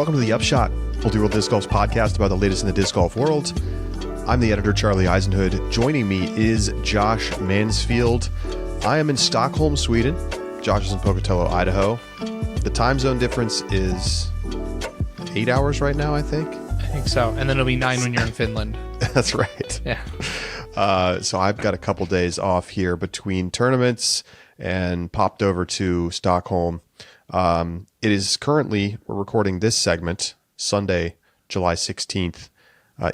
Welcome to the Upshot, Multi-World Disc Golf's podcast about the latest in the disc golf world. I'm the editor, Charlie Eisenhood. Joining me is Josh Mansfield. I am in Stockholm, Sweden. Josh is in Pocatello, Idaho. The time zone difference is 8 hours right now, I think. I think so. And then it'll be 9 when you're in Finland. That's right. Yeah. So I've got a couple days off here between tournaments and popped over to Stockholm. It is currently, we're recording this segment, Sunday, July 16th,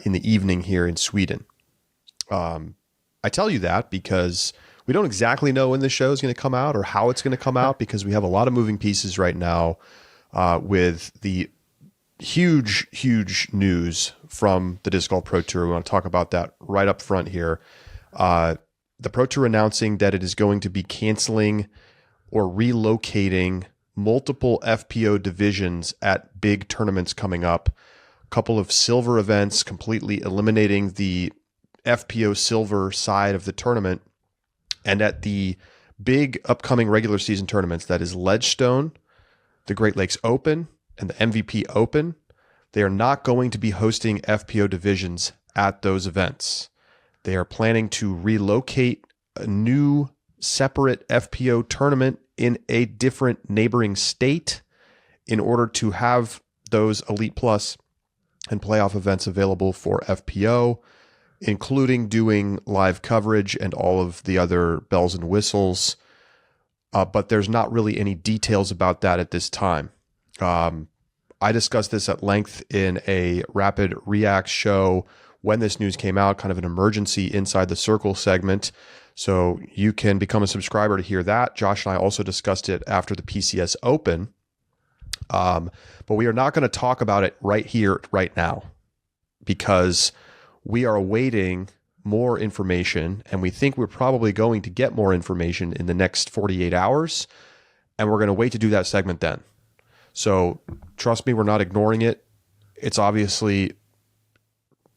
in the evening here in Sweden. I tell you that because we don't exactly know when the show is going to come out or how it's going to come out, because we have a lot of moving pieces right now with the huge news from the Disc Golf Pro Tour. We want to talk about that right up front here. The Pro Tour announcing that it is going to be canceling or relocating multiple FPO divisions at big tournaments coming up. A couple of silver events, completely eliminating the FPO silver side of the tournament. And at the big upcoming regular season tournaments, that is Ledgestone, the Great Lakes Open, and the MVP Open, they are not going to be hosting FPO divisions at those events. They are planning to relocate a new separate FPO tournament in a different neighboring state in order to have those Elite Plus and playoff events available for FPO, including doing live coverage and all of the other bells and whistles. But there's not really any details about that at this time. I discussed this at length in a Rapid React show when this news came out, kind of an emergency inside the circle segment. So you can become a subscriber to hear that. Josh and I also discussed it after the PCS Open. But we are not going to talk about it right here, right now, because we are awaiting more information, and we think we're probably going to get more information in the next 48 hours, and we're going to wait to do that segment then. So trust me, we're not ignoring it. It's obviously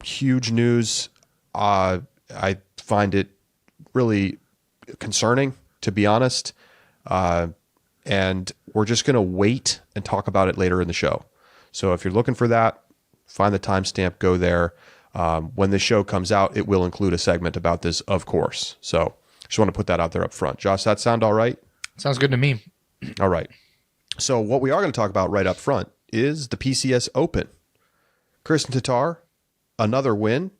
huge news. I find it really concerning, to be honest. And we're just going to wait and talk about it later in the show. So if you're looking for that, find the timestamp, go there. When the show comes out, it will include a segment about this, of course. So just want to put that out there up front. Josh, that sound all right? Sounds good to me. All right. So what we are going to talk about right up front is the PCS Open. Kristin Tattar, another win,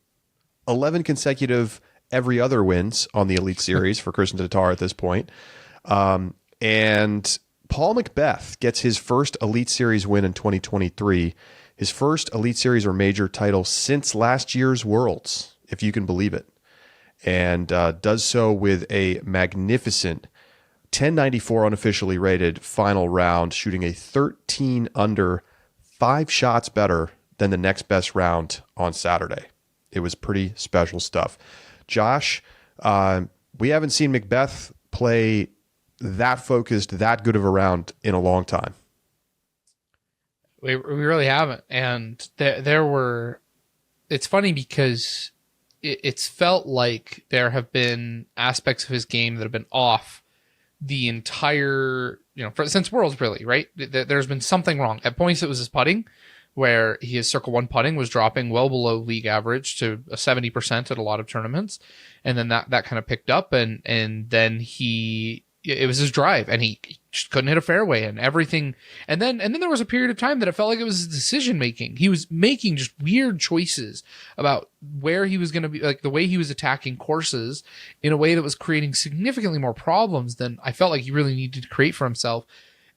11 consecutive every other wins on the Elite Series for Kristin Tattar at this point. And Paul McBeth gets his first Elite Series win in 2023, his first Elite Series or major title since last year's Worlds, if you can believe it, and does so with a magnificent 1094 unofficially rated final round, shooting a 13 under, 5 shots better than the next best round on Saturday. It was pretty special stuff. Josh, we haven't seen McBeth play that focused, that good of a round in a long time. We really haven't. And there were, it's funny because it's felt like there have been aspects of his game that have been off the entire, since Worlds, really, right? There's been something wrong. At points it was his putting, where his Circle 1 putting was dropping well below league average to a 70% at a lot of tournaments. And then that kind of picked up, and then it was his drive, and he just couldn't hit a fairway and everything. And then there was a period of time that it felt like it was his decision making. He was making just weird choices about where he was going to be, like the way he was attacking courses in a way that was creating significantly more problems than I felt like he really needed to create for himself.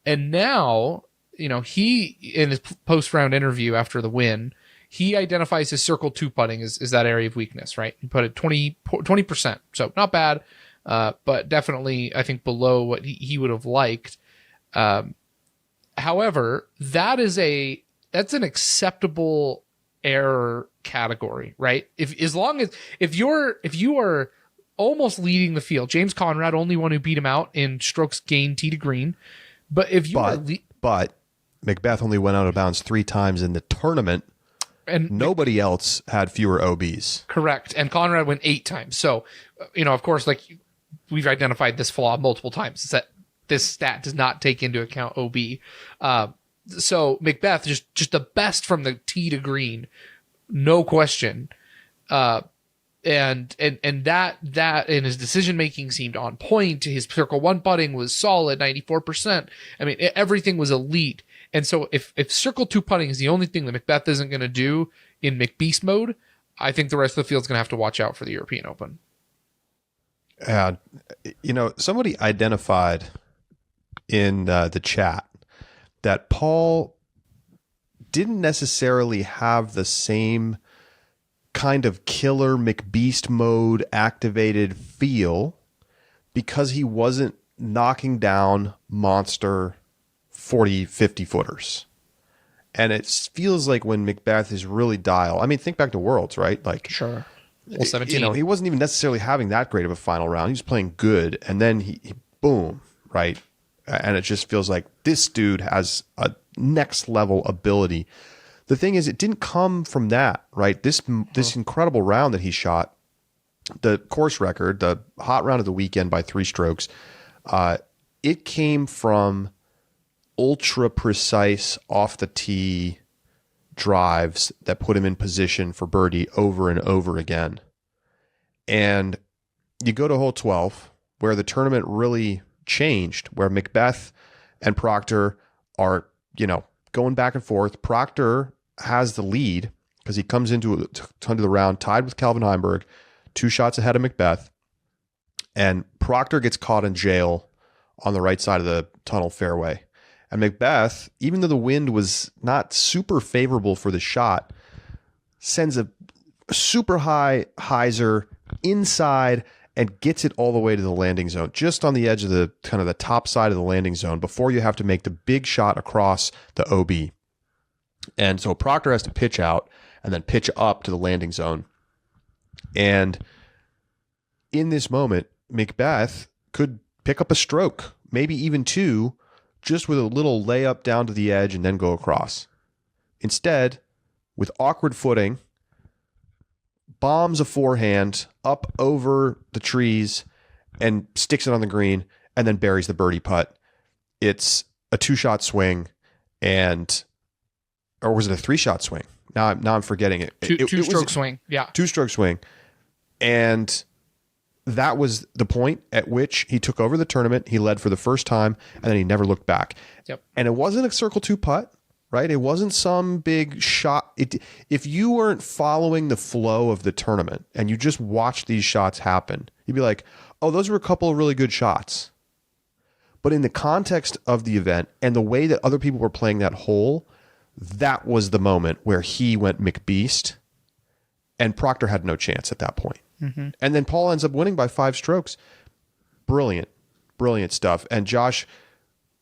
And now, he, in his post-round interview after the win, he identifies his Circle 2 putting as that area of weakness, right? He put it 20%. So not bad. But definitely, I think, below what he would have liked. However, that's an acceptable error category, right? If you are almost leading the field, James Conrad, only one who beat him out in strokes gained tee to green. But but McBeth only went out of bounds 3 times in the tournament. And nobody else had fewer OBs. Correct. And Conrad went 8 times. So, of course, like we've identified this flaw multiple times, is that this stat does not take into account OB. So Macbeth just the best from the tee to green, no question. And that and his decision making seemed on point. His circle one putting was solid, 94%. I mean, everything was elite. And so if circle two putting is the only thing that Macbeth isn't going to do in McBeast mode, I think the rest of the field's going to have to watch out for the European Open. Somebody identified in the chat that Paul didn't necessarily have the same kind of killer McBeast mode activated feel because he wasn't knocking down monster 40, 50 footers. And it feels like when Macbeth is really dialed, I mean, think back to Worlds, right? Like, sure. Well, 17. He wasn't even necessarily having that great of a final round. He was playing good. And then he boom, right? And it just feels like this dude has a next level ability. The thing is, it didn't come from that, right? This incredible round that he shot, the course record, the hot round of the weekend by 3 strokes, it came from ultra precise off the tee drives that put him in position for birdie over and over again. And you go to hole 12, where the tournament really changed, where Macbeth and Proctor are, going back and forth. Proctor has the lead because he comes into the round tied with Calvin Heimberg, 2 shots ahead of Macbeth, and Proctor gets caught in jail on the right side of the tunnel fairway. And Macbeth, even though the wind was not super favorable for the shot, sends a super high hyzer inside and gets it all the way to the landing zone, just on the edge of the kind of the top side of the landing zone before you have to make the big shot across the OB. And so Proctor has to pitch out and then pitch up to the landing zone. And in this moment, Macbeth could pick up a stroke, maybe even 2, just with a little layup down to the edge and then go across. Instead, with awkward footing, bombs a forehand up over the trees and sticks it on the green and then buries the birdie putt. It's a 2-shot swing, or was it a 3-shot swing? Now I'm forgetting it. Two-stroke swing. Yeah. 2-stroke swing. And that was the point at which he took over the tournament. He led for the first time, and then he never looked back. Yep. And it wasn't a circle 2 putt, right? It wasn't some big shot. If you weren't following the flow of the tournament and you just watched these shots happen, you'd be like, oh, those were a couple of really good shots. But in the context of the event and the way that other people were playing that hole, that was the moment where he went McBeast, and Proctor had no chance at that point. Mm-hmm. And then Paul ends up winning by 5 strokes. Brilliant stuff. And Josh,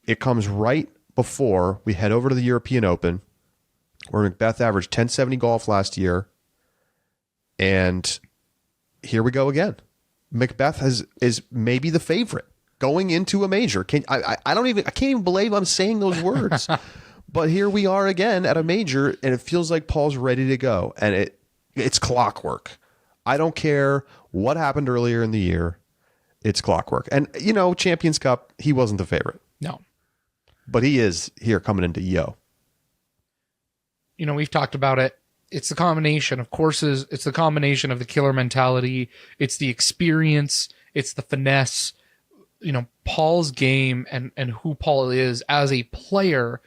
it comes right before we head over to the European Open, where Macbeth averaged 1070 golf last year. And here we go again. Macbeth is maybe the favorite going into a major. I can't even believe I'm saying those words. But here we are again at a major, and it feels like Paul's ready to go. And it's clockwork. I don't care what happened earlier in the year. It's clockwork. And, Champions Cup, he wasn't the favorite. No. But he is here coming into Yo. We've talked about it. It's the combination of courses. It's the combination of the killer mentality. It's the experience. It's the finesse. Paul's game and who Paul is as a player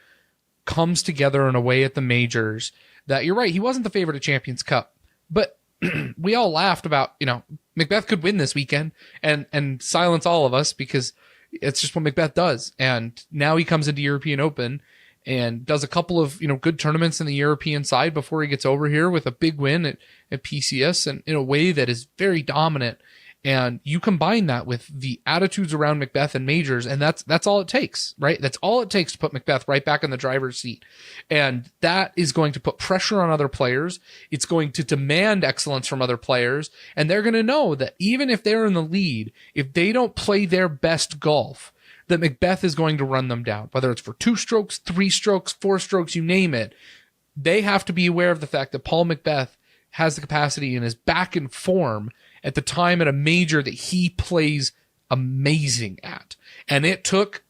comes together in a way at the majors that, you're right, he wasn't the favorite at Champions Cup. But we all laughed about, Macbeth could win this weekend and silence all of us because it's just what Macbeth does. And now he comes into European Open and does a couple of, good tournaments in the European side before he gets over here with a big win at PCS and in a way that is very dominant. And you combine that with the attitudes around Macbeth and majors, and that's all it takes, right? That's all it takes to put Macbeth right back in the driver's seat. And that is going to put pressure on other players. It's going to demand excellence from other players. And they're going to know that even if they're in the lead, if they don't play their best golf, that Macbeth is going to run them down, whether it's for 2 strokes, 3 strokes, 4 strokes, you name it. They have to be aware of the fact that Paul Macbeth has the capacity and is back in form at the time at a major that he plays amazing at. And it took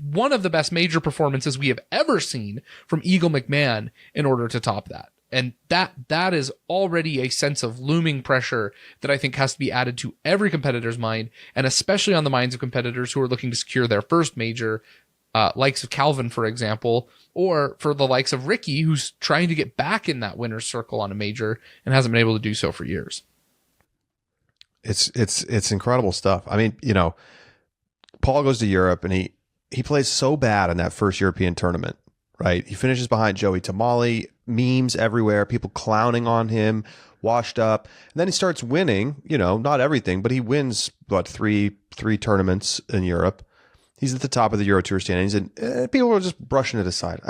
one of the best major performances we have ever seen from Eagle McMahon in order to top that. And that is already a sense of looming pressure that I think has to be added to every competitor's mind, and especially on the minds of competitors who are looking to secure their first major, likes of Calvin, for example, or for the likes of Ricky, who's trying to get back in that winner's circle on a major and hasn't been able to do so for years. It's incredible stuff. I mean, you know, Paul goes to Europe and he plays so bad in that first European tournament, right? He finishes behind Joey Tamale, memes everywhere, people clowning on him, washed up. And then he starts winning, you know, not everything, but he wins, three tournaments in Europe. He's at the top of the Euro Tour standings, and people are just brushing it aside.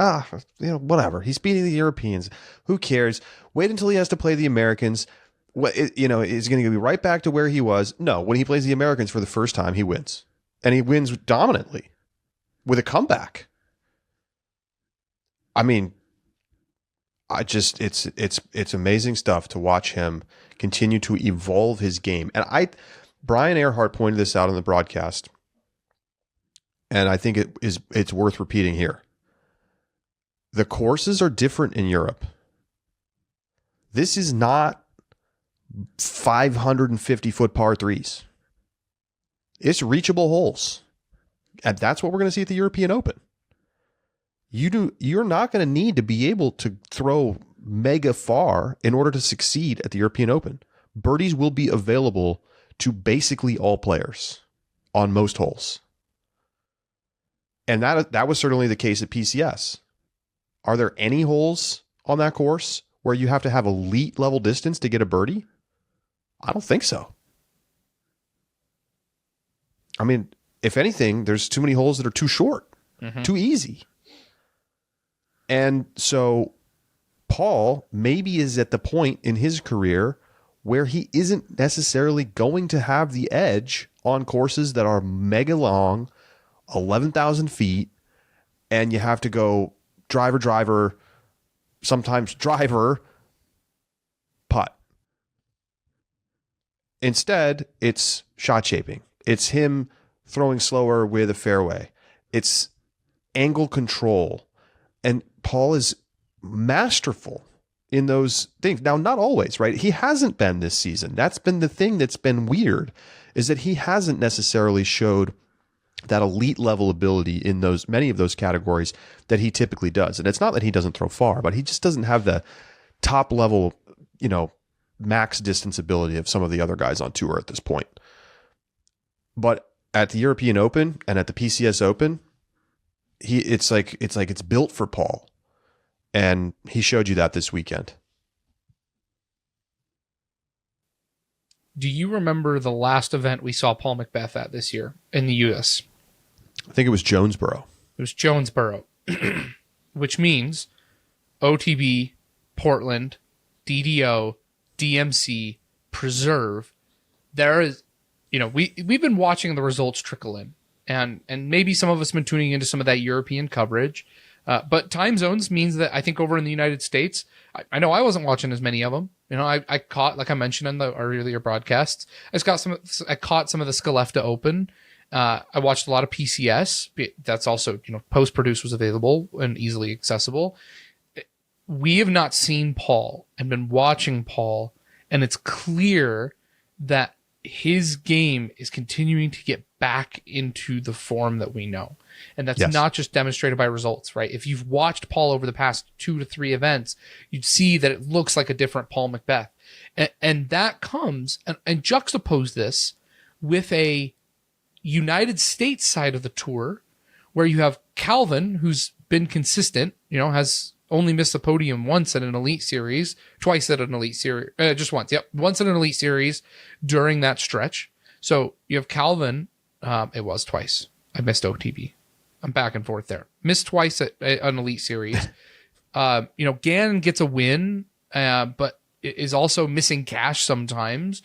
Whatever. He's beating the Europeans. Who cares? Wait until he has to play the Americans. Is going to be right back to where he was. No, when he plays the Americans for the first time, he wins. And he wins dominantly with a comeback. I mean, it's amazing stuff to watch him continue to evolve his game. And Brian Earhart pointed this out on the broadcast, and I think it's worth repeating here. The courses are different in Europe. This is not 550-foot par threes. It's reachable holes. And that's what we're going to see at the European Open. You're not going to need to be able to throw mega far in order to succeed at the European Open. Birdies will be available to basically all players on most holes. And that was certainly the case at PCS. Are there any holes on that course where you have to have elite level distance to get a birdie? I don't think so. I mean, if anything, there's too many holes that are too short, too easy. And so Paul maybe is at the point in his career where he isn't necessarily going to have the edge on courses that are mega long, 11,000 feet, and you have to go driver, sometimes driver, putt. Instead, it's shot shaping. It's him throwing slower with a fairway. It's angle control. And Paul is masterful in those things. Now, not always, right? He hasn't been this season. That's been the thing that's been weird, is that he hasn't necessarily showed that elite level ability in many of those categories that he typically does. And it's not that he doesn't throw far, but he just doesn't have the top level, max distance ability of some of the other guys on tour at this point. But at the European Open and at the PCS Open, it's like it's built for Paul. And he showed you that this weekend. Do you remember the last event we saw Paul McBeth at this year in the U.S.? I think it was Jonesboro. It was Jonesboro, which means OTB, Portland, DDO, DMC, Preserve. There is, we've been watching the results trickle in, and maybe some of us have been tuning into some of that European coverage. But time zones means that I think over in the United States, I know I wasn't watching as many of them. I caught, like I mentioned in the earlier broadcasts, I caught some of the Skellefteå Open. I watched a lot of PCS. That's also, post-produce was available and easily accessible. We have not seen Paul and been watching Paul, and it's clear that his game is continuing to get back into the form that we know. And that's not just demonstrated by results, right? If you've watched Paul over the past 2 to 3 events, you'd see that it looks like a different Paul McBeth. And that comes, and juxtapose this with a United States side of the tour where you have Calvin, who's been consistent, has only missed the podium once at an Elite Series, twice at an Elite Series, just once. Yep, once at an Elite Series during that stretch. So you have Calvin, it was twice. I missed OTB. I'm back and forth there. Missed twice at an Elite Series. Gannon gets a win, but is also missing cash sometimes.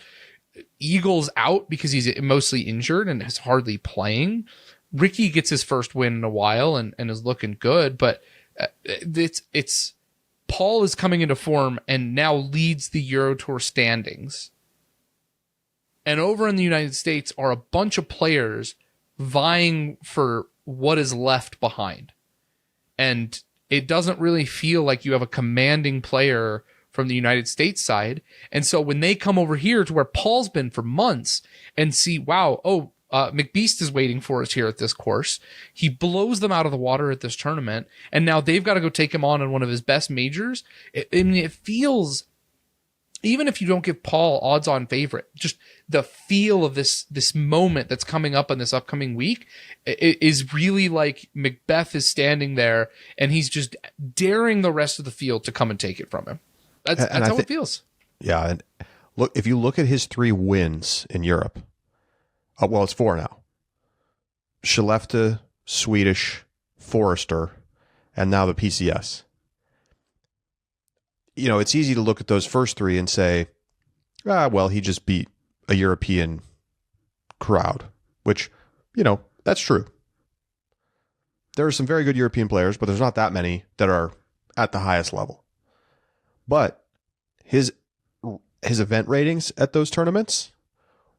Eagle's out because he's mostly injured and is hardly playing. Ricky gets his first win in a while and is looking good, but it's Paul is coming into form and now leads the Euro Tour standings. And over in the United States are a bunch of players vying for what is left behind. And it doesn't really feel like you have a commanding player from the United States side. And so when they come over here to where Paul's been for months and see, wow, McBeast is waiting for us here at this course. He blows them out of the water at this tournament. And now they've got to go take him on in one of his best majors. It feels, even if you don't give Paul odds-on favorite, just the feel of this moment that's coming up in this upcoming week is really like Macbeth is standing there and he's just daring the rest of the field to come and take it from him. That's how it feels. Yeah, and look, if you look at his 3 wins in Europe, well, it's 4 now. Skellefteå, Swedish, Forrester, and now the PCS. You know, it's easy to look at those first 3 and say, well, he just beat a European crowd, which, you know, that's true. There are some very good European players, but there's not that many that are at the highest level. But his event ratings at those tournaments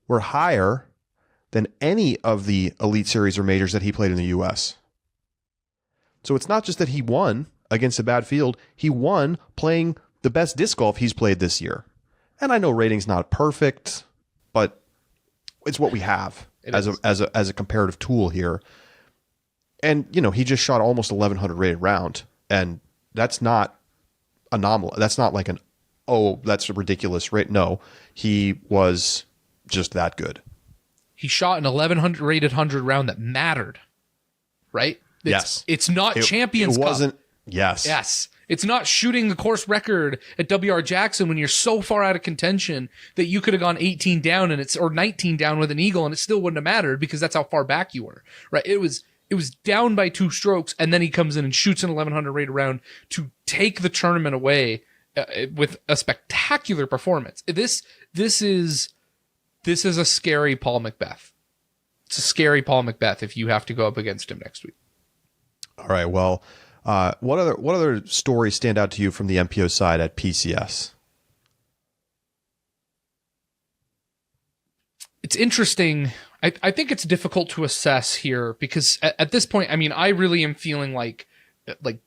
were higher than any of the Elite Series or majors that he played in the U.S. So it's not just that he won against a bad field. He won playing the best disc golf he's played this year. And I know rating's not perfect, but it's what we have as a comparative tool here. And, you know, he just shot almost 1,100 rated round. And that's not anomalous. That's not like that's a ridiculous rate. No, he was just that good. He shot an 1,100 rated 100 round that mattered, right? Yes. It's not Champions Cup. It wasn't. Yes. Yes. It's not shooting the course record at WR Jackson when you're so far out of contention that you could have gone 18 down or 19 down with an eagle and it still wouldn't have mattered because that's how far back you were, right? It was down by 2 strokes and then he comes in and shoots an 1,100 rated round to take the tournament away with a spectacular performance. This is a scary Paul Macbeth. It's a scary Paul Macbeth if you have to go up against him next week. All right. Well, what other stories stand out to you from the MPO side at PCS? It's interesting. I think it's difficult to assess here because at this point, I mean, I really am feeling like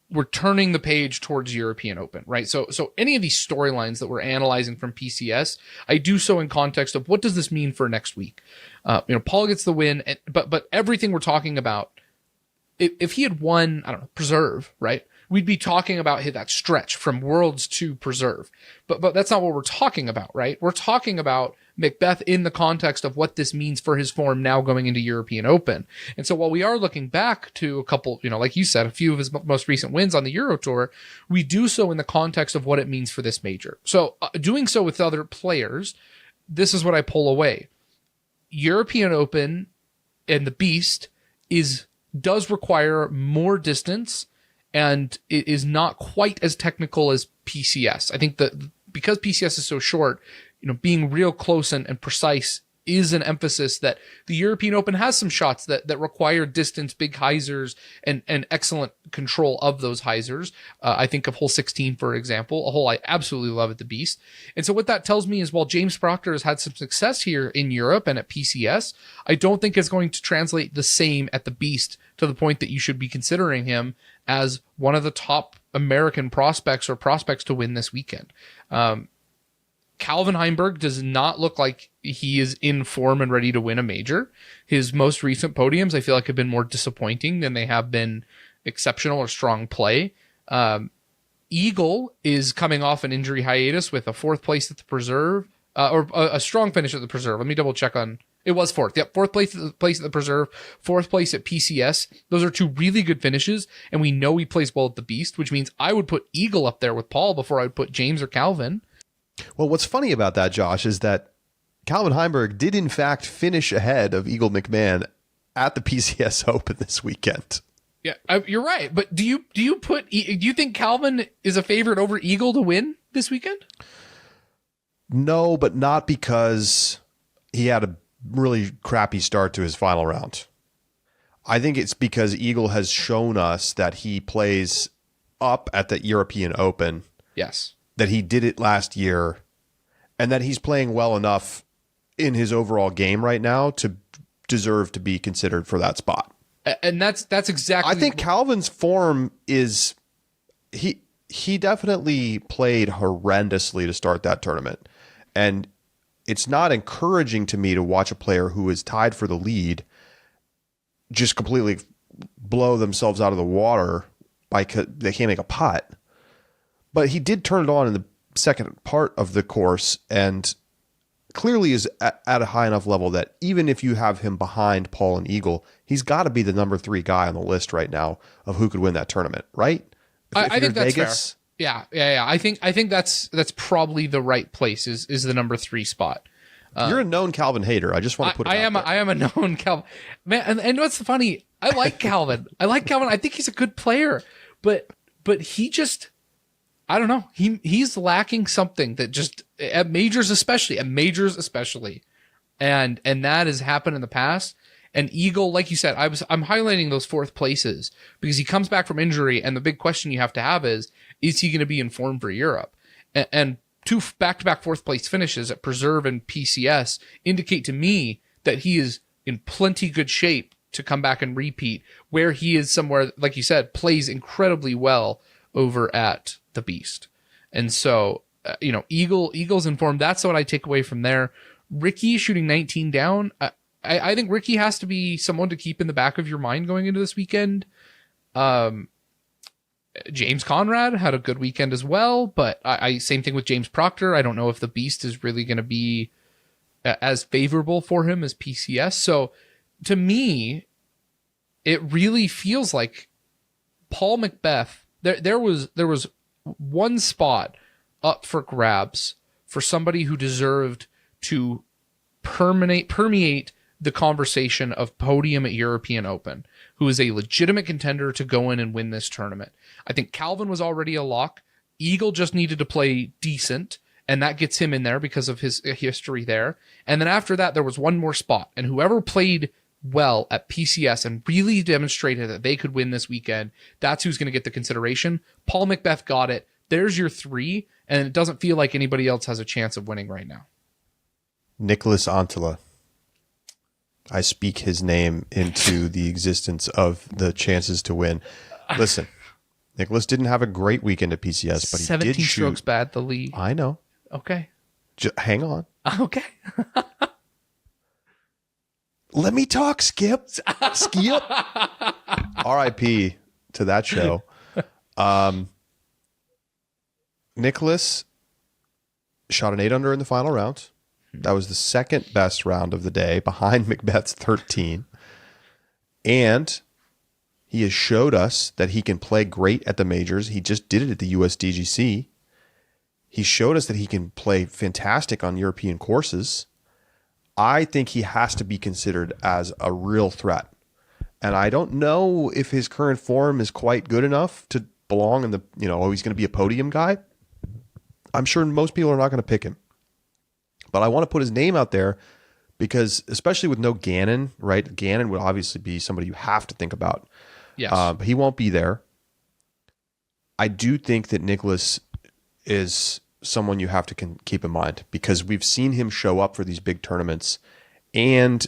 we're turning the page towards European Open, right? So any of these storylines that we're analyzing from PCS, I do so in context of what does this mean for next week? Paul gets the win, but everything we're talking about, if he had won, I don't know, Preserve, right? We'd be talking about that stretch from Worlds to Preserve. But that's not what we're talking about, right? We're talking about Macbeth in the context of what this means for his form now going into European Open. And so while we are looking back to a couple, like you said, a few of his most recent wins on the Euro Tour, we do so in the context of what it means for this major. So doing so with other players, this is what I pull away. European Open and the Beast does require more distance and it is not quite as technical as PCS. I think that because PCS is so short, being real close and precise is an emphasis that the European Open has some shots that require distance, big hyzers, and excellent control of those hyzers. I think of hole 16, for example, a hole I absolutely love at the Beast. And so what that tells me is while James Proctor has had some success here in Europe and at PCS, I don't think it's going to translate the same at the Beast to the point that you should be considering him as one of the top American prospects or prospects to win this weekend. Calvin Heimberg does not look like he is in form and ready to win a major. His most recent podiums, I feel like, have been more disappointing than they have been exceptional or strong play. Eagle is coming off an injury hiatus with a 4th place at the Preserve, or a strong finish at the Preserve. Let me double check on. It was 4th. Yep, 4th place at the Preserve, 4th place at PCS. Those are 2 really good finishes, and we know he plays well at the Beast, which means I would put Eagle up there with Paul before I would put James or Calvin. Well, what's funny about that, Josh, is that Calvin Heimberg did in fact finish ahead of Eagle McMahon at the PCS Open this weekend. Yeah, you're right. But do you think Calvin is a favorite over Eagle to win this weekend? No, but not because he had a really crappy start to his final round. I think it's because Eagle has shown us that he plays up at the European Open. Yes. That he did it last year, and that he's playing well enough in his overall game right now to deserve to be considered for that spot. And that's exactly. I think Calvin's form is he definitely played horrendously to start that tournament, and it's not encouraging to me to watch a player who is tied for the lead just completely blow themselves out of the water by they can't make a putt. But he did turn it on in the second part of the course, and clearly is at a high enough level that even if you have him behind Paul and Eagle, he's got to be the number 3 guy on the list right now of who could win that tournament, right? I think that's fair. Yeah. I think that's probably the right place is the number 3 spot. You're a known Calvin hater. I just want to put it out there. I am a known Calvin. Man, and what's funny, I like Calvin. I think he's a good player, but he just, I don't know. He's lacking something that just at majors especially, and that has happened in the past. And Eagle, like you said, I'm highlighting those 4th places because he comes back from injury, and the big question you have to have is he going to be in form for Europe? And 2 back-to-back 4th place finishes at Preserve and PCS indicate to me that he is in plenty good shape to come back and repeat, where he is somewhere, like you said, plays incredibly well over at the Beast. And so, Eagle's in form. That's what I take away from there. Ricky shooting 19 down. I think Ricky has to be someone to keep in the back of your mind going into this weekend. James Conrad had a good weekend as well, but same thing with James Proctor. I don't know if the Beast is really going to be as favorable for him as PCS. So to me, it really feels like Paul Macbeth. There was one spot up for grabs for somebody who deserved to permeate the conversation of podium at European Open, who is a legitimate contender to go in and win this tournament. I think Calvin was already a lock. Eagle just needed to play decent, and that gets him in there because of his history there. And then after that, there was one more spot, and whoever played well at PCS and really demonstrated that they could win this weekend, that's who's going to get the consideration. Paul Macbeth got it. There's your 3, and it doesn't feel like anybody else has a chance of winning right now. Nicholas Antila. I speak his name into the existence of the chances to win. Listen, Nicholas didn't have a great weekend at PCS, but he did 17 strokes bad, the lead. I know. Okay. Hang on. Okay. Let me talk, Skip. Skip. R.I.P. to that show. Nicholas shot an 8 under in the final round. That was the second best round of the day behind Macbeth's 13. And he has showed us that he can play great at the majors. He just did it at the USDGC. He showed us that he can play fantastic on European courses. I think he has to be considered as a real threat. And I don't know if his current form is quite good enough to belong in the, he's going to be a podium guy. I'm sure most people are not going to pick him. But I want to put his name out there because, especially with no Gannon, right? Gannon would obviously be somebody you have to think about. Yes. But he won't be there. I do think that Nicholas is someone you have to keep in mind because we've seen him show up for these big tournaments. And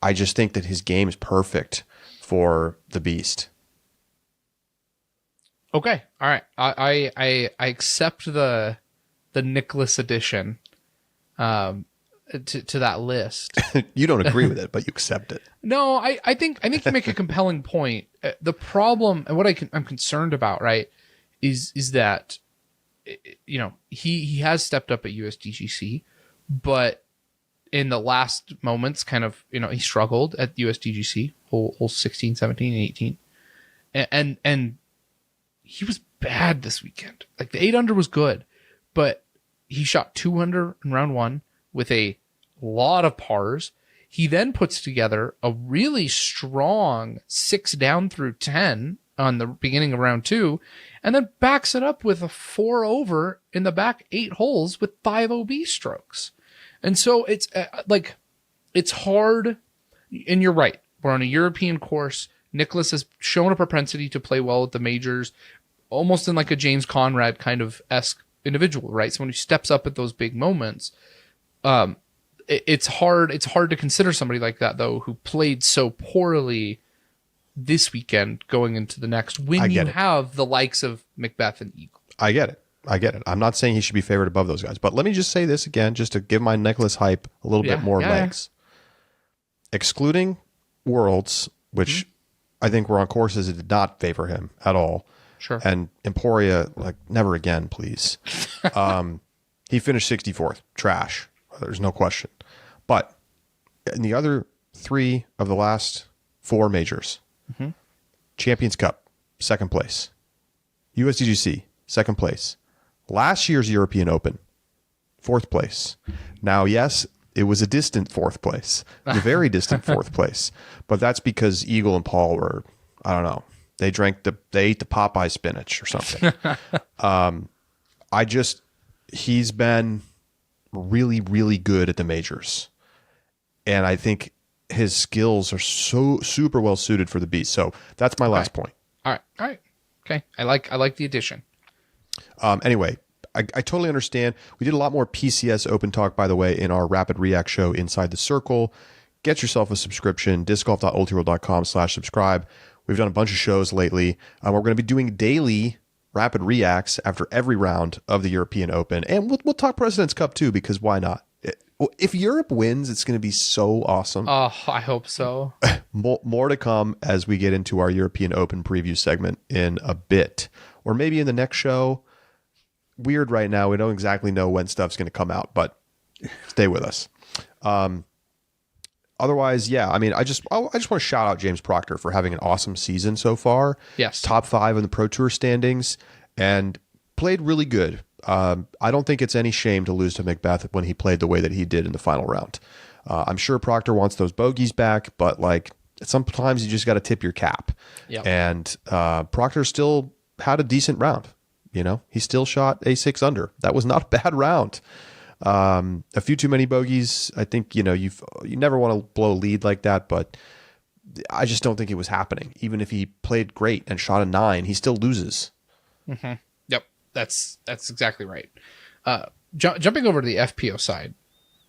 I just think that his game is perfect for the Beast. Okay. All right. I accept the Nicholas edition. To that list. You don't agree with it, but you accept it. No, I think you make a compelling point. The problem and what I'm concerned about, right, is that he has stepped up at USDGC, but in the last moments, kind of he struggled at USDGC, hole 16, 17, and 18, and he was bad this weekend. Like the 8 under was good, but he shot 2 under in round 1 with a lot of pars. He then puts together a really strong 6 down through 10 on the beginning of round 2, and then backs it up with a 4 over in the back 8 holes with 5 OB strokes. And so it's it's hard. And you're right. We're on a European course. Nicholas has shown a propensity to play well at the majors, almost in like a James Conrad kind of esque individual, right? So when he steps up at those big moments, it's hard to consider somebody like that though, who played so poorly this weekend going into the next when you have the likes of Macbeth and Eagle. I get it. I'm not saying he should be favored above those guys, but let me just say this again, just to give my Nicholas hype a little bit more legs. Excluding Worlds, which I think were on courses that did not favor him at all. Sure. And Emporia, like, never again, please. He finished 64th. Trash. There's no question. But in the other 3 of the last 4 majors, Champions Cup, 2nd place. USDGC, 2nd place. Last year's European Open, 4th place. Now, yes, it was a distant 4th place, a very distant 4th place. But that's because Eagle and Paul were, I don't know, they ate the Popeye spinach or something. He's been really, really good at the majors. And I think his skills are so super well suited for the beast. So that's my last point. All right. Okay. I like the addition. Anyway, I totally understand. We did a lot more PCS Open talk, by the way, in our Rapid React show Inside the Circle. Get yourself a subscription, discgolf.ultiworld.com/subscribe. We've done a bunch of shows lately. We're going to be doing daily Rapid Reacts after every round of the European Open. And we'll talk President's Cup too, because why not? If Europe wins, it's going to be so awesome. Oh, I hope so. More to come as we get into our European Open preview segment in a bit. Or maybe in the next show. Weird right now. We don't exactly know when stuff's going to come out, but stay with us. Otherwise, yeah, I mean, I just want to shout out James Proctor for having an awesome season so far. Yes. Top 5 in the Pro Tour standings and played really good. I don't think it's any shame to lose to Macbeth when he played the way that he did in the final round. I'm sure Proctor wants those bogeys back, but like sometimes you just got to tip your cap. Yep. And Proctor still had a decent round. You know, he still shot a 6 under. That was not a bad round. A few too many bogeys. I think, you never want to blow a lead like that, but I just don't think it was happening. Even if he played great and shot a 9, he still loses. Mm-hmm. Yep. That's exactly right. Jumping over to the FPO side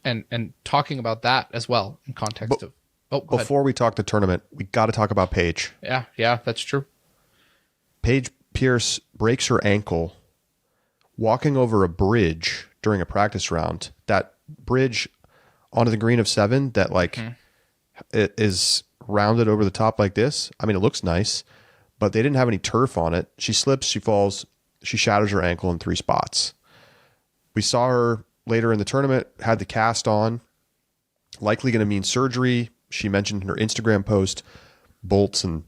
and talking about that as well in context of. Before we talk the tournament, we got to talk about Paige. Yeah, that's true. Paige Pierce breaks her ankle walking over a bridge during a practice round. That bridge onto the green of 7 that it is rounded over the top like this. I mean, it looks nice, but they didn't have any turf on it. She slips, she falls, she shatters her ankle in 3 spots. We saw her later in the tournament, had the cast on, likely going to mean surgery. She mentioned in her Instagram post bolts and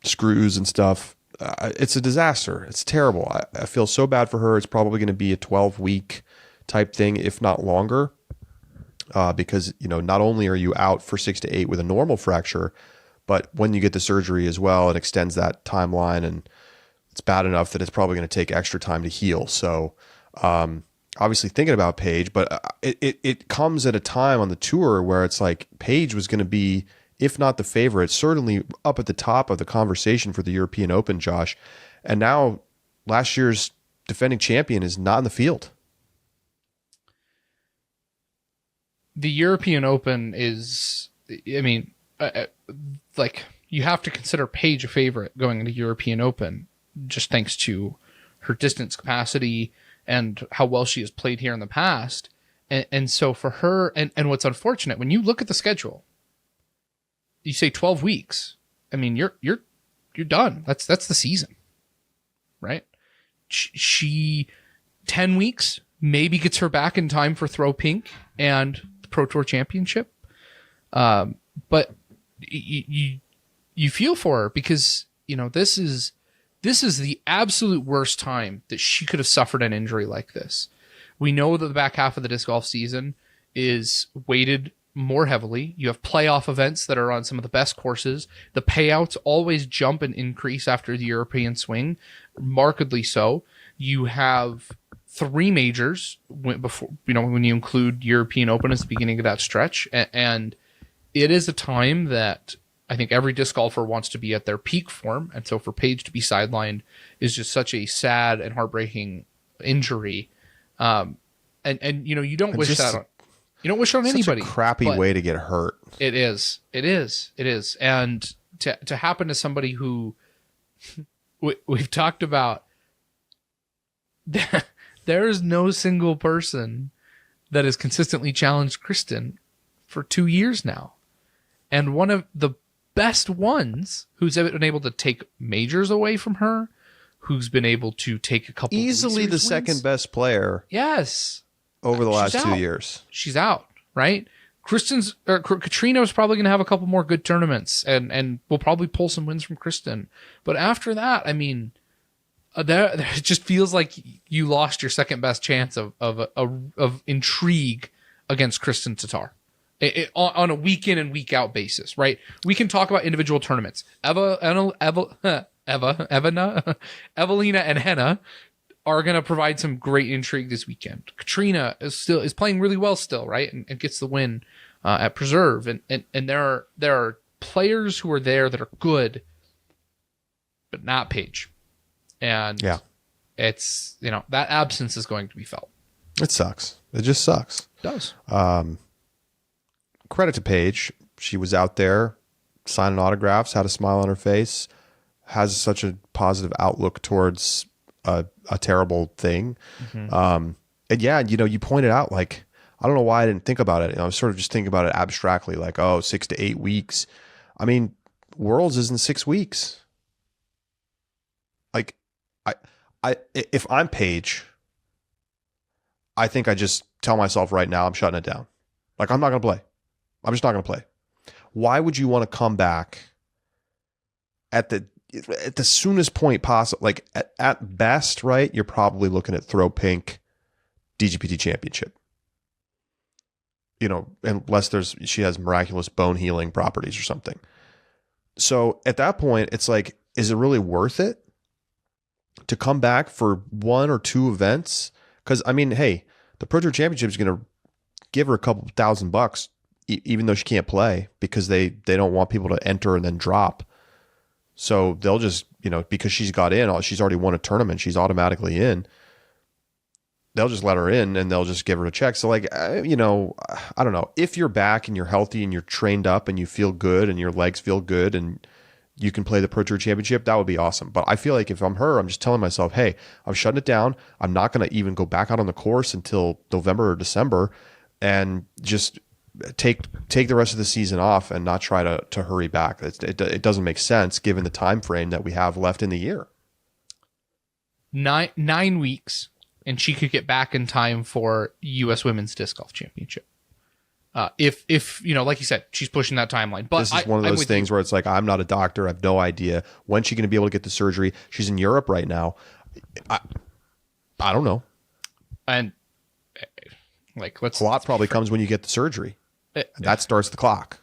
screws and stuff. It's a disaster. It's terrible. I feel so bad for her. It's probably going to be a 12-week type thing, if not longer, because not only are you out for 6 to 8 with a normal fracture, but when you get the surgery as well, it extends that timeline, and it's bad enough that it's probably going to take extra time to heal. So obviously thinking about Paige, but it comes at a time on the tour where it's like Paige was going to be, if not the favorite, certainly up at the top of the conversation for the European Open, Josh. And now last year's defending champion is not in the field. The European Open is, I mean, you have to consider Paige a favorite going into European Open, just thanks to her distance capacity and how well she has played here in the past. And so for her, and what's unfortunate, when you look at the schedule, you say 12 weeks. I mean, you're done. That's the season, right? She 10 weeks maybe gets her back in time for Throw Pink and the Pro Tour Championship. But you feel for her because this is the absolute worst time that she could have suffered an injury like this. We know that the back half of the disc golf season is weighted more heavily. You have playoff events that are on some of the best courses. The payouts always jump and increase after the European swing, markedly so. You have 3 majors before, when you include European Open as the beginning of that stretch. And it is a time that I think every disc golfer wants to be at their peak form. And so for Paige to be sidelined is just such a sad and heartbreaking injury. You don't wish that on. You don't wish it on anybody. Such a crappy way to get hurt. It is. And to happen to somebody who we've talked about. There is no single person that has consistently challenged Kristen for 2 years now. And one of the best ones who's been able to take majors away from her, who's been able to take a couple easily the second best player. Yes. Over the last 2 years. She's out, right? Katrina is probably going to have a couple more good tournaments and we'll probably pull some wins from Kristen. But after that, I mean, there it just feels like you lost your second best chance of intrigue against Kristen Tatar. On a week in and week out basis, right? We can talk about individual tournaments. Evelina and Henna are going to provide some great intrigue this weekend. Katrina is playing really well still, right? And gets the win at Preserve. And there are players who are there that are good, but not Paige. And it's, that absence is going to be felt. It sucks. It just sucks. It does. Credit to Paige. She was out there signing autographs, had a smile on her face, has such a positive outlook towards a terrible thing. Mm-hmm. And yeah, you pointed out, like, I don't know why I didn't think about it. I was sort of just thinking about it abstractly, like, 6 to 8 weeks. I mean, Worlds is in 6 weeks. Like, if I'm Paige, I think I just tell myself right now I'm shutting it down. Like, I'm not going to play. I'm just not going to play. Why would you want to come back at the soonest point possible? Like, at best, right, you're probably looking at throw pink DGPT championship. Unless she has miraculous bone healing properties or something. So at that point, it's like, is it really worth it to come back for 1 or 2 events? Because, I mean, hey, the Pro Tour Championship is going to give her a couple $1,000, even though she can't play, because they don't want people to enter and then drop. So they'll just, because she's got in, she's already won a tournament, she's automatically in. They'll just let her in and they'll just give her a check. So, like, I don't know. If you're back and you're healthy and you're trained up and you feel good and your legs feel good and you can play the Pro Tour Championship, that would be awesome. But I feel like if I'm her, I'm just telling myself, hey, I'm shutting it down. I'm not going to even go back out on the course until November or December, and just take the rest of the season off and not try to hurry back. It doesn't make sense given the time frame that we have left in the year. 9 weeks, and she could get back in time for U.S. Women's Disc Golf Championship. If like you said, she's pushing that timeline. But this is one of those things where it's like, I'm not a doctor. I have no idea when she's going to be able to get the surgery. She's in Europe right now. I don't know. And clot probably comes when you get the surgery. That starts the clock.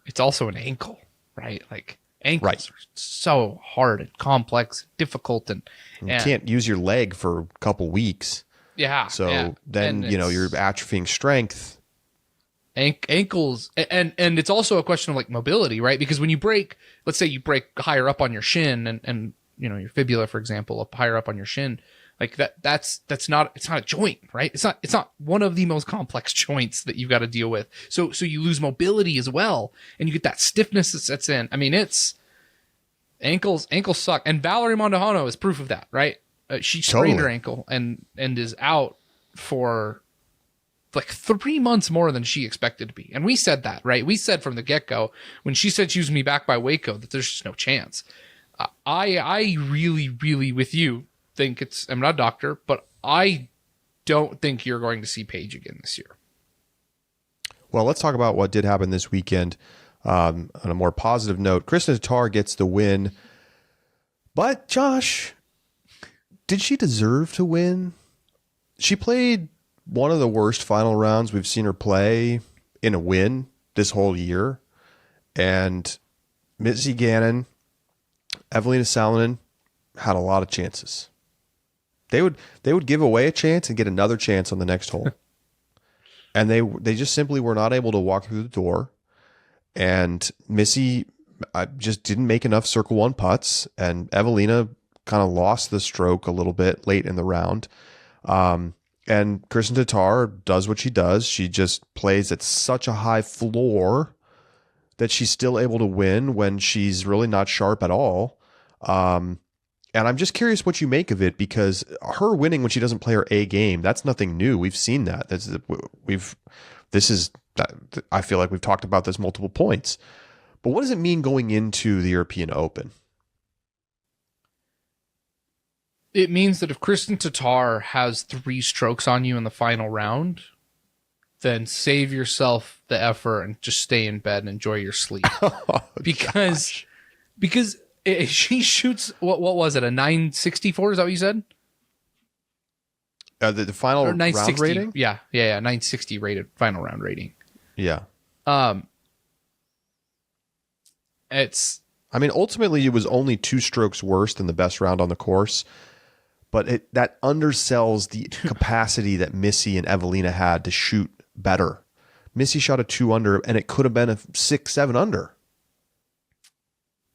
It's also an ankle, right? Like, ankles are so hard and complex, difficult, and you can't use your leg for a couple weeks. Yeah. So then you're atrophying strength. Ankles, and it's also a question of, like, mobility, right? Because when you break, let's say you break higher up on your shin, and your fibula, for example, up higher up on your shin, like it's not a joint, right? It's not one of the most complex joints that you've got to deal with. So you lose mobility as well, and you get that stiffness that sets in. I mean, it's ankles suck, and Valerie Mondojano is proof of that, right? She sprained her ankle and is out for like 3 months more than she expected to be. And we said that, right? We said from the get-go, when she said she was going to be back by Waco, that there's just no chance. I really, really, with you, think I'm not a doctor, but I don't think you're going to see Paige again this year. Well, let's talk about what did happen this weekend. On a more positive note, Kristen Tatar gets the win. But, Josh, did she deserve to win? She played one of the worst final rounds we've seen her play in a win this whole year. And Missy Gannon, Evelina Salonen had a lot of chances. They would give away a chance and get another chance on the next hole. And they just simply were not able to walk through the door. And Missy just didn't make enough circle one putts, and Evelina kind of lost the stroke a little bit late in the round. And Kristen Tatar does what she does. She just plays at such a high floor that she's still able to win when she's really not sharp at all. And I'm just curious what you make of it, because her winning when she doesn't play her A game, that's nothing new. We've seen that. I feel like we've talked about this multiple points. But what does it mean going into the European Open? It means that if Kristen Tatar has 3 strokes on you in the final round, then save yourself the effort and just stay in bed and enjoy your sleep. because she shoots, what was it, a 964? Is that what you said? The final round rating? Yeah, 960 rated final round rating. Yeah. Ultimately, it was only 2 strokes worse than the best round on the course, but that undersells the capacity that Missy and Evelina had to shoot better. Missy shot a 2 under, and it could have been a 6-7 under.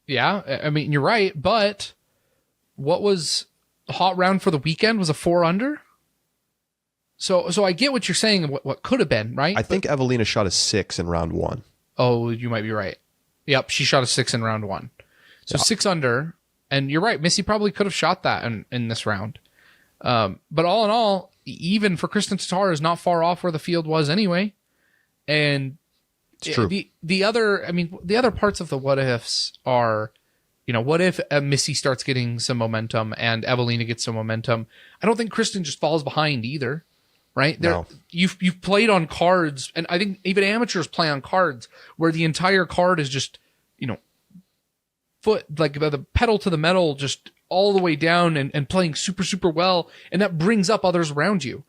Yeah, I mean, you're right, but what was the hot round for the weekend was a 4 under? So I get what you're saying, what could have been, right? I think Evelina shot a 6 in round 1. Oh, you might be right. Yep, she shot a 6 in round 1. So 6 under, and you're right, Missy probably could have shot that in this round. But all in all, even for Kristen Tatar is not far off where the field was anyway. And it's true. The other parts of the what ifs are, what if Missy starts getting some momentum and Evelina gets some momentum? I don't think Kristen just falls behind either, right? No. You've played on cards, and I think even amateurs play on cards where the entire card is just, foot, like the pedal to the metal, just all the way down and playing super, super well. And that brings up others around you.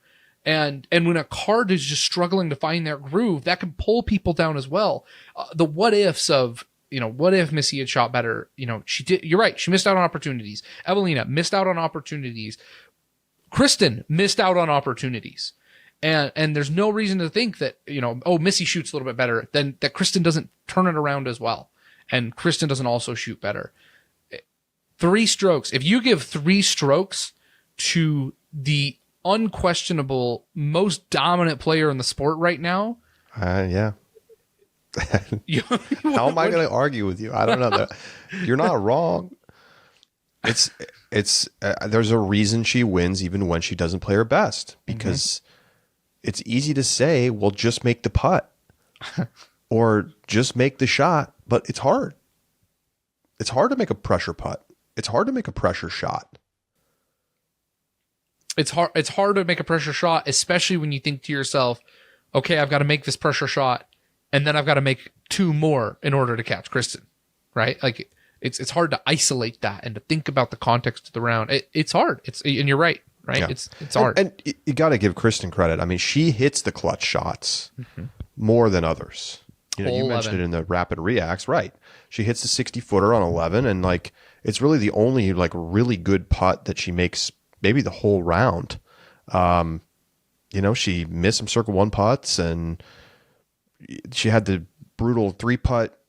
And when a card is just struggling to find their groove, that can pull people down as well. The what ifs of, what if Missy had shot better? She did. You're right. She missed out on opportunities. Evelina missed out on opportunities. Kristen missed out on opportunities. And there's no reason to think that, Missy shoots a little bit better, then that Kristen doesn't turn it around as well. And Kristen doesn't also shoot better. 3 strokes. If you give 3 strokes to the unquestionable most dominant player in the sport right now. Yeah. How am I going to argue with you? I don't know. You're not wrong. It's there's a reason she wins even when she doesn't play her best, because it's easy to say, well, just make the putt or just make the shot, but it's hard. It's hard to make a pressure putt. It's hard to make a pressure shot. It's hard to make a pressure shot, especially when you think to yourself, okay, I've got to make this pressure shot, and then I've got to make 2 more in order to catch Kristen, right? Like it's hard to isolate that and to think about the context of the round. It's hard. And you're right? Yeah. It's hard. And you got to give Kristen credit. I mean, she hits the clutch shots more than others. You mentioned it in the rapid reacts, right? She hits the 60-footer on 11, and like it's really the only like really good putt that she makes maybe the whole round. She missed some circle 1 putts, and she had the brutal 3-putt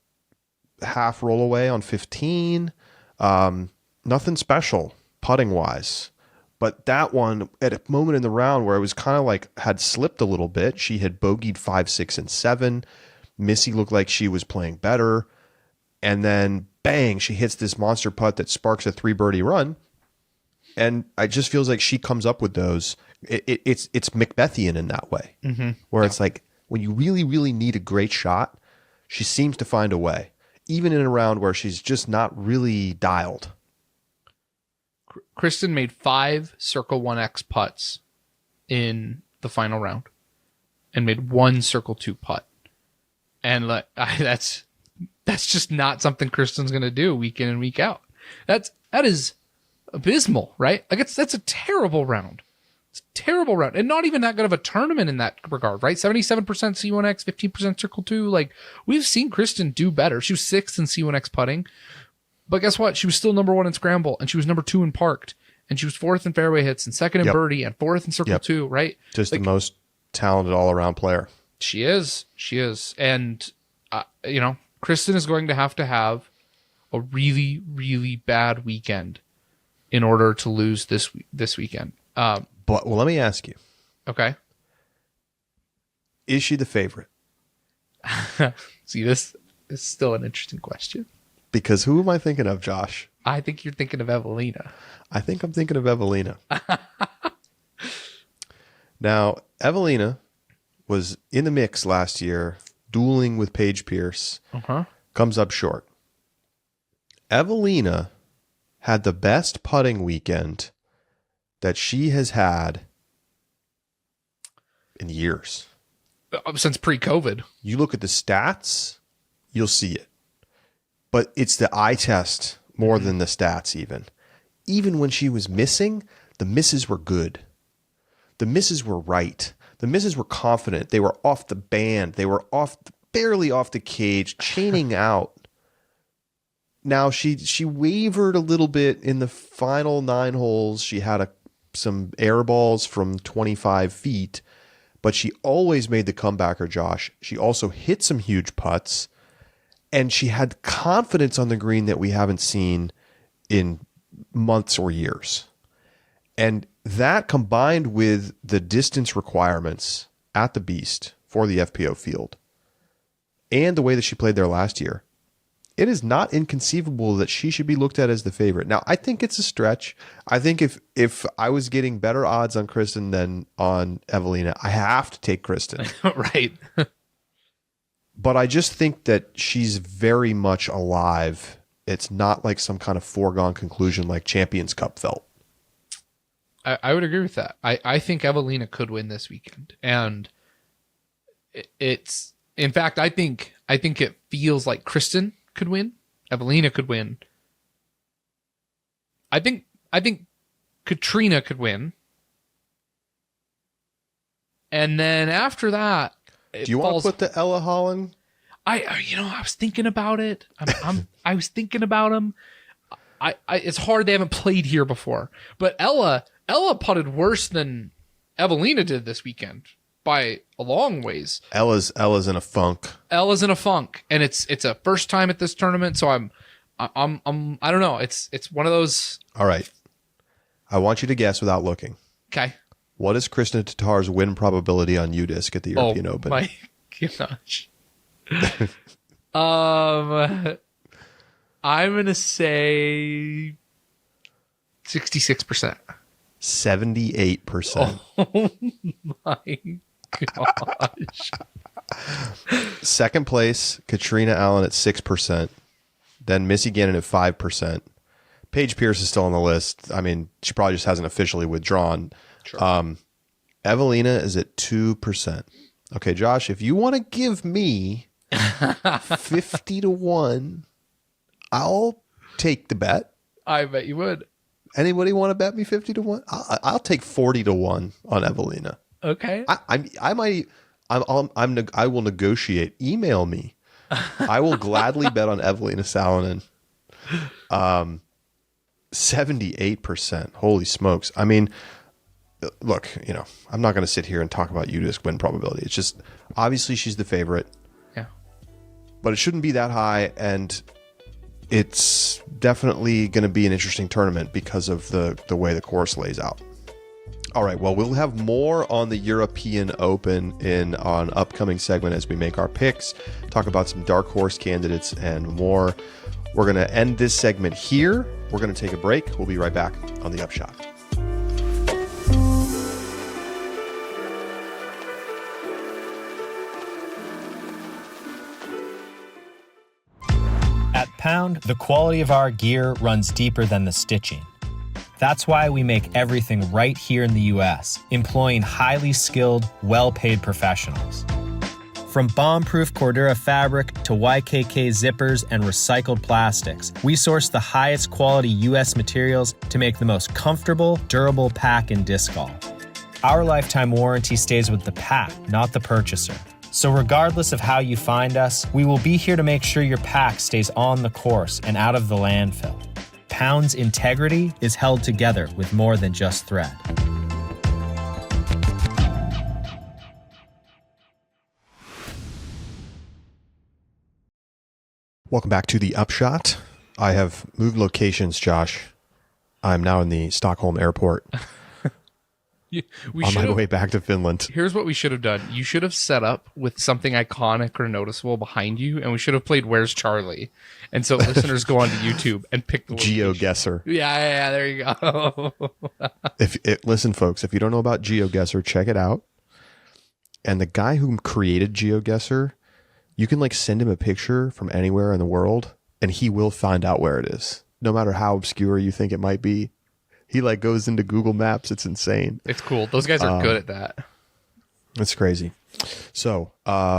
half roll away on 15. Nothing special putting wise, but that one at a moment in the round where it was kind of like had slipped a little bit. She had bogeyed 5, 6, and 7. Missy looked like she was playing better. And then bang, she hits this monster putt that sparks a 3-birdie run. And it just feels like she comes up with those. It's Macbethian in that way, where it's like when you really, really need a great shot, she seems to find a way, even in a round where she's just not really dialed. Kristen made 5 circle 1X putts in the final round and made 1 circle 2 putt. And that's just not something Kristen's going to do week in and week out. That is abysmal, right? Like that's a terrible round. It's a terrible round, and not even that good of a tournament in that regard, right? 77% C1X, 15% circle 2. Like we've seen Kristen do better. She was 6th in C1X putting, but guess what? She was still number 1 in scramble, and she was number 2 in parked, and she was 4th in fairway hits, and 2nd in birdie, and 4th in circle 2. Right? Just like, the most talented all-around player. She is, and Kristen is going to have a really, really bad weekend in order to lose this weekend. But let me ask you. Okay. Is she the favorite? See this? is still an interesting question. Because who am I thinking of, Josh? I think you're thinking of Evelina. I think I'm thinking of Evelina. Now, Evelina was in the mix last year, dueling with Paige Pierce. Comes up short. Evelina had the best putting weekend that she has had in years. Since pre-COVID. You look at the stats, you'll see it. But it's the eye test more than the stats even. Even when she was missing, the misses were good. The misses were right. The misses were confident. They were off the band. They were barely off the cage, chaining out. Now, she wavered a little bit in the final 9 holes. She had some air balls from 25 feet, but she always made the comebacker, Josh. She also hit some huge putts, and she had confidence on the green that we haven't seen in months or years. And that combined with the distance requirements at the Beast for the FPO field and the way that she played there last year, it is not inconceivable that she should be looked at as the favorite. Now, I think it's a stretch. I think if I was getting better odds on Kristen than on Evelina, I have to take Kristen. Right. But I just think that she's very much alive. It's not like some kind of foregone conclusion like Champions Cup felt. I would agree with that. I think Evelina could win this weekend. And it's, in fact, I think it feels like Kristen could win. Evelina could win. I think Katrina could win. And then after that, do you want to put the Ella Holland? I was thinking about it. I was thinking about them. It's hard. They haven't played here before, but Ella putted worse than Evelina did this weekend by a long ways. Ella's in a funk. Ella's in a funk, and it's a first time at this tournament, so I don't know. It's one of those. All right, I want you to guess without looking. Okay. What is Kristen Tatar's win probability on UDisc at the European Open? My gosh. I'm gonna say 66%. 78%. Oh my gosh. Second place, Katrina Allen at 6%. Then Missy Gannon at 5%. Paige Pierce is still on the list. I mean, she probably just hasn't officially withdrawn. Sure. Evelina is at 2%. Okay, Josh, if you want to give me 50 to 1, I'll take the bet. I bet you would. Anybody want to bet me 50 to 1? I'll take 40 to 1 on Evelina. Okay. I will negotiate. Email me. I will gladly bet on Evelina Salonen. 78%. Holy smokes. I mean, look, I'm not going to sit here and talk about UDisc win probability. It's just, obviously she's the favorite. Yeah. But it shouldn't be that high, and it's definitely going to be an interesting tournament because of the way the course lays out. All right, well, we'll have more on the European Open on upcoming segment as we make our picks, talk about some dark horse candidates and more. We're going to end this segment here. We're going to take a break. We'll be right back on the Upshot. At Pound, the quality of our gear runs deeper than the stitching. That's why we make everything right here in the U.S., employing highly skilled, well-paid professionals. From bomb-proof Cordura fabric to YKK zippers and recycled plastics, we source the highest quality U.S. materials to make the most comfortable, durable pack in disc golf. Our lifetime warranty stays with the pack, not the purchaser. So regardless of how you find us, we will be here to make sure your pack stays on the course and out of the landfill. Pound's integrity is held together with more than just thread. Welcome back to the Upshot. I have moved locations, Josh. I'm now in the Stockholm airport. We on should my have. way back to Finland. Here's what we should have done. You should have set up with something iconic or noticeable behind you, and we should have played Where's Charlie? And so listeners go onto YouTube and pick the location. GeoGuessr. Yeah, there you go. Listen, folks, if you don't know about GeoGuessr, check it out. And the guy who created GeoGuessr, you can like send him a picture from anywhere in the world, and he will find out where it is, no matter how obscure you think it might be. He like goes into Google Maps. It's insane. It's cool. Those guys are good at that. It's crazy. So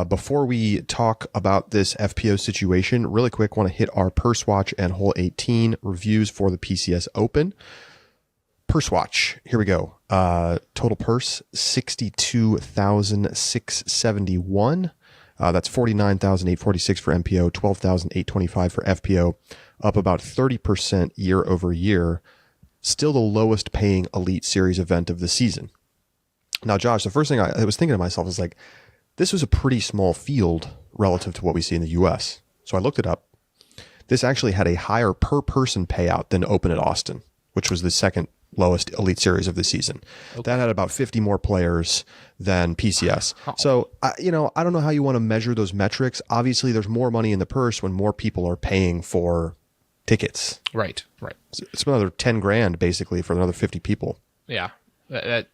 before we talk about this FPO situation, really quick, want to hit our Purse Watch and Hole 18 reviews for the PCS Open. Purse Watch, here we go. Total purse, 62,671. That's 49,846 for MPO, 12,825 for FPO, up about 30% year over year. Still the lowest paying Elite Series event of the season. Now, Josh, the first thing I was thinking to myself is like, this was a pretty small field relative to what we see in the US. So I looked it up. This actually had a higher per person payout than Open at Austin, which was the second lowest Elite Series of the season. Okay. That had about 50 more players than PCS. So, I don't know how you want to measure those metrics. Obviously, there's more money in the purse when more people are paying for tickets. Right. It's another 10 grand basically for another 50 people. Yeah, that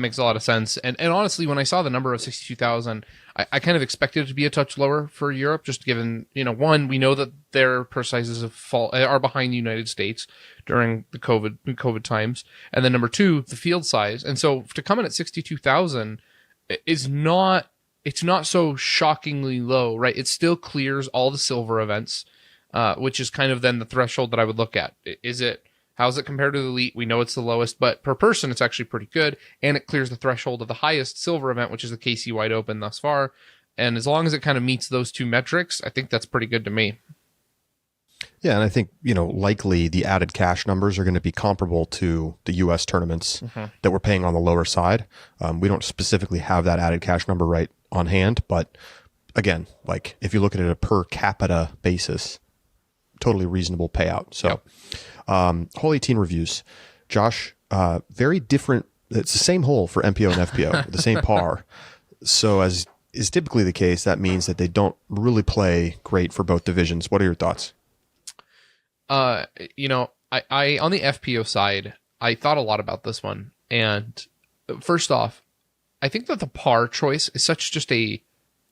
makes a lot of sense. And honestly, when I saw the number of 62,000, I kind of expected it to be a touch lower for Europe, just given, one, we know that their purse sizes are behind the United States during the COVID times. And then number two, the field size. And so to come in at 62,000 it's not so shockingly low, right? It still clears all the silver events. Which is kind of then the threshold that I would look at. How's it compared to the Elite? We know it's the lowest, but per person, it's actually pretty good. And it clears the threshold of the highest silver event, which is the KC Wide Open thus far. And as long as it kind of meets those two metrics, I think that's pretty good to me. Yeah, and I think, likely the added cash numbers are going to be comparable to the U.S. tournaments that we're paying on the lower side. We don't specifically have that added cash number right on hand, but again, like if you look at it a per capita basis, totally reasonable payout. So, Hole 18 reviews. Josh, very different. It's the same hole for MPO and FPO, the same par. So, as is typically the case, that means that they don't really play great for both divisions. What are your thoughts? I on the FPO side, I thought a lot about this one. And first off, I think that the par choice is such just a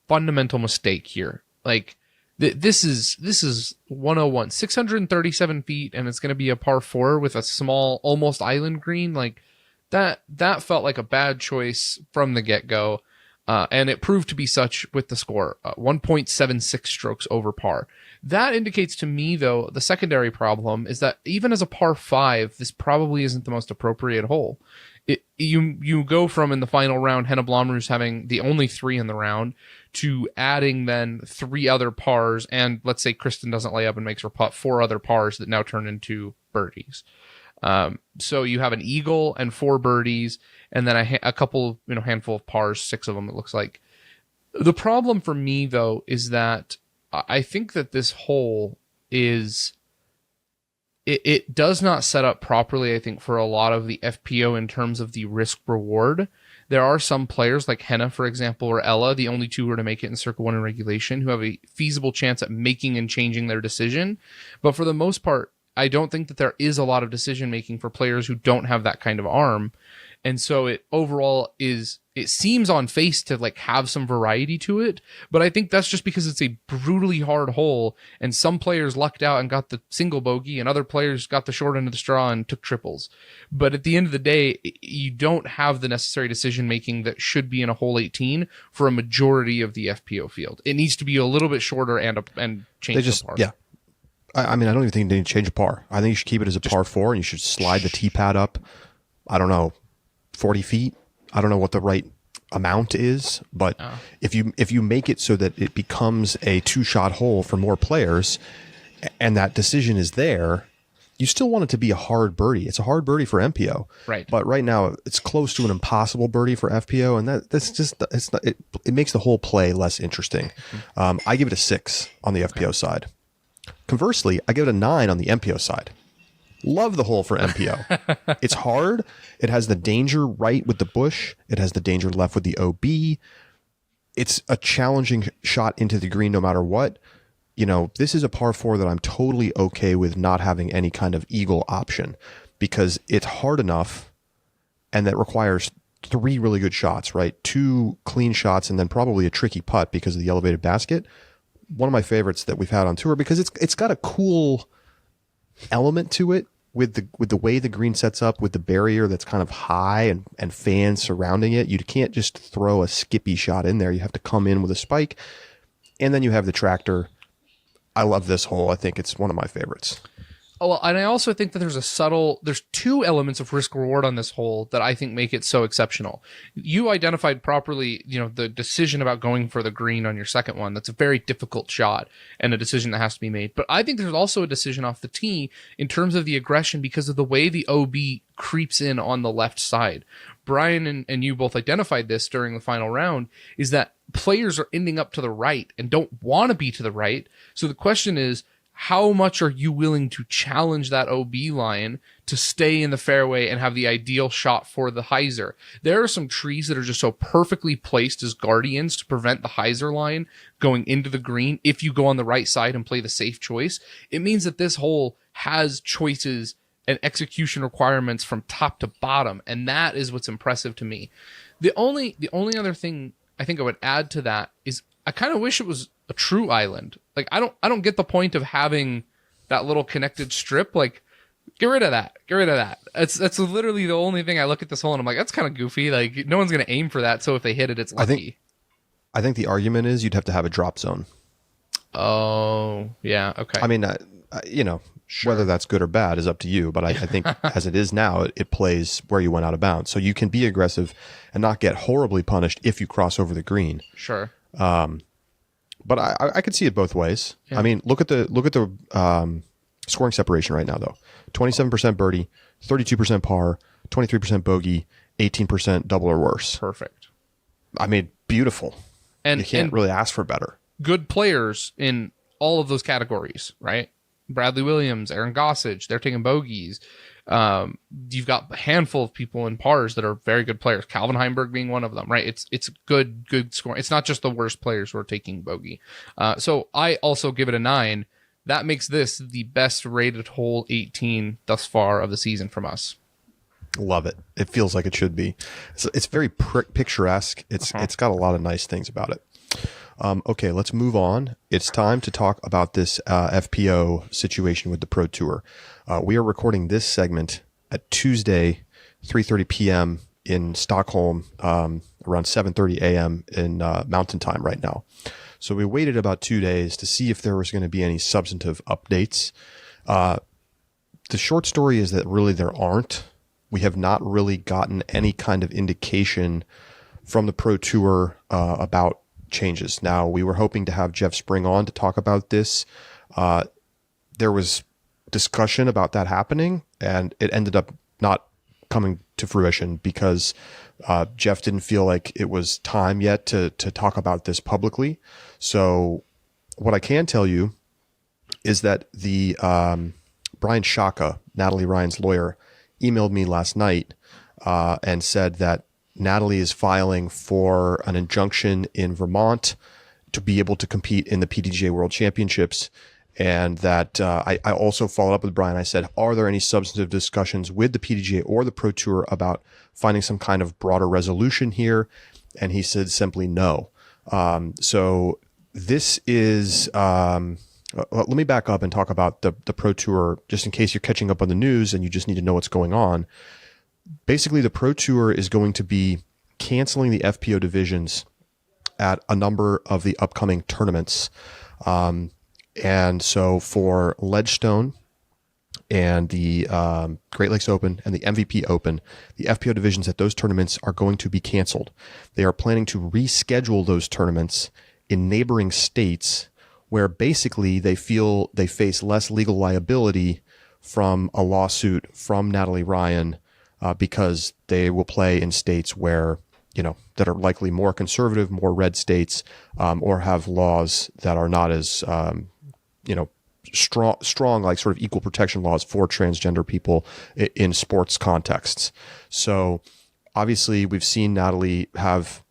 fundamental mistake here. Like, this is 101, 637 feet, and it's going to be a par 4 with a small, almost island green. Like that felt like a bad choice from the get-go. And it proved to be such with the score, 1.76 strokes over par. That indicates to me, though, the secondary problem is that even as a par 5, this probably isn't the most appropriate hole. You go from, in the final round, Henna Blomroos having the only 3 in the round to adding then 3 other pars, and let's say Kristen doesn't lay up and makes her putt, 4 other pars that now turn into birdies. So you have an eagle and 4 birdies, and then a couple, handful of pars, 6 of them it looks like. The problem for me, though, is that I think that this hole is... It does not set up properly, I think, for a lot of the FPO in terms of the risk reward. There are some players like Henna, for example, or Ella, the only 2 who are to make it in Circle 1 in regulation, who have a feasible chance at making and changing their decision. But for the most part, I don't think that there is a lot of decision making for players who don't have that kind of arm. And so it seems on face to like have some variety to it, but I think that's just because it's a brutally hard hole, and some players lucked out and got the single bogey, and other players got the short end of the straw and took triples. But at the end of the day, you don't have the necessary decision making that should be in a hole 18 for a majority of the FPO field. It needs to be a little bit shorter and change the par. Yeah. I mean, I don't even think they need to change a par. I think you should keep it as a par 4, and you should slide the tee pad up, I don't know, 40 feet. I don't know what the right amount is, but if you make it so that it becomes a 2-shot hole for more players, and that decision is there, you still want it to be a hard birdie. It's a hard birdie for MPO, right? But right now it's close to an impossible birdie for FPO, and it makes the whole play less interesting. I give it a 6 on the FPO side. Conversely, I give it a 9 on the MPO side. Love the hole for MPO. It's hard. It has the danger right with the bush. It has the danger left with the OB. It's a challenging shot into the green no matter what. This is a par 4 that I'm totally okay with not having any kind of eagle option because it's hard enough and that requires 3 really good shots, right? 2 clean shots and then probably a tricky putt because of the elevated basket. One of my favorites that we've had on tour because it's got a cool element to it with the way the green sets up with the barrier that's kind of high and fans surrounding it. You can't just throw a skippy shot in there. You have to come in with a spike. And then you have the tractor. I love this hole. I think it's one of my favorites. Oh, well, and I also think that there's 2 elements of risk reward on this hole that I think make it so exceptional. You identified properly, the decision about going for the green on your second one. That's a very difficult shot and a decision that has to be made. But I think there's also a decision off the tee in terms of the aggression because of the way the OB creeps in on the left side. Brian and you both identified this during the final round, is that players are ending up to the right and don't want to be to the right. So the question is, how much are you willing to challenge that OB line to stay in the fairway and have the ideal shot for the hyzer? There are some trees that are just so perfectly placed as guardians to prevent the hyzer line going into the green. If you go on the right side and play the safe choice, it means that this hole has choices and execution requirements from top to bottom. And that is what's impressive to me. The only other thing I think I would add to that is I kind of wish it was a true island. Like, I don't get the point of having that little connected strip. Like, get rid of that. That's literally the only thing I look at this hole and I'm like, that's kind of goofy. Like, no one's going to aim for that. So if they hit it, it's lucky. I think the argument is you'd have to have a drop zone. Oh, yeah. Okay. I mean, Sure. Whether that's good or bad is up to you. But I think as it is now, it plays where you went out of bounds. So you can be aggressive and not get horribly punished if you cross over the green. Sure. But I could see it both ways. Yeah. I mean, look at the scoring separation right now, though. 27% birdie, 32% par, 23% bogey, 18% double or worse. Perfect. I mean, beautiful. And you can't really ask for better. Good players in all of those categories, right? Bradley Williams, Aaron Gossage, they're taking bogeys. You've got a handful of people in pars that are very good players. Calvin Heimberg being one of them, right? It's good scoring. It's not just the worst players who are taking bogey. So I also give it a 9. That makes this the best rated hole 18 thus far of the season from us. Love it. It feels like it should be. It's very picturesque. It's got a lot of nice things about it. Okay, let's move on. It's time to talk about this FPO situation with the Pro Tour. We are recording this segment at Tuesday, 3:30 p.m. in Stockholm, around 7:30 a.m. in Mountain Time right now. So we waited about 2 days to see if there was going to be any substantive updates. The short story is that really there aren't. We have not really gotten any kind of indication from the Pro Tour about changes. Now, we were hoping to have Jeff Spring on to talk about this. There was discussion about that happening, and it ended up not coming to fruition because Jeff didn't feel like it was time yet to talk about this publicly. So what I can tell you is that the Brian Shaka, Natalie Ryan's lawyer, emailed me last night and said that Natalie is filing for an injunction in Vermont to be able to compete in the PDGA World Championships. And that I also followed up with Brian. I said, are there any substantive discussions with the PDGA or the Pro Tour about finding some kind of broader resolution here? And he said simply no. So this is, let me back up and talk about the Pro Tour, just in case you're catching up on the news and you just need to know what's going on. Basically, the Pro Tour is going to be canceling the FPO divisions at a number of the upcoming tournaments. And so for Ledgestone and the Great Lakes Open and the MVP Open, the FPO divisions at those tournaments are going to be canceled. They are planning to reschedule those tournaments in neighboring states where basically they feel they face less legal liability from a lawsuit from Natalie Ryan because they will play in states where, that are likely more conservative, more red states, or have laws that are not as, strong like sort of equal protection laws for transgender people in sports contexts. So obviously we've seen Natalie have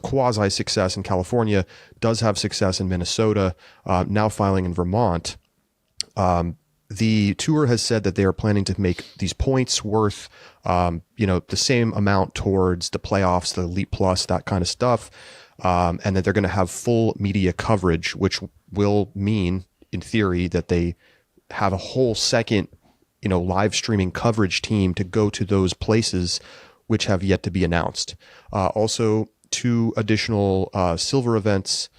quasi success in California, does have success in Minnesota, now filing in Vermont. The tour has said that they are planning to make these points worth, the same amount towards the playoffs, the Elite Plus, that kind of stuff. And that they're going to have full media coverage, which will mean, in theory, that they have a whole second, live streaming coverage team to go to those places, which have yet to be announced. Also, 2 additional silver events,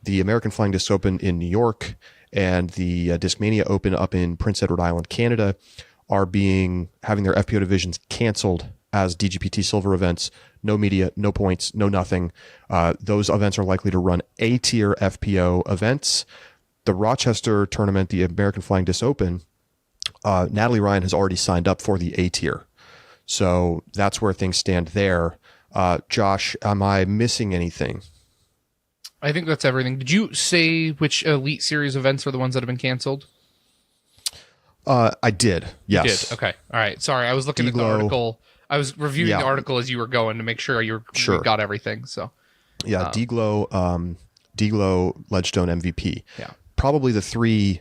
the American Flying Disc Open in New York and the Discmania Open up in Prince Edward Island, Canada, are having their FPO divisions canceled as DGPT silver events. No media, no points, no nothing. Those events are likely to run A-tier FPO events. The Rochester tournament, the American Flying Disc Open, Natalie Ryan has already signed up for the A-tier. So that's where things stand there. Josh, am I missing anything? I think that's everything. Did you say which Elite Series events are the ones that have been canceled? I did. Yes. You did. Okay. All right. Sorry. I was looking at the article. I was reviewing the article as you were going to make sure you got everything. So yeah, D-Glow, Ledgestone MVP. Yeah. Probably the 3,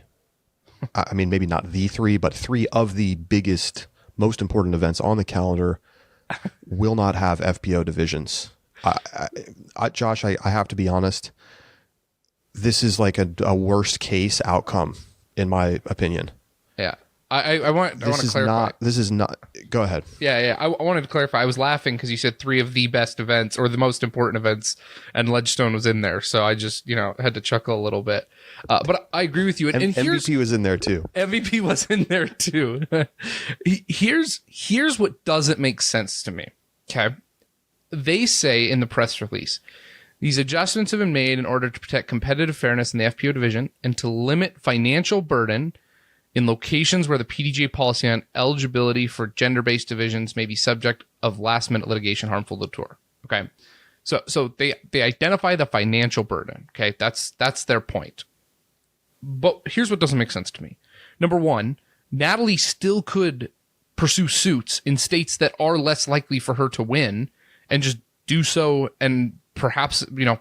I mean, maybe not the 3, but 3 of the biggest, most important events on the calendar will not have FPO divisions. Josh, I have to be honest. This is like a worst case outcome, in my opinion. Yeah. I want to clarify. This is not. Go ahead. Yeah. I wanted to clarify. I was laughing because you said 3 of the best events or the most important events, and Ledgestone was in there. So I just, had to chuckle a little bit. But I agree with you. And MVP was in there too. MVP was in there too. Here's what doesn't make sense to me. Okay. They say in the press release, these adjustments have been made in order to protect competitive fairness in the FPO division and to limit financial burden in locations where the PDGA policy on eligibility for gender-based divisions may be subject of last-minute litigation harmful to the tour. Okay, so they identify the financial burden. Okay, that's their point. But here's what doesn't make sense to me. Number one, Natalie still could pursue suits in states that are less likely for her to win and just do so and perhaps, know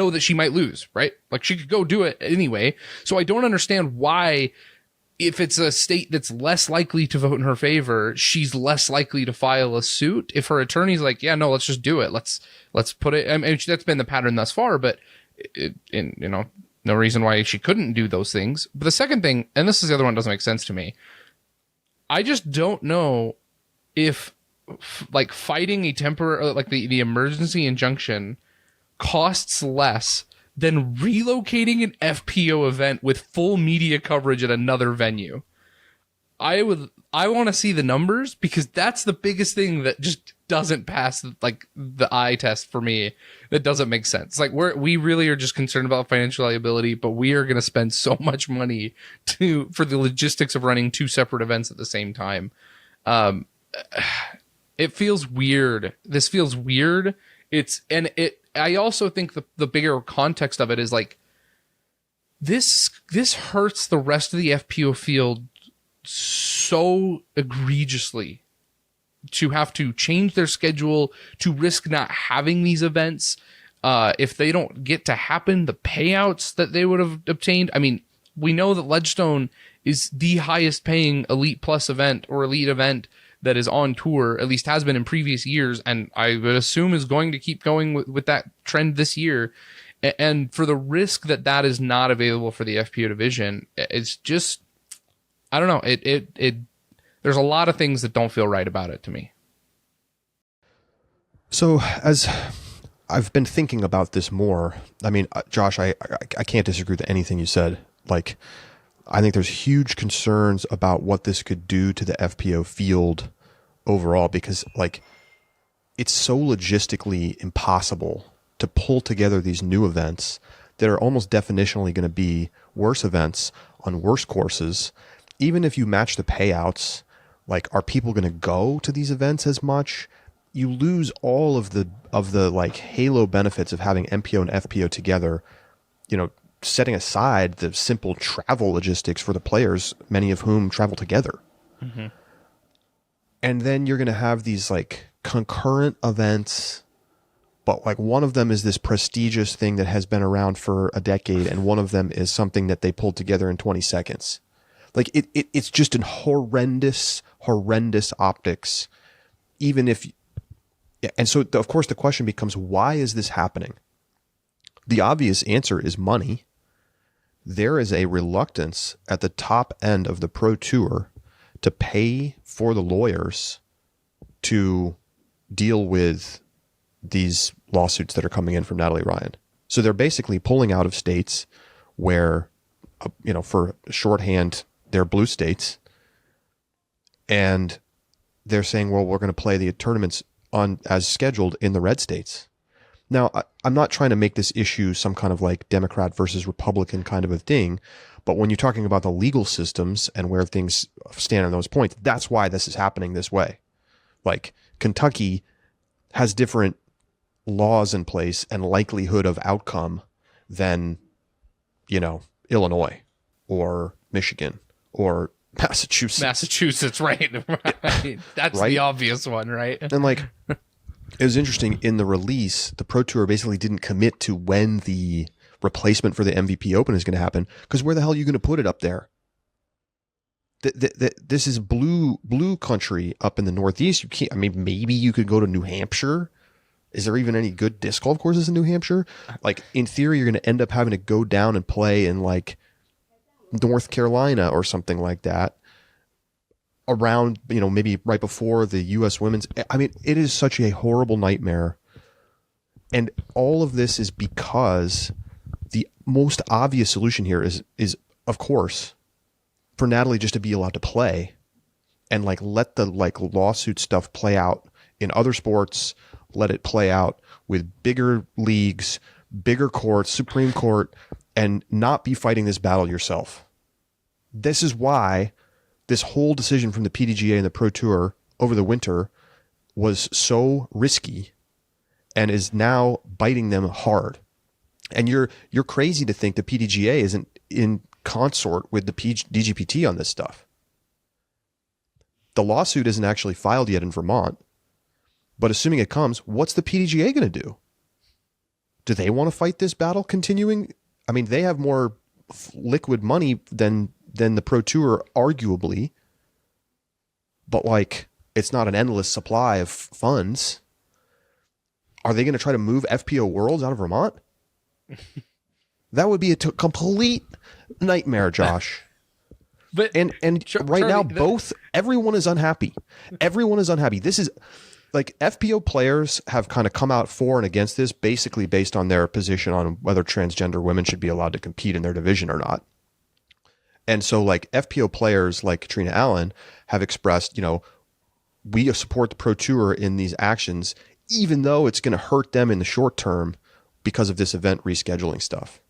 that she might lose, right? Like she could go do it anyway. So I don't understand why, if it's a state that's less likely to vote in her favor, she's less likely to file a suit. If her attorney's like, yeah, no, let's just do it. Let's put it. I mean, that's been the pattern thus far, but no reason why she couldn't do those things. But the second thing, and this is the other one that doesn't make sense to me. I just don't know if fighting a temporary, the emergency injunction costs less than relocating an FPO event with full media coverage at another venue. I want to see the numbers, because that's the biggest thing that just doesn't pass the eye test for me. That doesn't make sense. We really are just concerned about financial liability, but we are going to spend so much money for the logistics of running 2 separate events at the same time. It feels weird. This feels weird. I also think the bigger context of it is this hurts the rest of the FPO field so egregiously to have to change their schedule, to risk not having these events. If they don't get to happen, the payouts that they would have obtained. I mean, we know that Ledgestone is the highest paying Elite Plus event or Elite event that is on tour, at least has been in previous years, and I would assume is going to keep going with that trend this year. And for the risk that is not available for the FPO division, it's just, I don't know. There's a lot of things that don't feel right about it to me. So as I've been thinking about this more, I mean, Josh, I can't disagree with anything you said. I think there's huge concerns about what this could do to the FPO field overall, because it's so logistically impossible to pull together these new events that are almost definitionally going to be worse events on worse courses. Even if you match the payouts, are people going to go to these events as much? You lose all of the halo benefits of having MPO and FPO together, setting aside the simple travel logistics for the players, many of whom travel together. Mm-hmm. And then you're going to have these like concurrent events, but like one of them is this prestigious thing that has been around for a decade, and one of them is something that they pulled together in 20 seconds. Like it's just an horrendous optics, even if, and so of course the question becomes, why is this happening? The obvious answer is money. There is a reluctance at the top end of the Pro Tour to pay for the lawyers to deal with these lawsuits that are coming in from Natalie Ryan. So they're basically pulling out of states where, for shorthand, they're blue states. And they're saying, well, we're going to play the tournaments on as scheduled in the red states. Now, I'm not trying to make this issue some kind of like Democrat versus Republican kind of a thing, but when you're talking about the legal systems and where things stand on those points, that's why this is happening this way. Like Kentucky has different laws in place and likelihood of outcome than, Illinois or Michigan or Massachusetts. Right. That's right? The obvious one, right? And like, it was interesting in the release, the Pro Tour basically didn't commit to when the replacement for the MVP Open is going to happen, because where the hell are you going to put it up there? This is blue country up in the Northeast. You can't. I mean, maybe you could go to New Hampshire. Is there even any good disc golf courses in New Hampshire? Like in theory, you're going to end up having to go down and play in like North Carolina or something like that. Around, maybe right before the U.S. women's. I mean, it is such a horrible nightmare. And all of this is because the most obvious solution here is of course, for Natalie just to be allowed to play and like let the like lawsuit stuff play out in other sports, let it play out with bigger leagues, bigger courts, Supreme Court, and not be fighting this battle yourself. This is why this whole decision from the PDGA and the Pro Tour over the winter was so risky and is now biting them hard. And you're crazy to think the PDGA isn't in consort with the DGPT on this stuff. The lawsuit isn't actually filed yet in Vermont, but assuming it comes, what's the PDGA going to do? Do they want to fight this battle continuing? I mean, they have more liquid money than the Pro Tour, arguably, but like it's not an endless supply of funds. Are they going to try to move FPO Worlds out of Vermont? That would be a complete nightmare, Josh. But and right now, everyone is unhappy. Everyone is unhappy. This is like FPO players have kind of come out for and against this, basically based on their position on whether transgender women should be allowed to compete in their division or not. And so like FPO players like Katrina Allen have expressed, we support the Pro Tour in these actions, even though it's going to hurt them in the short term because of this event rescheduling stuff.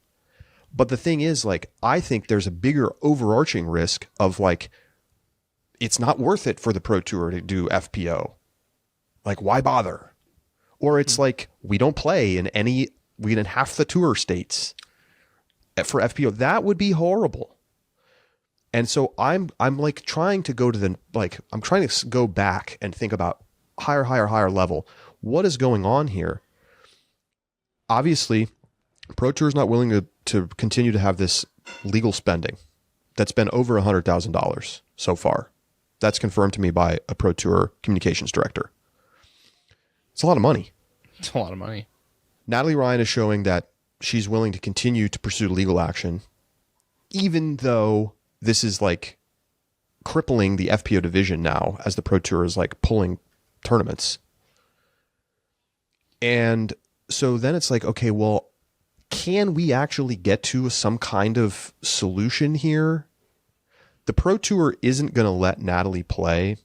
But the thing is, like, I think there's a bigger overarching risk of like, it's not worth it for the Pro Tour to do FPO. Like, why bother? Or it's like, we don't play in half the tour states for FPO. That would be horrible. And so I'm like trying to go to I'm trying to go back and think about higher level. What is going on here? Obviously, Pro Tour is not willing to continue to have this legal spending that's been over $100,000 so far. That's confirmed to me by a Pro Tour communications director. It's a lot of money. It's a lot of money. Natalie Ryan is showing that she's willing to continue to pursue legal action, even though this is like crippling the FPO division now as the Pro Tour is like pulling tournaments. And so then it's like, okay, well, can we actually get to some kind of solution here? The Pro Tour isn't going to let Natalie play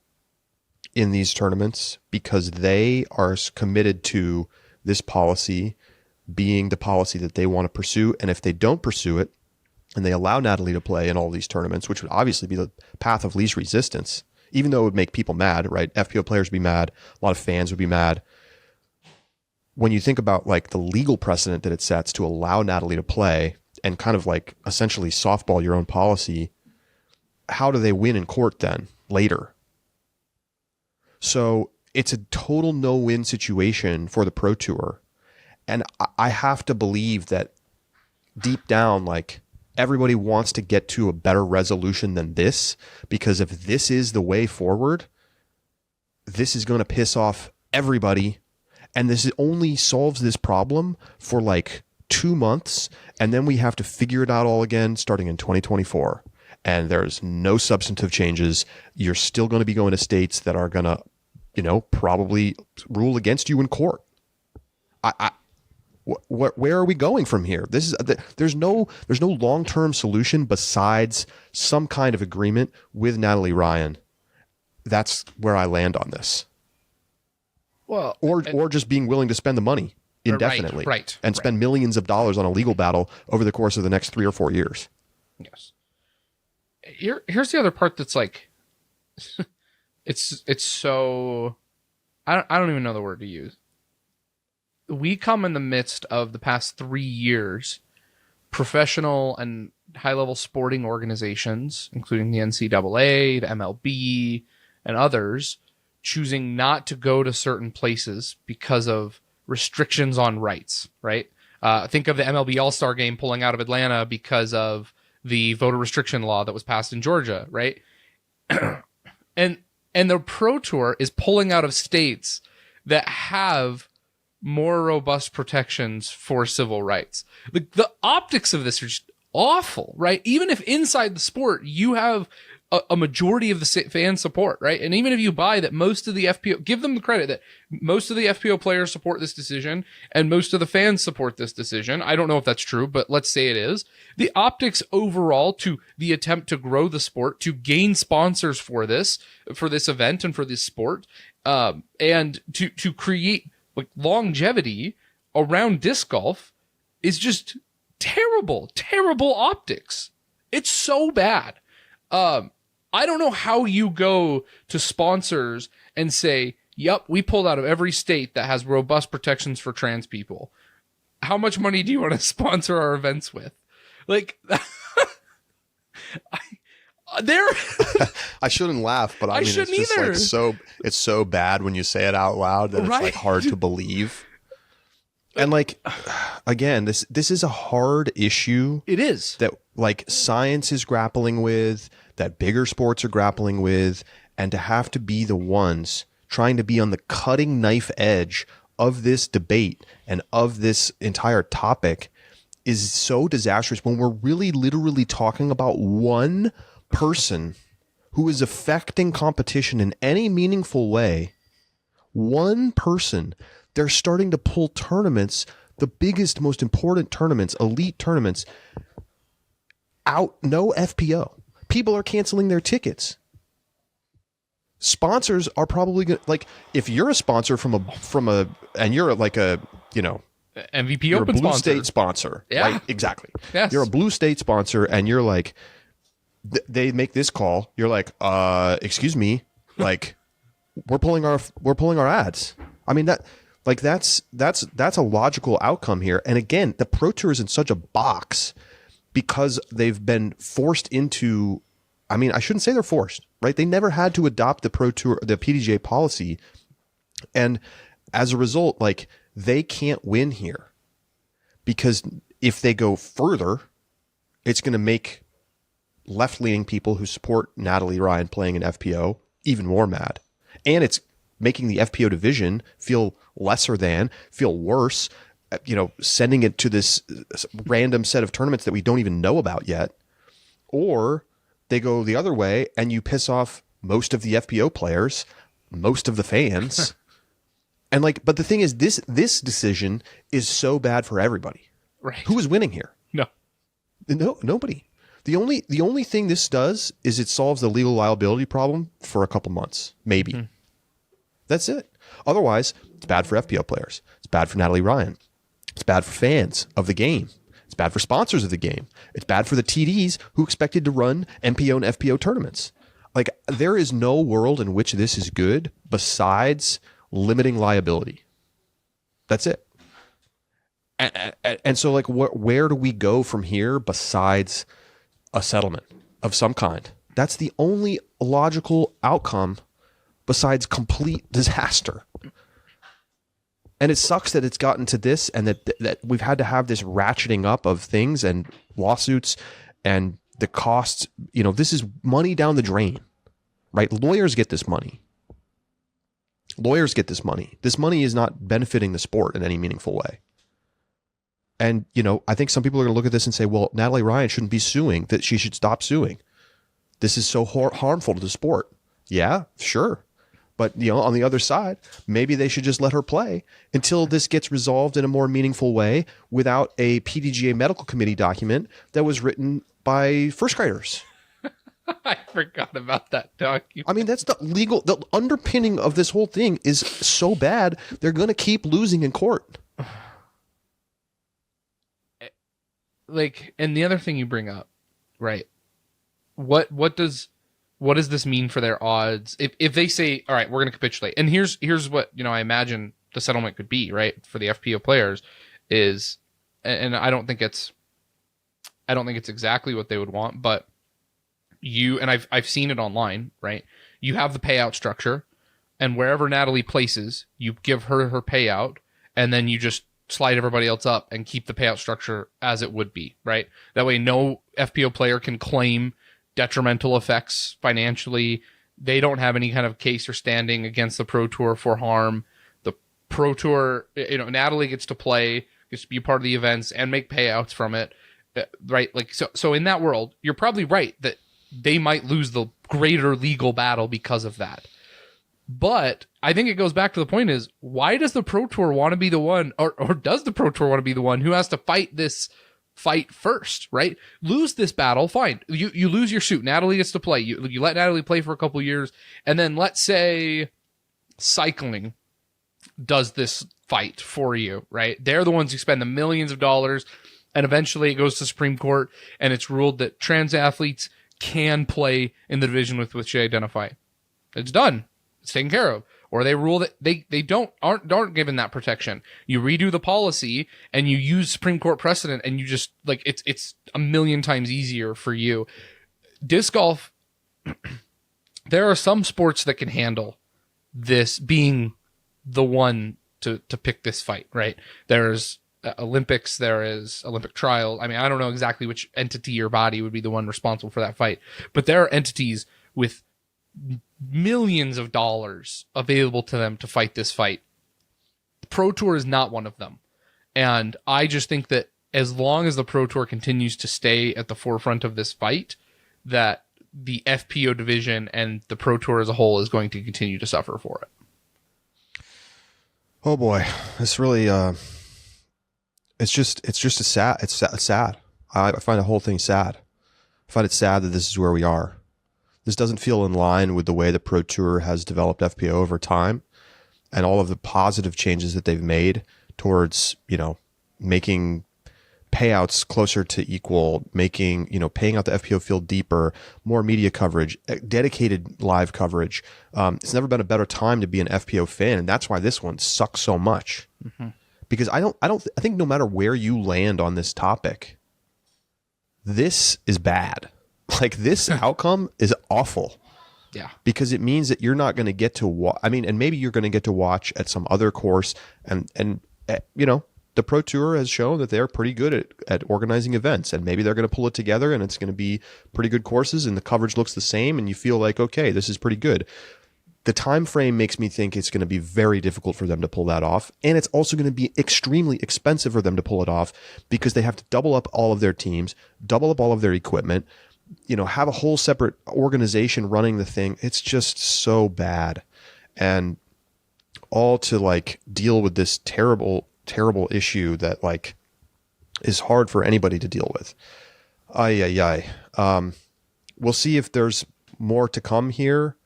in these tournaments because they are committed to this policy being the policy that they want to pursue. And if they don't pursue it and they allow Natalie to play in all these tournaments, which would obviously be the path of least resistance, even though it would make people mad, right? FPO players would be mad. A lot of fans would be mad. When you think about like the legal precedent that it sets to allow Natalie to play and kind of like essentially softball your own policy, how do they win in court then later? So it's a total no-win situation for the Pro Tour. And I have to believe that deep down, like, everybody wants to get to a better resolution than this, because if this is the way forward, this is going to piss off everybody. And this only solves this problem for like 2 months. And then we have to figure it out all again starting in 2024. And there's no substantive changes. You're still going to be going to states that are going to, probably rule against you in court. Where are we going from here? There's no long-term solution besides some kind of agreement with Natalie Ryan. That's where I land on this. Well, or just being willing to spend the money indefinitely, right, and spend millions of dollars on a legal battle over the course of the next 3 or 4 years. Yes. Here's the other part that's like, it's so, I don't even know the word to use. We come in the midst of the past 3 years, professional and high-level sporting organizations, including the NCAA, the MLB, and others, choosing not to go to certain places because of restrictions on rights, right? Think of the MLB All-Star Game pulling out of Atlanta because of the voter restriction law that was passed in Georgia, right? and the Pro Tour is pulling out of states that have more robust protections for civil rights. The optics of this are just awful, right? Even if inside the sport you have a majority of the fan support, right? And even if you buy that most of the FPO, give them the credit that most of the FPO players support this decision and most of the fans support this decision. I don't know if that's true, but let's say it is. The optics overall to the attempt to grow the sport, to gain sponsors for this event and for this sport, and to create like longevity around disc golf is just terrible optics. It's so bad. I don't know how you go to sponsors and say, yep, we pulled out of every state that has robust protections for trans people. How much money do you want to sponsor our events with? Like, I shouldn't laugh, but I mean, shouldn't it's just either. like it's so bad when you say it out loud that it's like hard to believe. And like, again, this is a hard issue. It is. That like science is grappling with, that bigger sports are grappling with, and to have to be the ones trying to be on the cutting knife edge of this debate and of this entire topic is so disastrous when we're really literally talking about one person who is affecting competition in any meaningful way. One person. They're starting to pull tournaments, the biggest, most important tournaments, elite tournaments, out. No FPO. People are canceling their tickets. Sponsors are probably going to, like, if you're a sponsor and you're like a, MVP you're Open a blue sponsor. state sponsor. Yeah. Right? Exactly. Yes. You're a blue state sponsor and you're like, they make this call. You're like, excuse me, like, we're pulling our ads. I mean, that's a logical outcome here. And again, the Pro Tour is in such a box because they've been forced into, I mean, I shouldn't say they're forced, right? They never had to adopt the Pro Tour, the PDGA policy. And as a result, like, they can't win here because if they go further, it's going to make left-leaning people who support Natalie Ryan playing an FPO even more mad. And it's making the FPO division feel lesser than, feel worse, sending it to this random set of tournaments that we don't even know about yet. Or they go the other way and you piss off most of the FPO players, most of the fans. And like, but the thing is, this decision is so bad for everybody. Right. Who is winning here? No, nobody. The only thing this does is it solves the legal liability problem for a couple months, maybe. That's it. Otherwise, it's bad for FPO players. It's bad for Natalie Ryan. It's bad for fans of the game. It's bad for sponsors of the game. It's bad for the TDs who expected to run MPO and FPO tournaments. Like, there is no world in which this is good besides limiting liability. That's it. And so, like, where do we go from here besides a settlement of some kind? That's the only logical outcome besides complete disaster. And it sucks that it's gotten to this, and that we've had to have this ratcheting up of things and lawsuits and the costs. This is money down the drain, right? Lawyers get this money. This money is not benefiting the sport in any meaningful way. And, I think some people are going to look at this and say, well, Natalie Ryan shouldn't be suing, that she should stop suing. This is so harmful to the sport. Yeah, sure. But, on the other side, maybe they should just let her play until this gets resolved in a more meaningful way without a PDGA medical committee document that was written by first graders. I forgot about that document. I mean, that's the underpinning of this whole thing is so bad, they're going to keep losing in court. And the other thing you bring up, right? What does this mean for their odds? If they say, all right, we're going to capitulate. And here's what, I imagine the settlement could be, right? For the FPO players is, and I don't think it's exactly what they would want, but I've seen it online, right? You have the payout structure, and wherever Natalie places, you give her payout, and then you just slide everybody else up and keep the payout structure as it would be, right? That way no FPO player can claim detrimental effects financially. They don't have any kind of case or standing against the Pro Tour for harm. The Pro Tour, Natalie gets to play, gets to be part of the events and make payouts from it, right? So in that world, you're probably right that they might lose the greater legal battle because of that. But I think it goes back to the point is, why does the Pro Tour want to be the one, or does the Pro Tour want to be the one who has to fight this fight first, right? Lose this battle, fine. You lose your suit. Natalie gets to play. You let Natalie play for a couple years, and then let's say cycling does this fight for you, right? They're the ones who spend the millions of dollars, and eventually it goes to Supreme Court, and it's ruled that trans athletes can play in the division with which they identify. It's done. It's taken care of. Or they rule that they aren't given that protection. You redo the policy and you use Supreme Court precedent, and you just it's a million times easier for you. Disc golf, there are some sports that can handle this being the one to pick this fight, right? There's Olympics, there is Olympic trial. I mean, I don't know exactly which entity or body would be the one responsible for that fight, but there are entities with millions of dollars available to them to fight this fight. Pro Tour is not one of them. And I just think that as long as the Pro Tour continues to stay at the forefront of this fight, that the FPO division and the Pro Tour as a whole is going to continue to suffer for it. Oh boy, it's really it's sad. I find the whole thing sad. I find it sad that this is where we are. This doesn't feel in line with the way the Pro Tour has developed FPO over time and all of the positive changes that they've made towards, making payouts closer to equal, making, paying out the FPO field deeper, more media coverage, dedicated live coverage. It's never been a better time to be an FPO fan. And that's why this one sucks so much. Mm-hmm. Because I think no matter where you land on this topic, this is bad. Like, this outcome is awful. Yeah. Because it means that you're not going to get to watch. I mean, and maybe you're going to get to watch at some other course. And the Pro Tour has shown that they're pretty good at organizing events. And maybe they're going to pull it together and it's going to be pretty good courses and the coverage looks the same. And you feel like, okay, this is pretty good. The time frame makes me think it's going to be very difficult for them to pull that off. And it's also going to be extremely expensive for them to pull it off because they have to double up all of their teams, double up all of their equipment, have a whole separate organization running the thing. It's just so bad. And all to deal with this terrible, terrible issue that is hard for anybody to deal with. We'll see if there's more to come here.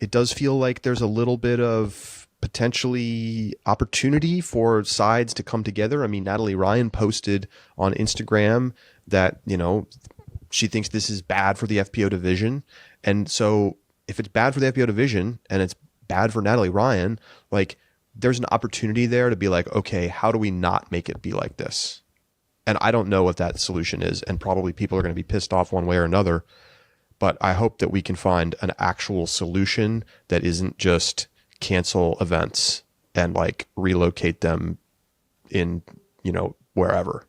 It does feel like there's a little bit of potentially opportunity for sides to come together. I mean, Natalie Ryan posted on Instagram that, she thinks this is bad for the FPO division. And so if it's bad for the FPO division and it's bad for Natalie Ryan, there's an opportunity there to be like, okay, how do we not make it be like this? And I don't know what that solution is. And probably people are going to be pissed off one way or another. But I hope that we can find an actual solution that isn't just cancel events and like relocate them in, wherever.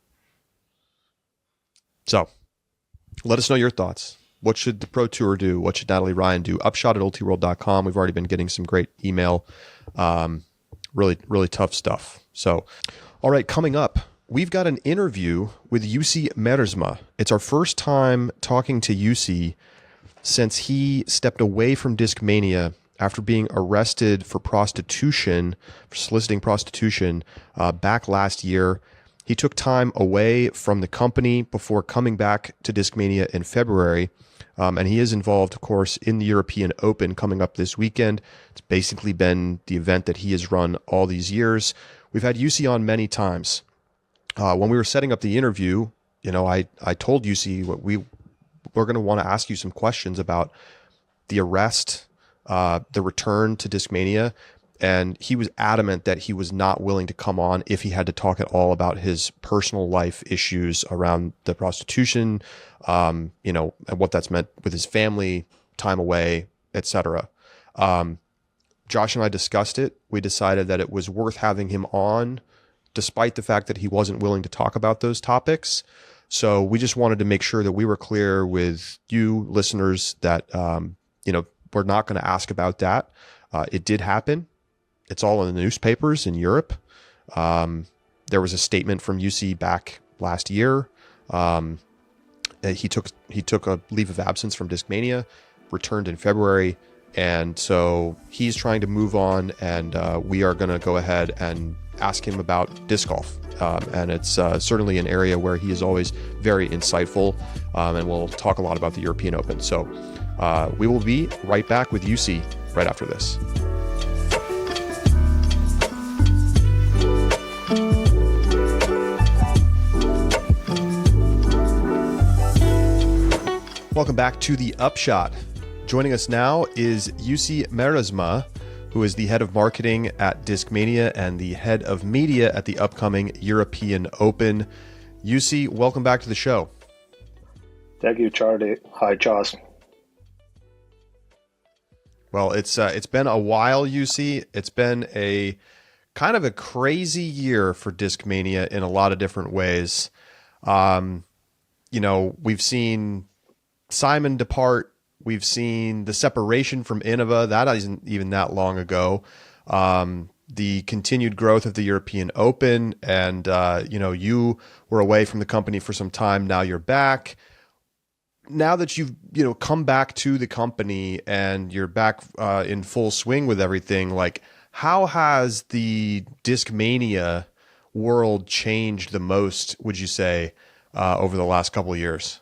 So let us know your thoughts. What should the Pro Tour do? What should Natalie Ryan do? Upshot at ultiworld.com. We've already been getting some great email. Really, really tough stuff. So, all right, coming up, we've got an interview with Jussi Meresmaa. It's our first time talking to Jussi since he stepped away from Discmania after being arrested for prostitution, for soliciting prostitution back last year. He took time away from the company before coming back to Discmania in February. And he is involved, of course, in the European Open coming up this weekend. It's basically been the event that he has run all these years. We've had Jussi on many times. When we were setting up the interview, I told Jussi we're going to want to ask you some questions about the arrest, the return to Discmania. And he was adamant that he was not willing to come on if he had to talk at all about his personal life issues around the prostitution, and what that's meant with his family, time away, etc. Josh and I discussed it. We decided that it was worth having him on, despite the fact that he wasn't willing to talk about those topics. So we just wanted to make sure that we were clear with you listeners that, we're not going to ask about that. It did happen. It's all in the newspapers in Europe. There was a statement from Jussi back last year. He took a leave of absence from Discmania, returned in February, and so he's trying to move on. And we are going to go ahead and ask him about disc golf. And it's certainly an area where he is always very insightful. And we'll talk a lot about the European Open. So we will be right back with Jussi right after this. Welcome back to the Upshot. Joining us now is Jussi Meresmaa, who is the head of marketing at Discmania and the head of media at the upcoming European Open. Jussi, welcome back to the show. Thank you, Charlie. Hi, Josh. Well, it's been a while, Jussi. It's been a kind of a crazy year for Discmania in a lot of different ways. We've seen Simon depart. We've seen the separation from Innova. That isn't even that long ago. The continued growth of the European Open, and you were away from the company for some time. Now you're back. Now that you've come back to the company and you're back in full swing with everything, like how has the Discmania world changed the most, would you say, over the last couple of years?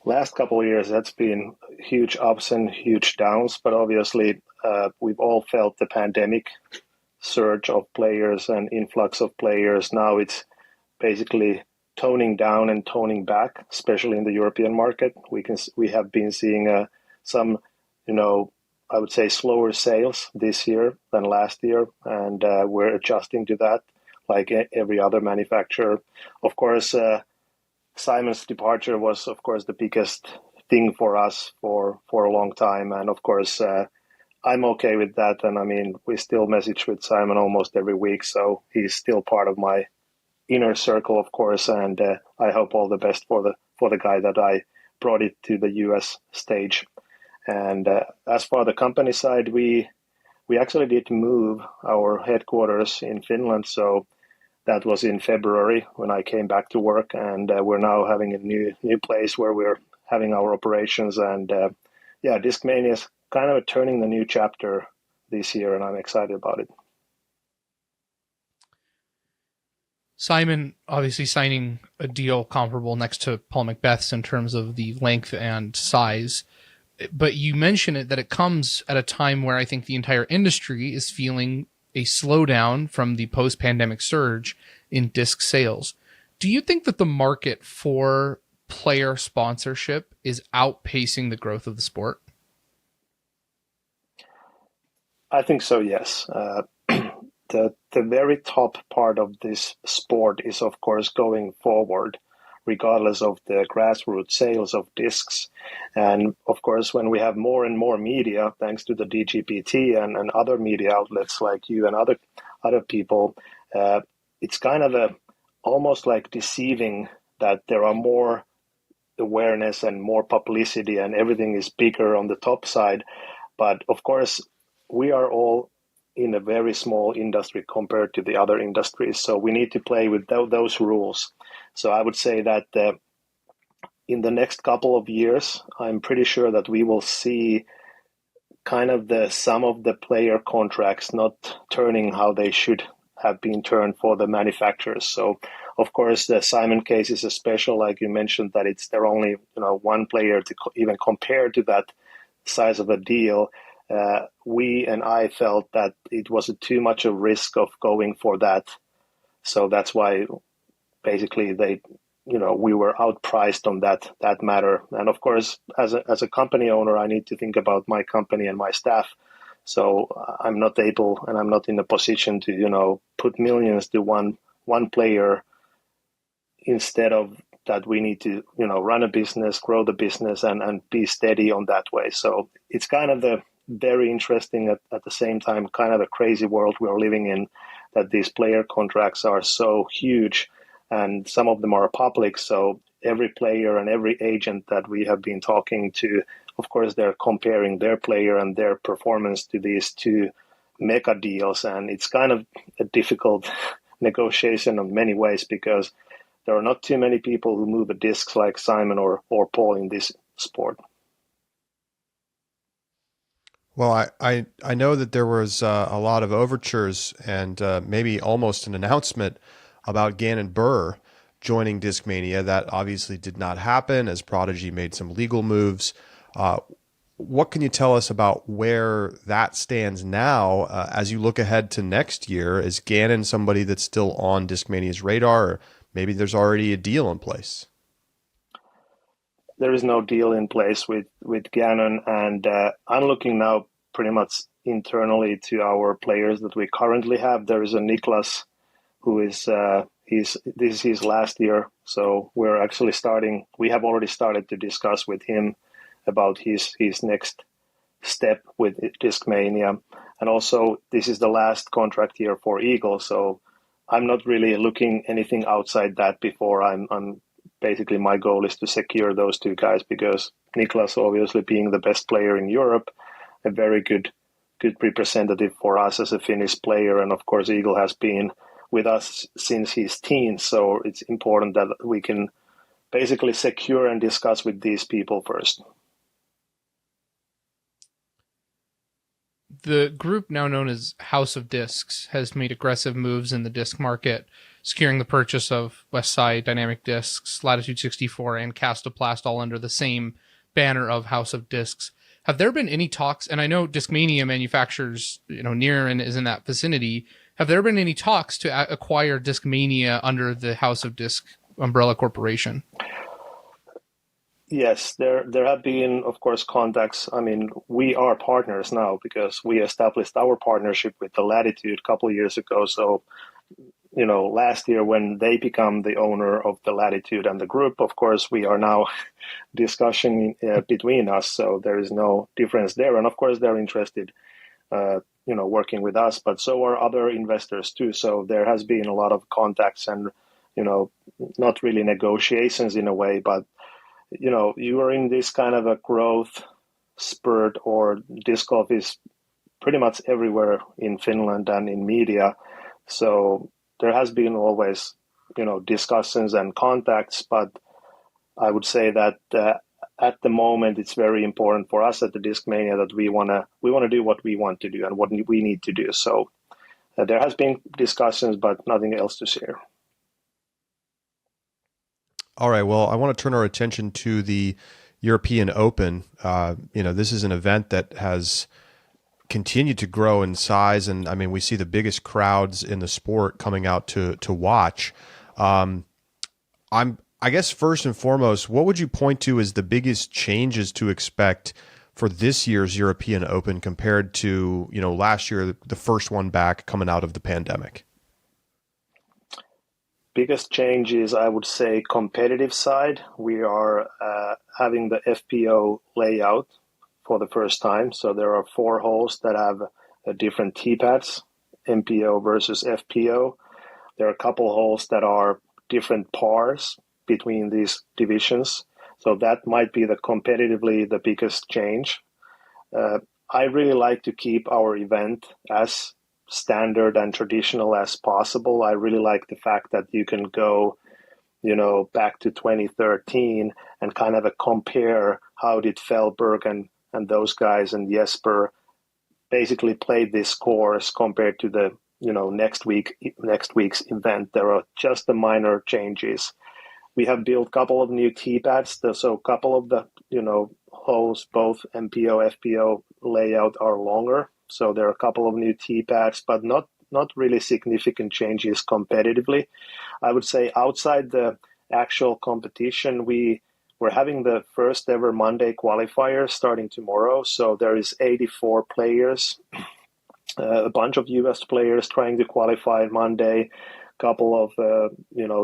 Last couple of years, that's been huge ups and huge downs, but obviously we've all felt the pandemic surge of players and influx of players. Now it's basically toning down and toning back, especially in the European market. We have been seeing some, I would say slower sales this year than last year, and we're adjusting to that like every other manufacturer. Of course, Simon's departure was, of course, the biggest thing for us for a long time. And of course, I'm okay with that. And I mean, we still message with Simon almost every week. So he's still part of my inner circle, of course. And I hope all the best for the guy that I brought it to the US stage. And as for the company side, we actually did move our headquarters in Finland. So that was in February when I came back to work, and we're now having a new place where we're having our operations. And Discmania is kind of turning the new chapter this year, and I'm excited about it. Simon obviously signing a deal comparable next to Paul Macbeth's in terms of the length and size. But you mentioned that it comes at a time where I think the entire industry is feeling a slowdown from the post-pandemic surge in disc sales. Do you think that the market for player sponsorship is outpacing the growth of the sport? I think so, yes. The very top part of this sport is, of course, going forward, regardless of the grassroots sales of discs. And of course, when we have more and more media, thanks to the DGPT and other media outlets like you and other people, it's kind of almost like deceiving that there are more awareness and more publicity and everything is bigger on the top side. But of course, we are all in a very small industry compared to the other industries. So we need to play with those rules. So I would say that in the next couple of years, I'm pretty sure that we will see kind of some of the player contracts not turning how they should have been turned for the manufacturers. So of course, the Simon case is a special, like you mentioned, that they're only one player to even compare to that size of a deal. We and I felt that it was too much of risk of going for that. So that's why basically we were outpriced on that matter. And of course, as a company owner, I need to think about my company and my staff. So I'm not able and I'm not in a position to, put millions to one player instead of that we need to, run a business, grow the business and be steady on that way. So it's kind of very interesting at the same time, kind of a crazy world we're living in, that these player contracts are so huge and some of them are public. So every player and every agent that we have been talking to, of course, they're comparing their player and their performance to these two mega deals. And it's kind of a difficult negotiation in many ways because there are not too many people who move a disc like Simon or Paul in this sport. Well, I know that there was a lot of overtures and maybe almost an announcement about Gannon Buhr joining Discmania. That obviously did not happen as Prodigy made some legal moves. What can you tell us about where that stands now as you look ahead to next year? Is Gannon somebody that's still on Discmania's radar, or maybe there's already a deal in place? There is no deal in place with Gannon, and I'm looking now pretty much internally to our players that we currently have. There is a Niklas who is this is his last year, so we're actually we have already started to discuss with him about his next step with Discmania, and also this is the last contract year for Eagle, so I'm not really looking anything outside that before I'm basically my goal is to secure those two guys because Niklas obviously being the best player in Europe, a very good representative for us as a Finnish player. And of course, Eagle has been with us since his teens. So it's important that we can basically secure and discuss with these people first. The group now known as House of Discs has made aggressive moves in the disc market, securing the purchase of Westside Dynamic Discs, Latitude 64, and Castoplast all under the same banner of House of Discs. Have there been any talks, and I know Discmania manufactures, near and is in that vicinity, have there been any talks to acquire Discmania under the House of Disc umbrella corporation? Yes, there have been, of course, contacts. I mean, we are partners now because we established our partnership with the Latitude a couple of years ago. So, last year when they become the owner of the Latitude and the group, of course, we are now discussing between us. So there is no difference there. And of course, they're interested, working with us, but so are other investors too. So there has been a lot of contacts and, not really negotiations in a way, but you are in this kind of a growth spurt, or disc golf is pretty much everywhere in Finland and in media. So there has been always, discussions and contacts, but I would say that at the moment it's very important for us at the Discmania that we want to do what we want to do and what we need to do. So there has been discussions, but nothing else to share. All right. Well, I want to turn our attention to the European Open. This is an event that has continued to grow in size, and I mean, we see the biggest crowds in the sport coming out to watch. I guess first and foremost, what would you point to as the biggest changes to expect for this year's European Open compared to, last year, the first one back coming out of the pandemic? Biggest change is, I would say, competitive side. We are having the FPO layout for the first time. So there are 4 holes that have different tee pads, MPO versus FPO. There are a couple holes that are different pars between these divisions. So that might be competitively the biggest change. I really like to keep our event as standard and traditional as possible. I really like the fact that you can go, back to 2013 and kind of compare how did Felberg and those guys and Jesper basically played this course compared to the, next week's event. There are just the minor changes. We have built a couple of new tee pads, so a couple of the, holes, both MPO, FPO layout are longer. So there are a couple of new tee pads, but not really significant changes competitively. I would say outside the actual competition, we're having the first ever Monday qualifier starting tomorrow. So there is 84 players, a bunch of US players trying to qualify Monday, a couple of,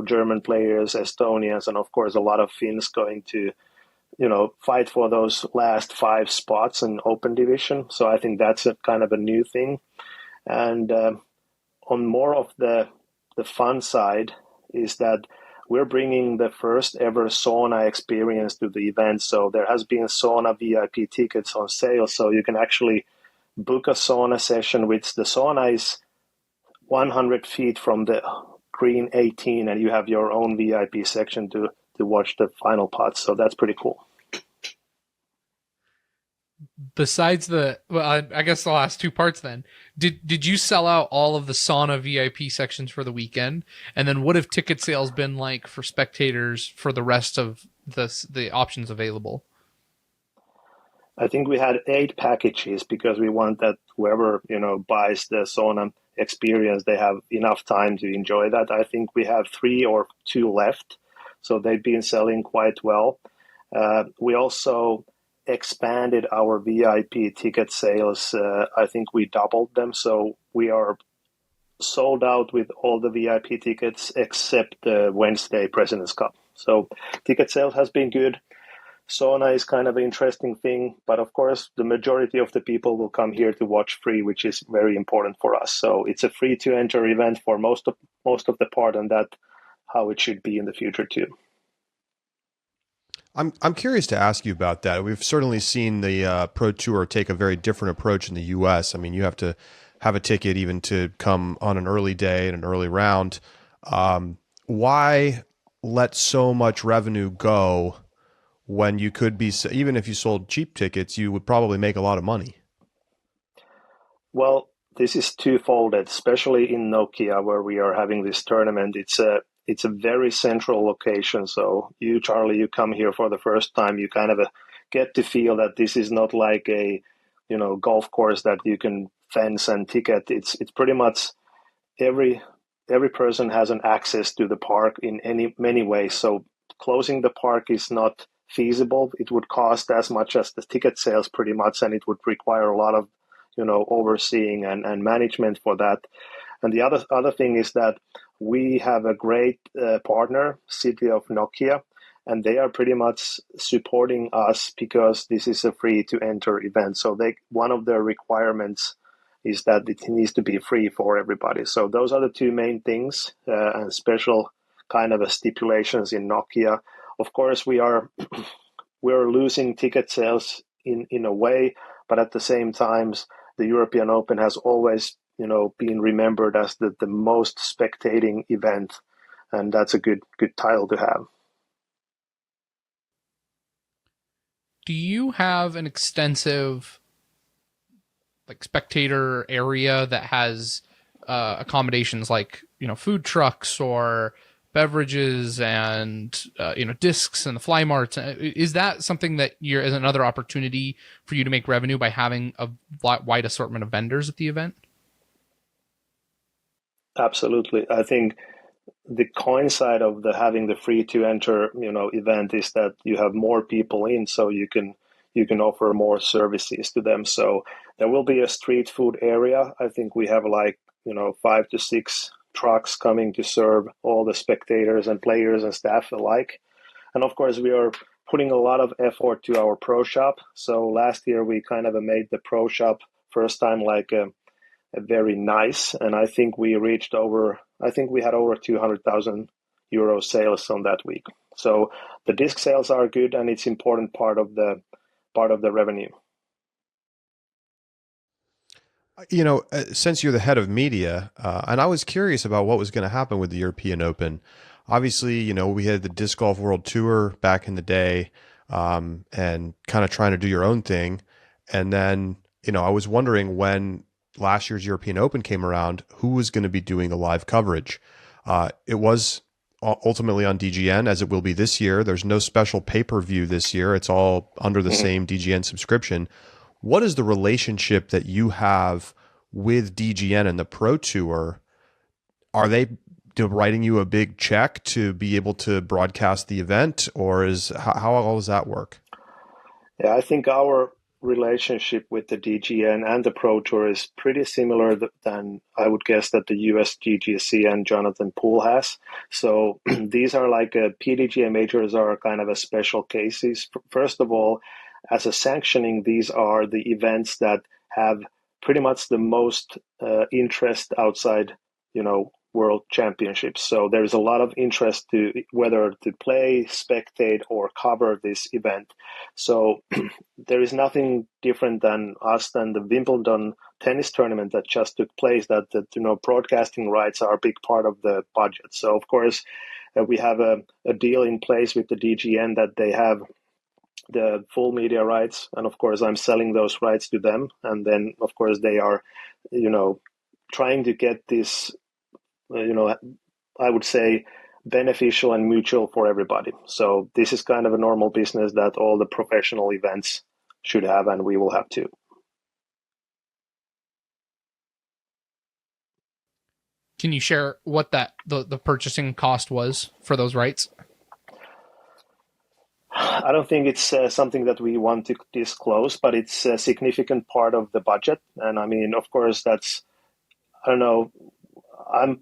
German players, Estonians, and of course a lot of Finns going to fight for those last 5 spots in open division. So I think that's a kind of a new thing. And on more of the fun side is that we're bringing the first ever sauna experience to the event. So there has been sauna VIP tickets on sale. So you can actually book a sauna session, which the sauna is 100 feet from the green 18, and you have your own VIP section to watch the final putts. So that's pretty cool. Besides I guess I'll ask 2 parts then. Did you sell out all of the sauna VIP sections for the weekend? And then what have ticket sales been like for spectators for the rest of the options available? I think we had 8 packages because we want that whoever, buys the sauna experience, they have enough time to enjoy that. I think we have 3 or 2 left. So they've been selling quite well. We also expanded our VIP ticket sales. I think we doubled them. So we are sold out with all the VIP tickets except the Wednesday President's Cup. So ticket sales has been good. Sauna is kind of an interesting thing, but of course the majority of the people will come here to watch free, which is very important for us. So it's a free to enter event for most of the part, and that how it should be in the future too. I'm curious to ask you about that. We've certainly seen the Pro Tour take a very different approach in the U.S. I mean, you have to have a ticket even to come on an early day and an early round. Why let so much revenue go when you could be, even if you sold cheap tickets, you would probably make a lot of money? Well, this is twofold, especially in Nokia where we are having this tournament. It's a very central location. So you, Charlie, you come here for the first time, you kind of get to feel that this is not like a, golf course that you can fence and ticket. It's pretty much every person has an access to the park in many ways. So closing the park is not feasible. It would cost as much as the ticket sales pretty much, and it would require a lot of, overseeing and management for that. And the other thing is that we have a great partner, City of Nokia, and they are pretty much supporting us because this is a free to enter event. So one of their requirements is that it needs to be free for everybody. So those are the 2 main things, and special kind of stipulations in Nokia. Of course, we're losing ticket sales in a way, but at the same time, the European Open has always being remembered as the most spectating event, and that's a good title to have. Do you have an extensive spectator area that has accommodations like food trucks or beverages and discs and the fly marts? Is that something that is another opportunity for you to make revenue by having a wide assortment of vendors at the event? Absolutely. I think the coin side of having the free to enter, event is that you have more people in, so you can you can offer more services to them. So there will be a street food area. I think we have 5 to 6 trucks coming to serve all the spectators and players and staff alike. And of course, we are putting a lot of effort to our pro shop. So last year we kind of made the pro shop first time a very nice, and I think we had over 200,000 euro sales on that week. So the disc sales are good, and it's important part of the revenue. Since you're the head of media, and I was curious about what was going to happen with the European Open. Obviously, we had the Disc Golf World Tour back in the day, and kind of trying to do your own thing. And then, I was wondering when last year's European Open came around, who was going to be doing the live coverage. It was ultimately on DGN, as it will be this year. There's no special pay-per-view this year. It's all under the same DGN subscription. What is the relationship that you have with DGN and the Pro Tour? Are they writing you a big check to be able to broadcast the event, or how all does that work? Yeah, I think our relationship with the DGN and the Pro Tour is pretty similar than I would guess that the US GGC and Jonathan Poole has. So these are PDGA majors are kind of a special cases. First of all, as a sanctioning, these are the events that have pretty much the most interest outside, world championships. So there's a lot of interest to whether to play, spectate, or cover this event. So there is nothing different than the Wimbledon tennis tournament that just took place, that broadcasting rights are a big part of the budget. So of course we have a deal in place with the DGN that they have the full media rights, and of course I'm selling those rights to them, and then of course they are trying to get this I would say beneficial and mutual for everybody. So this is kind of a normal business that all the professional events should have, and we will have too. Can you share what the purchasing cost was for those rights? I don't think it's something that we want to disclose, but it's a significant part of the budget. And I mean, of course, I don't know, I'm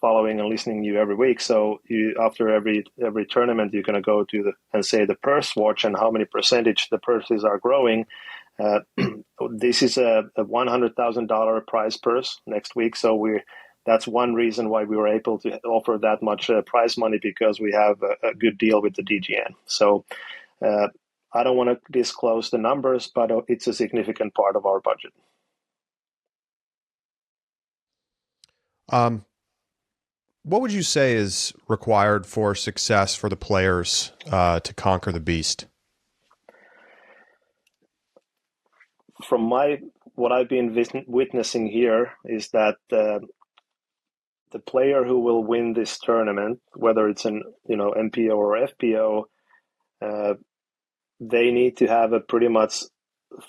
following and listening to you every week. So after every tournament, you're going to go to and say the purse watch and how many percentage the purses are growing. This is a $100,000 prize purse next week. So that's one reason why we were able to offer that much prize money, because we have a good deal with the DGN. So I don't want to disclose the numbers, but it's a significant part of our budget. What would you say is required for success for the players to conquer the beast? From what I've been witnessing here is that the player who will win this tournament, whether it's an MPO or FPO, they need to have a pretty much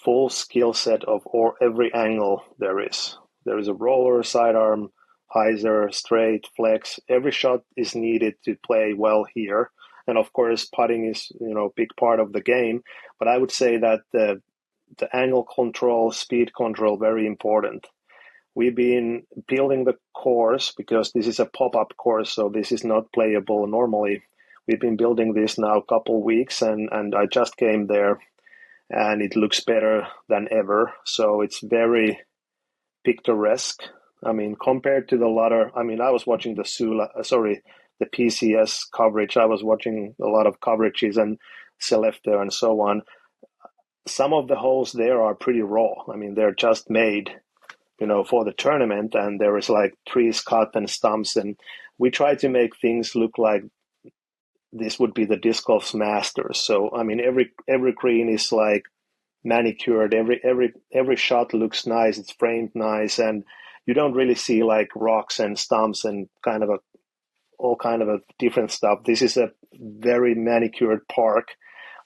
full skill set of every angle there is. There is a roller, sidearm, hyzer, straight, flex. Every shot is needed to play well here. And of course, putting is a big part of the game. But I would say that the angle control, speed control, very important. We've been building the course because this is a pop-up course, so this is not playable normally. We've been building this now a couple weeks, and I just came there, and it looks better than ever. So it's very picturesque. I mean, compared to the latter, I was watching the PCS coverage. I was watching a lot of coverages and Celefter and so on. Some of the holes there are pretty raw. I mean, they're just made, for the tournament, and there is trees cut and stumps, and we try to make things look like this would be the disc golf's masters. So I mean, every green is manicured. Every shot looks nice. It's framed nice, and you don't really see rocks and stumps and all kind of a different stuff. This is a very manicured park.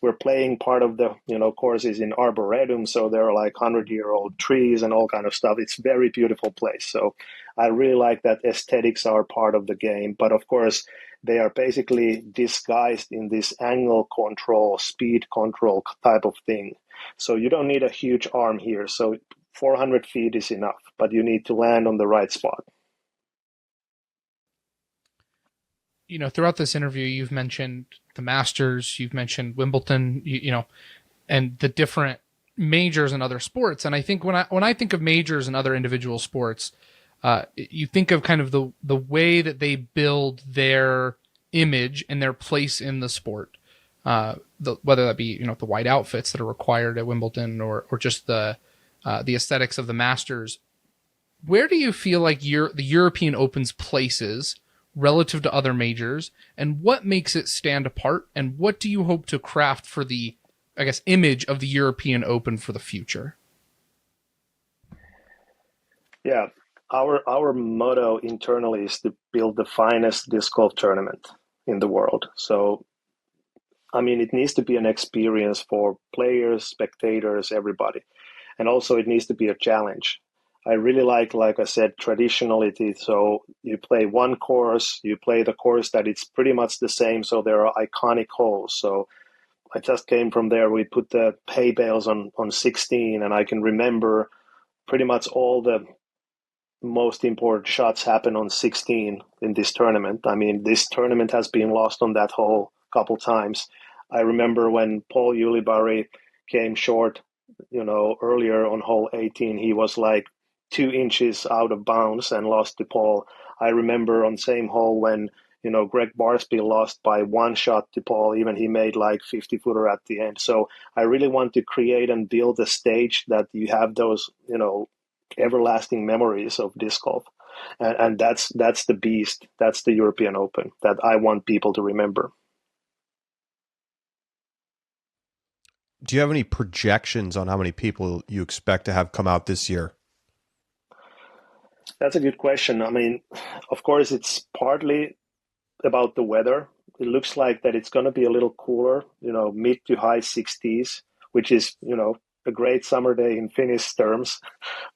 We're playing part of the courses in arboretum, so there are 100-year-old trees and all kind of stuff. It's a very beautiful place. So I really like that aesthetics are part of the game, but of course they are basically disguised in this angle control, speed control type of thing. So you don't need a huge arm here. So 400 feet is enough, but you need to land on the right spot. You know, throughout this interview, you've mentioned the Masters, you've mentioned Wimbledon, you know, and the different majors and other sports. And I think when I think of majors and other individual sports, you think of kind of the way that they build their image and their place in the sport. Whether that be, you know, the white outfits that are required at Wimbledon or just the aesthetics of the Masters. Where do you feel like the European Open's place is relative to other majors, and what makes it stand apart, and what do you hope to craft for the, I guess, image of the European Open for the future? Yeah, our motto internally is to build the finest disc golf tournament in the world. So, I mean, it needs to be an experience for players, spectators, everybody. And also it needs to be a challenge. I really like I said, traditionality. So you play one course, you play the course that it's pretty much the same. So there are iconic holes. So I just came from there. We put the hay bales on 16, and I can remember pretty much all the most important shots happen on 16 in this tournament. I mean, this tournament has been lost on that hole a couple times. I remember when Paul Ulibarri came short, you know, earlier on hole 18, he was like 2 inches out of bounds and lost to Paul. I remember on same hole when, you know, Greg Barsby lost by 1 shot to Paul, even he made like 50-footer at the end. So I really want to create and build a stage that you have those, you know, everlasting memories of disc golf. And that's the beast. That's the European Open that I want people to remember. Do you have any projections on how many people you expect to have come out this year? That's a good question. I mean, of course, it's partly about the weather. It looks like that it's going to be a little cooler, you know, mid to high 60s, which is, you know, a great summer day in Finnish terms,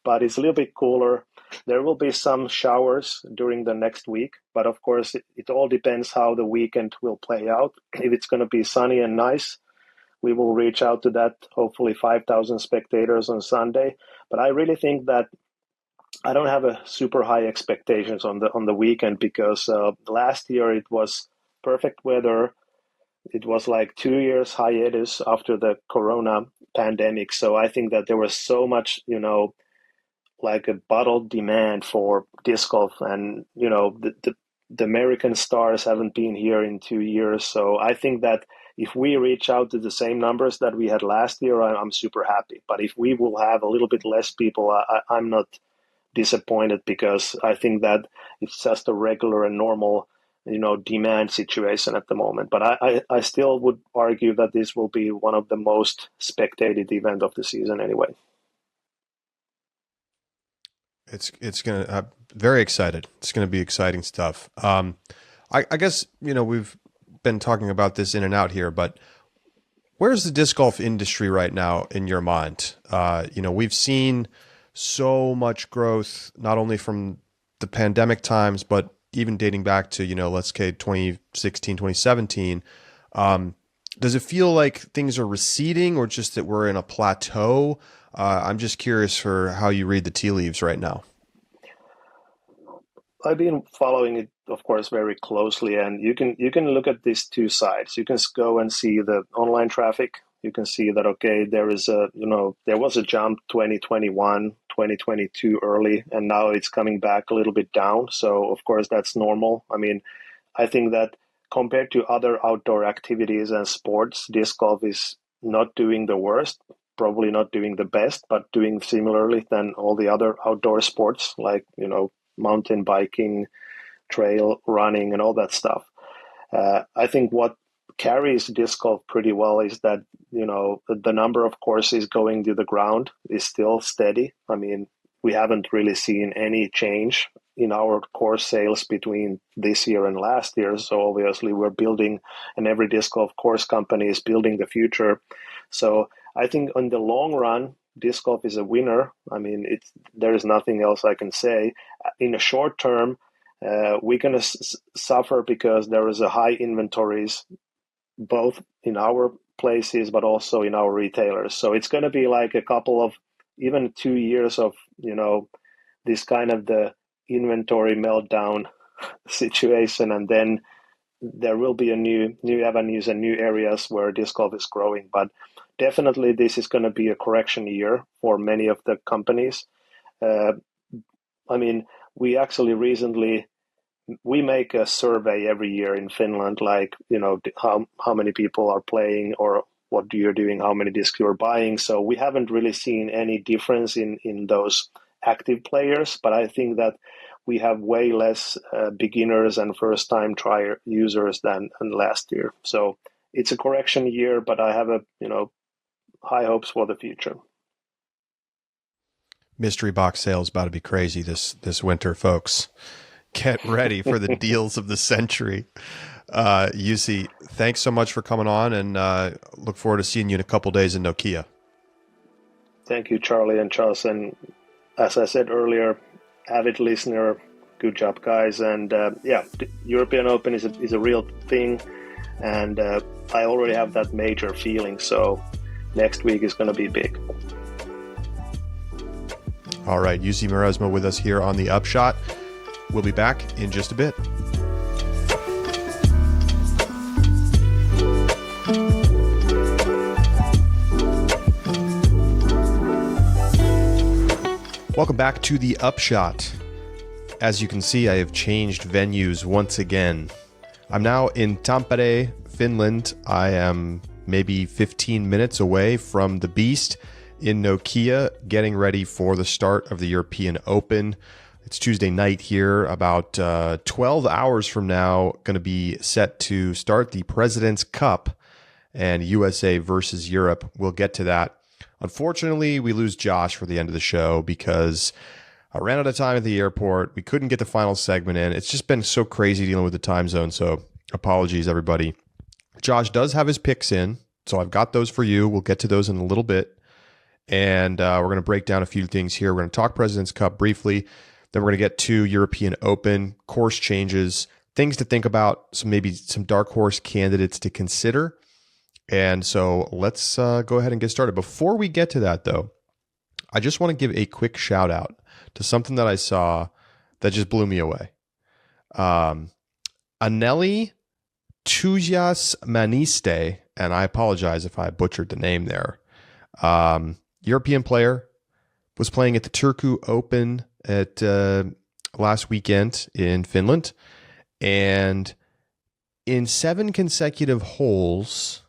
but it's a little bit cooler. There will be some showers during the next week, but of course, it all depends how the weekend will play out. If it's going to be sunny and nice, we will reach out to that, hopefully 5,000 spectators on Sunday. But I really think that I don't have a super high expectations on the weekend because last year it was perfect weather. It was like 2 years hiatus after the Corona pandemic. So I think that there was so much, you know, like a bottled demand for disc golf, and you know the American stars haven't been here in 2 years. So I think that if we reach out to the same numbers that we had last year, I'm super happy. But if we will have a little bit less people, I'm not disappointed because I think that it's just a regular and normal, you know, demand situation at the moment. But I still would argue that this will be one of the most spectated event of the season anyway. It's gonna very excited. It's gonna be exciting stuff. I guess, you know, we've been talking about this in and out here, but where's the disc golf industry right now in your mind? You know, we've seen so much growth, not only from the pandemic times, but even dating back to, you know, let's say 2016, 2017. Does it feel like things are receding or just that we're in a plateau? I'm just curious for how you read the tea leaves right now. I've been following it, of course, very closely, and you can look at these two sides. You can go and see the online traffic. You can see that, okay, there was a jump 2021, 2022 early, and now it's coming back a little bit down. So, of course, that's normal. I mean, I think that compared to other outdoor activities and sports, disc golf is not doing the worst, probably not doing the best, but doing similarly than all the other outdoor sports like, you know, mountain biking, trail running, and all that stuff. I think what carries disc golf pretty well is that, you know, the number of courses going to the ground is still steady. I mean, we haven't really seen any change in our course sales between this year and last year. So obviously we're building, and every disc golf course company is building the future. So I think in the long run, disc golf is a winner. I mean, there is nothing else I can say. In the short term, we're going to suffer because there is a high inventories, both in our places, but also in our retailers. So it's going to be like a couple of, even 2 years of, this kind of the inventory meltdown situation, and then there will be a new avenues and new areas where disc golf is growing. But definitely this is going to be a correction year for many of the companies. We actually recently, we make a survey every year in Finland, like, how many people are playing or what you're doing, how many discs you're buying. So we haven't really seen any difference in those active players, but I think that we have way less beginners and first-time trier users than last year. So it's a correction year, but I have high hopes for the future. Mystery box sales about to be crazy this winter, folks. Get ready for the deals of the century. Jussi, thanks so much for coming on, and look forward to seeing you in a couple days in Nokia. Thank you, Charlie and Charles. And as I said earlier, avid listener, good job, guys. And the European Open is a real thing, and I already have that major feeling. So next week is going to be big. All right, Jussi Meresmaa with us here on the Upshot. We'll be back in just a bit. Welcome back to the Upshot. As you can see, I have changed venues once again. I'm now in Tampere, Finland. I am maybe 15 minutes away from the Beast in Nokia, getting ready for the start of the European Open. It's Tuesday night here, about 12 hours from now, going to be set to start the President's Cup and USA versus Europe. We'll get to that. Unfortunately, we lose Josh for the end of the show because I ran out of time at the airport. We couldn't get the final segment in. It's just been so crazy dealing with the time zone, so apologies, everybody. Josh does have his picks in, so I've got those for you. We'll get to those in a little bit. And we're going to break down a few things here. We're going to talk President's Cup briefly. Then we're going to get to European Open, course changes, things to think about, maybe some dark horse candidates to consider. And so let's go ahead and get started. Before we get to that, though, I just want to give a quick shout out to something that I saw that just blew me away. Anneli Tujasmaniste, and I apologize if I butchered the name there. European player, was playing at the Turku Open at last weekend in Finland, and in 7 consecutive holes,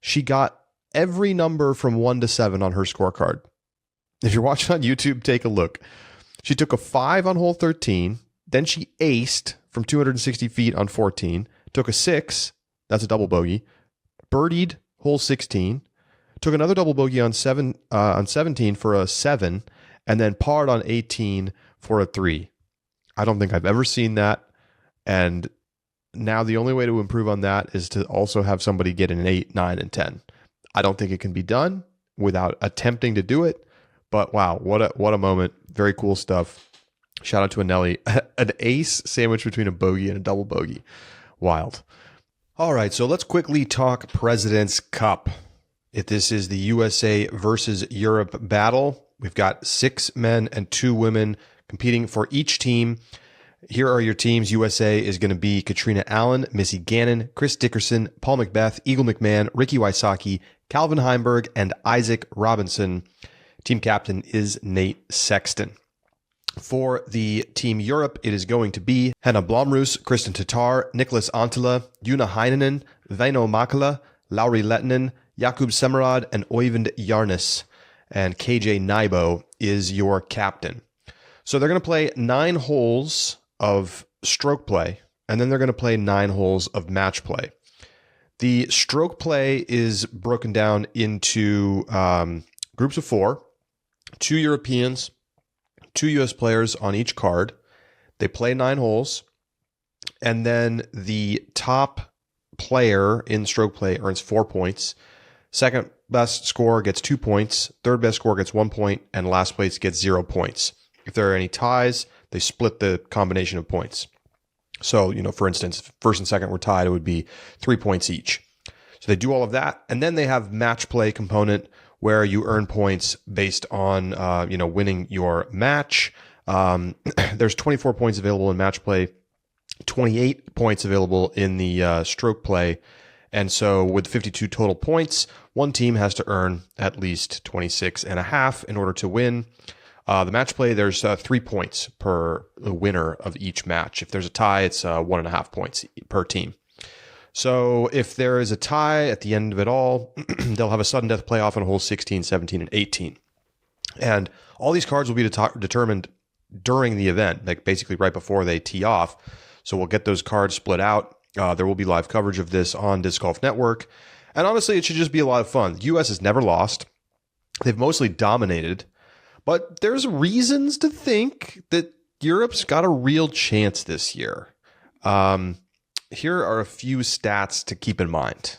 she got every number from 1 to 7 on her scorecard. If you're watching on YouTube, take a look. She took a 5 on hole 13, then she aced from 260 feet on 14, took a 6, that's a double bogey, birdied hole 16, took another double bogey on 17 for a 7, and then parred on 18 for a 3. I don't think I've ever seen that. And now the only way to improve on that is to also have somebody get an 8, 9, and 10. I don't think it can be done without attempting to do it. But wow, what a moment. Very cool stuff. Shout out to Anneli. An ace sandwiched between a bogey and a double bogey. Wild. All right, so let's quickly talk President's Cup. If this is the USA versus Europe battle, we've got 6 men and 2 women competing for each team. Here are your teams. USA is going to be Katrina Allen, Missy Gannon, Chris Dickerson, Paul Macbeth, Eagle McMahon, Ricky Wysocki, Calvin Heimberg, and Isaac Robinson. Team captain is Nate Sexton. For the Team Europe, it is going to be Henna Blomroos, Kristen Tatar, Nicholas Antila, Juna Heinonen, Väinö Makala, Lauri Lettinen, Jakub Semerad, and Oyvind Jarnes. And KJ Naibo is your captain. So they're going to play 9 holes of stroke play, and then they're going to play 9 holes of match play. The stroke play is broken down into groups of 4, 2 Europeans, 2 U.S. players on each card. They play 9 holes, and then the top player in stroke play earns 4 points. Second best score gets 2 points. Third best score gets 1 point, and last place gets 0 points. If there are any ties, they split the combination of points. So, for instance, if first and second were tied, it would be 3 points each. So they do all of that. And then they have match play component where you earn points based on, winning your match. There's 24 points available in match play, 28 points available in the stroke play. And so with 52 total points, one team has to earn at least 26 and a half in order to win. The match play, there's 3 points per the winner of each match. If there's a tie, it's 1.5 points per team. So if there is a tie at the end of it all, they'll have a sudden death playoff on holes 16, 17, and 18. And all these cards will be determined during the event, like basically right before they tee off. So we'll get those cards split out. There will be live coverage of this on Disc Golf Network. And honestly, it should just be a lot of fun. The U.S. has never lost. They've mostly dominated. But there's reasons to think that Europe's got a real chance this year. Here are a few stats to keep in mind.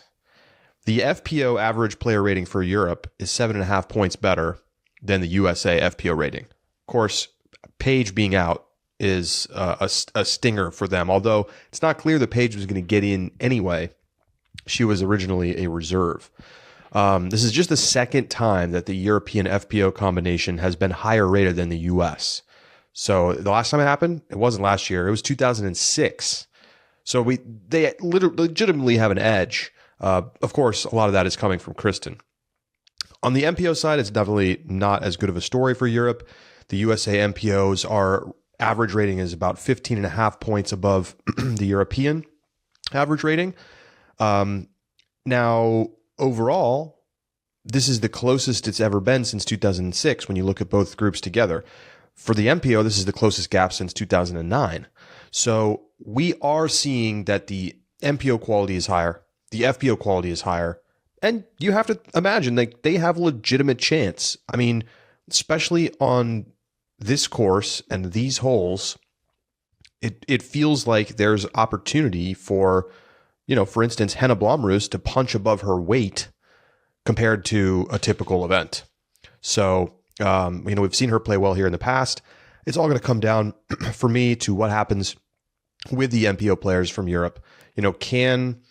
The FPO average player rating for Europe is 7.5 points better than the USA FPO rating. Of course, Paige being out is a stinger for them, although it's not clear that Paige was going to get in anyway. She was originally a reserve. This is just the second time that the European FPO combination has been higher rated than the US. So the last time it happened, it wasn't last year, it was 2006. So they legitimately have an edge. Of course, a lot of that is coming from Kristen. On the MPO side, it's definitely not as good of a story for Europe. The USA MPOs are average rating is about 15.5 points above the European average rating. Now, overall, this is the closest it's ever been since 2006 when you look at both groups together. For the MPO, this is the closest gap since 2009. So we are seeing that the MPO quality is higher, the FPO quality is higher, and you have to imagine like they have a legitimate chance. I mean, especially on this course and these holes, it feels like there's opportunity for, for instance, Henna Blomroos to punch above her weight compared to a typical event. So, we've seen her play well here in the past. It's all going to come down for me to what happens with the MPO players from Europe. Can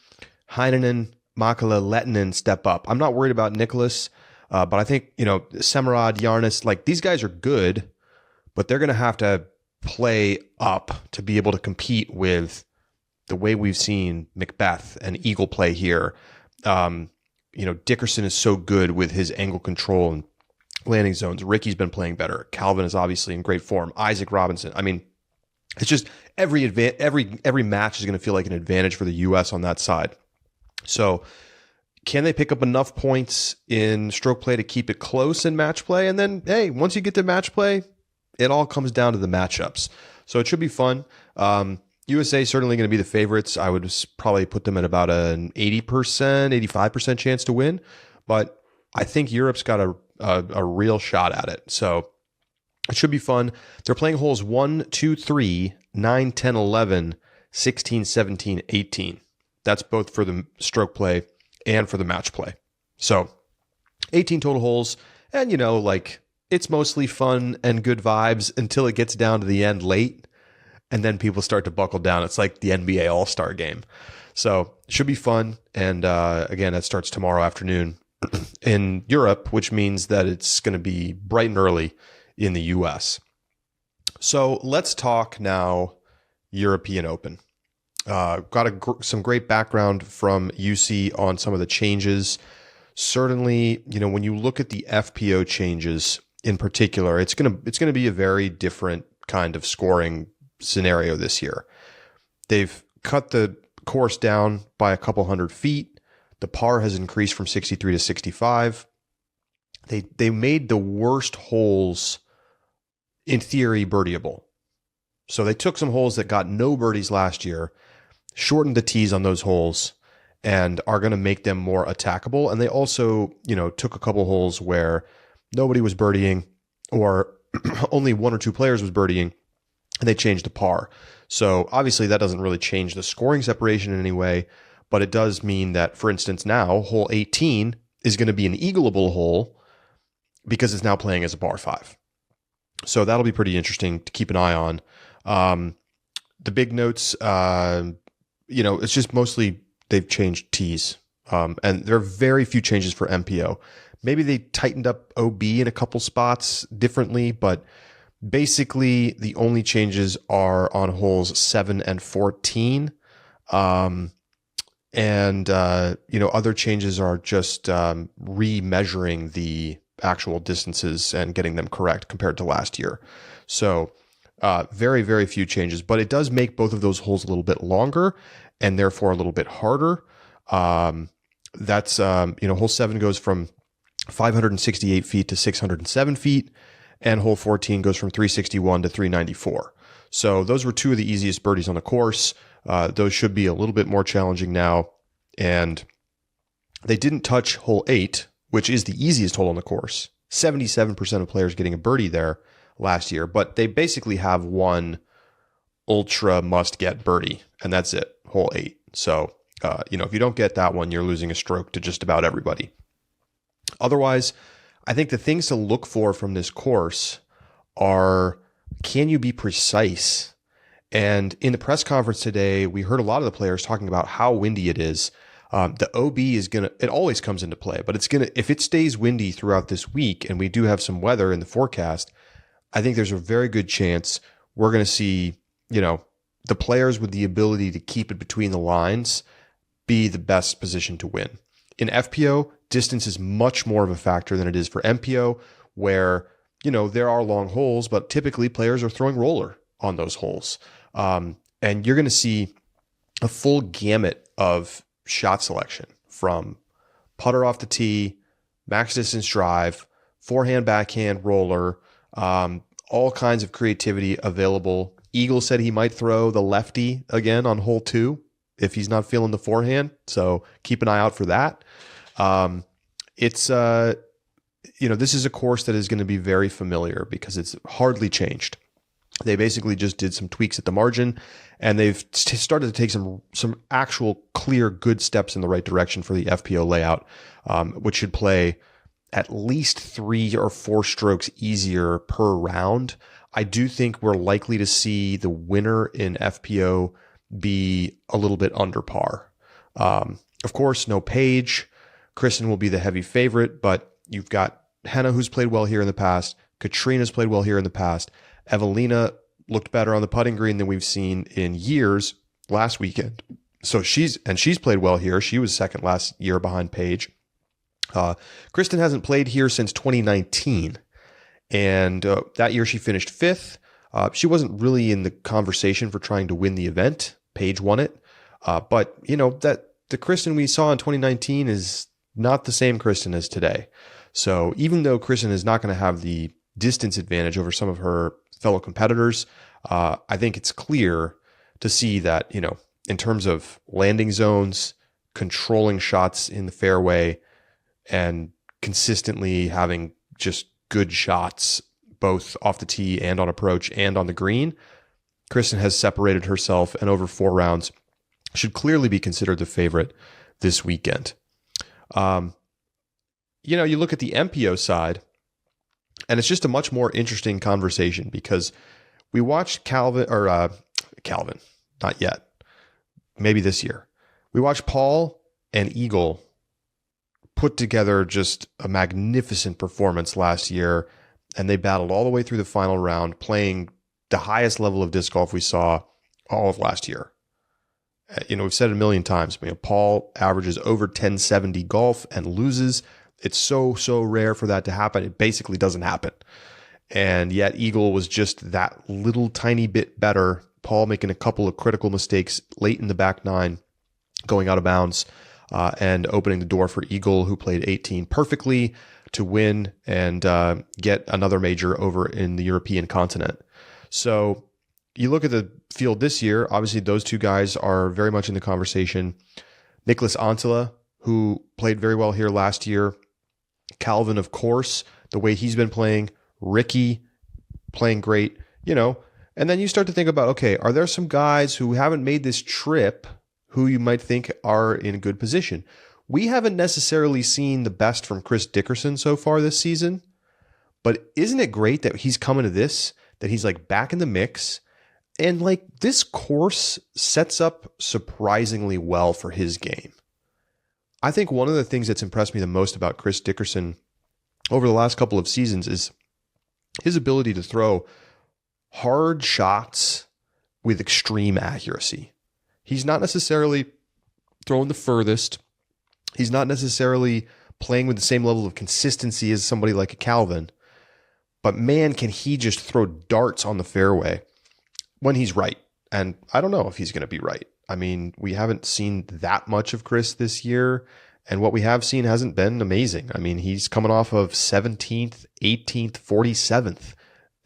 Heinonen, Makala, Lettinen step up? I'm not worried about Nicholas, but I think, Semerad, Yarnis, like these guys are good, but they're going to have to play up to be able to compete with the way we've seen Macbeth and Eagle play here. Dickerson is so good with his angle control and landing zones. Ricky's been playing better. Calvin is obviously in great form. Isaac Robinson. I mean, it's just every match is going to feel like an advantage for the U.S. on that side. So can they pick up enough points in stroke play to keep it close in match play? And then, hey, once you get to match play, it all comes down to the matchups. So it should be fun. USA certainly going to be the favorites. I would probably put them at about an 80%, 85% chance to win. But I think Europe's got a real shot at it. So it should be fun. They're playing holes 1, 2, 3, 9, 10, 11, 16, 17, 18. That's both for the stroke play and for the match play. So 18 total holes. And, it's mostly fun and good vibes until it gets down to the end late. And then people start to buckle down. It's like the NBA All-Star game. So it should be fun. And again, that starts tomorrow afternoon in Europe, which means that it's going to be bright and early in the US. So let's talk now European Open. Got some great background from UC on some of the changes. Certainly, when you look at the FPO changes in particular, it's gonna be a very different kind of scoring scenario this year. They've cut the course down by a couple hundred feet. The par has increased from 63 to 65. They made the worst holes, in theory, birdieable. So they took some holes that got no birdies last year, shortened the tees on those holes, and are going to make them more attackable. And they also, took a couple holes where nobody was birdieing or only one or two players was birdieing, and they changed the par. So obviously that doesn't really change the scoring separation in any way, but it does mean that, for instance, now hole 18 is going to be an eagleable hole because it's now playing as a par 5. So that'll be pretty interesting to keep an eye on. The big notes, it's just mostly they've changed tees. And there are very few changes for MPO. Maybe they tightened up OB in a couple spots differently, but basically the only changes are on holes 7 and 14. Other changes are just remeasuring the actual distances and getting them correct compared to last year. So very, very few changes, but it does make both of those holes a little bit longer and therefore a little bit harder. Hole 7 goes from 568 feet to 607 feet, and hole 14 goes from 361 to 394. So those were two of the easiest birdies on the course. Those should be a little bit more challenging now. And they didn't touch hole 8, which is the easiest hole on the course. 77% of players getting a birdie there last year, but they basically have one ultra must-get birdie, and that's it, hole 8. So, if you don't get that one, you're losing a stroke to just about everybody. Otherwise, I think the things to look for from this course are, can you be precise? And in the press conference today, we heard a lot of the players talking about how windy it is. The OB is it always comes into play, but if it stays windy throughout this week and we do have some weather in the forecast, I think there's a very good chance we're going to see, the players with the ability to keep it between the lines be the best position to win. In FPO, distance is much more of a factor than it is for MPO, where, there are long holes, but typically players are throwing roller on those holes. And you're going to see a full gamut of shot selection, from putter off the tee, max distance drive, forehand, backhand, roller, all kinds of creativity available. Eagle said he might throw the lefty again on hole 2 if he's not feeling the forehand. So keep an eye out for that. This is a course that is going to be very familiar because it's hardly changed. They basically just did some tweaks at the margin, and they've started to take some actual clear good steps in the right direction for the FPO layout, which should play at least 3 or 4 strokes easier per round. I do think we're likely to see the winner in FPO be a little bit under par. Of course, no Paige. Kristen will be the heavy favorite, but you've got Henna, who's played well here in the past. Katrina's played well here in the past. Evelina looked better on the putting green than we've seen in years last weekend. So she's played well here. She was second last year behind Paige. Kristen hasn't played here since 2019. And that year she finished 5th. She wasn't really in the conversation for trying to win the event. Paige won it. But that the Kristen we saw in 2019 is not the same Kristen as today. So even though Kristen is not going to have the distance advantage over some of her fellow competitors, I think it's clear to see that, in terms of landing zones, controlling shots in the fairway, and consistently having just good shots, both off the tee and on approach and on the green, Kristen has separated herself, and over 4 rounds should clearly be considered the favorite this weekend. You look at the MPO side, and it's just a much more interesting conversation because we watched Calvin, not yet, maybe this year. We watched Paul and Eagle put together just a magnificent performance last year, and they battled all the way through the final round, playing the highest level of disc golf we saw all of last year. We've said it a million times. Paul averages over 1070 golf and loses. It's so rare for that to happen. It basically doesn't happen. And yet Eagle was just that little tiny bit better. Paul making a couple of critical mistakes late in the back 9, going out of bounds, and opening the door for Eagle, who played 18 perfectly to win and get another major over in the European continent. So you look at the field this year, obviously those two guys are very much in the conversation. Nicholas Antila, who played very well here last year. Calvin, of course, the way he's been playing. Ricky playing great, and then you start to think about, okay, are there some guys who haven't made this trip who you might think are in a good position? We haven't necessarily seen the best from Chris Dickerson so far this season, but isn't it great that he's coming to this, that he's like back in the mix, and like this course sets up surprisingly well for his game. I think one of the things that's impressed me the most about Chris Dickerson over the last couple of seasons is his ability to throw hard shots with extreme accuracy. He's not necessarily throwing the furthest. He's not necessarily playing with the same level of consistency as somebody like a Calvin. But man, can he just throw darts on the fairway when he's right. And I don't know if he's going to be right. I mean, we haven't seen that much of Chris this year. And what we have seen hasn't been amazing. I mean, he's coming off of 17th, 18th, 47th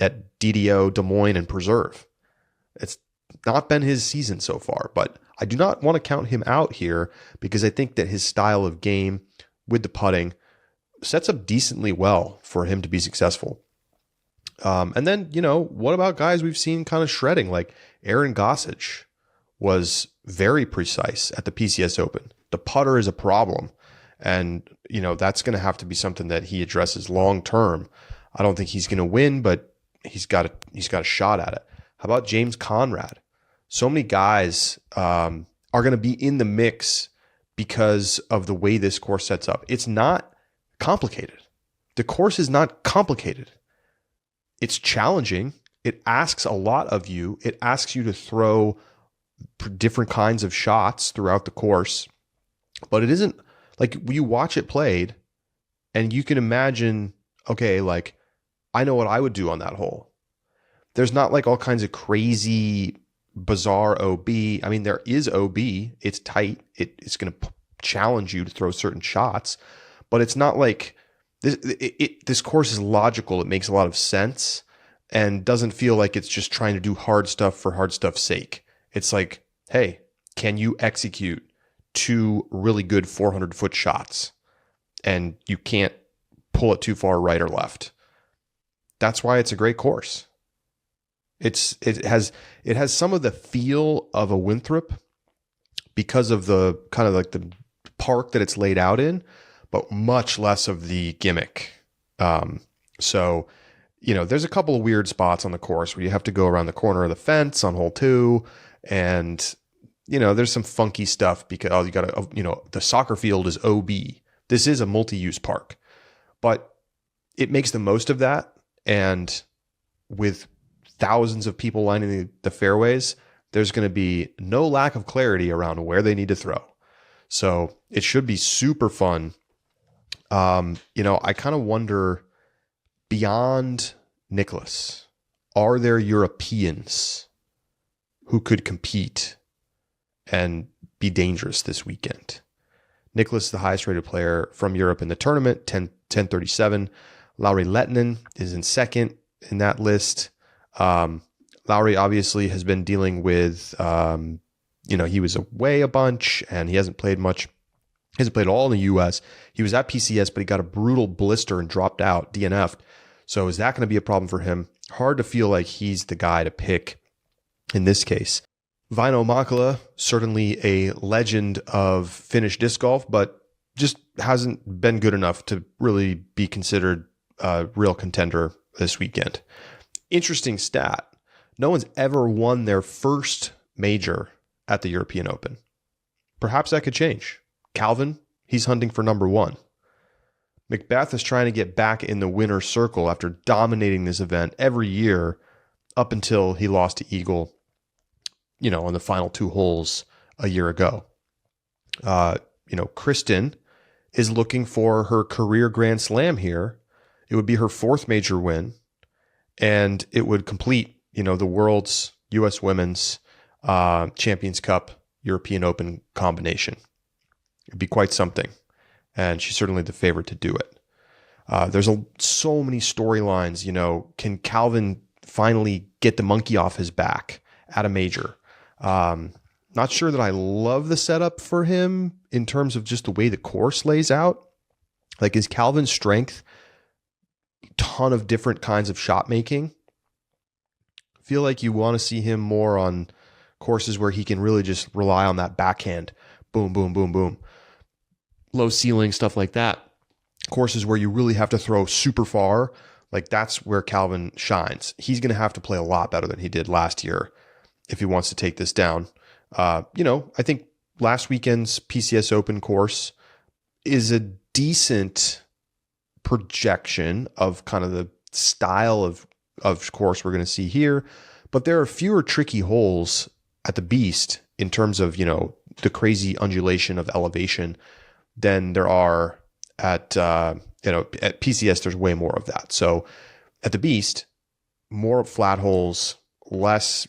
at DDO, Des Moines, and Preserve. It's not been his season so far, but I do not want to count him out here because I think that his style of game with the putting sets up decently well for him to be successful. And then, what about guys we've seen kind of shredding, like Aaron Gossage was very precise at the PCS Open. The putter is a problem. And, that's going to have to be something that he addresses long term. I don't think he's going to win, but he's got a shot at it. How about James Conrad? So many guys are going to be in the mix because of the way this course sets up. It's not complicated. The course is not complicated. It's challenging. It asks a lot of you. It asks you to throw different kinds of shots throughout the course. But it isn't like you watch it played and you can imagine, okay, like I know what I would do on that hole. There's not like all kinds of crazy, bizarre OB. I mean, there is OB. It's tight. It's going to challenge you to throw certain shots, but it's not like this. This course is logical. It makes a lot of sense and doesn't feel like it's just trying to do hard stuff for hard stuff's sake. It's like, hey, can you execute 2 really good 400-foot shots? And you can't pull it too far right or left. That's why it's a great course. It has some of the feel of a Winthrop because of the kind of like the park that it's laid out in, but much less of the gimmick. So, there's a couple of weird spots on the course where you have to go around the corner of the fence on hole 2, and there's some funky stuff because you got to, the soccer field is OB. This is a multi-use park, but it makes the most of that, and with thousands of people lining the fairways, there's going to be no lack of clarity around where they need to throw. So it should be super fun. I kind of wonder, beyond Nicklaus, are there Europeans who could compete and be dangerous this weekend? Nicklaus, the highest rated player from Europe in the tournament, 1037. Lauri Lehtinen is in second in that list. Lauri obviously has been dealing with, he was away a bunch and he hasn't played much. He hasn't played at all in the U.S. He was at PCS, but he got a brutal blister and dropped out, DNF'd. So is that going to be a problem for him? Hard to feel like he's the guy to pick in this case. Vaino Makala, certainly a legend of Finnish disc golf, but just hasn't been good enough to really be considered a real contender this weekend. Interesting stat. No one's ever won their first major at the European Open. Perhaps that could change. Calvin, he's hunting for number 1. Macbeth is trying to get back in the winner's circle after dominating this event every year up until he lost to Eagle, on the final 2 holes a year ago. Kristen is looking for her career Grand Slam here. It would be her 4th major win, and it would complete, the world's U.S. Women's Champions Cup European Open combination. It'd be quite something, and she's certainly the favorite to do it. There's so many storylines. Can Calvin finally get the monkey off his back at a major? Not sure that I love the setup for him in terms of just the way the course lays out. Like, is Calvin's strength a ton of different kinds of shot making? I feel like you want to see him more on courses where he can really just rely on that backhand. Boom, boom, boom, boom. Low ceiling, stuff like that. Courses where you really have to throw super far, like that's where Calvin shines. He's going to have to play a lot better than he did last year if he wants to take this down. I think last weekend's PCS Open course is a decent projection of kind of the style of course we're going to see here, but there are fewer tricky holes at the Beast in terms of, the crazy undulation of elevation than there are at PCS. There's way more of that. So at the Beast, more flat holes, less,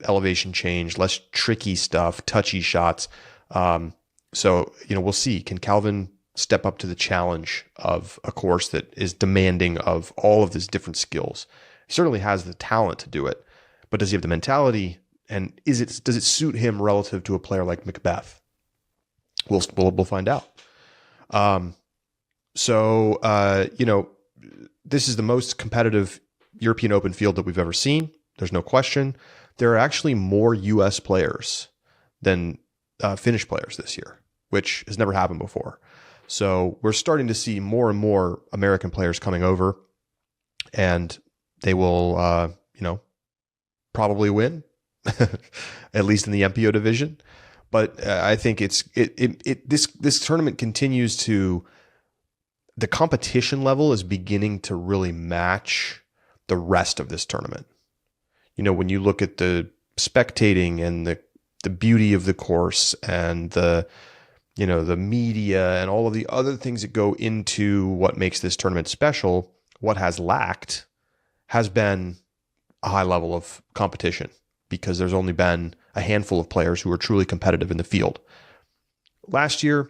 elevation change, less tricky stuff, touchy shots. So we'll see. Can Calvin step up to the challenge of a course that is demanding of all of these different skills? He certainly has the talent to do it, but does he have the mentality? And does it suit him relative to a player like Macbeth? We'll find out. This is the most competitive European Open field that we've ever seen. There's no question. There are actually more U.S. players than Finnish players this year, which has never happened before. So we're starting to see more and more American players coming over, and they will, probably win, at least in the MPO division. But I think this tournament continues to, the competition level is beginning to really match the rest of this tournament. When you look at the spectating and the beauty of the course and the media and all of the other things that go into what makes this tournament special, what has lacked has been a high level of competition, because there's only been a handful of players who are truly competitive in the field. Last year,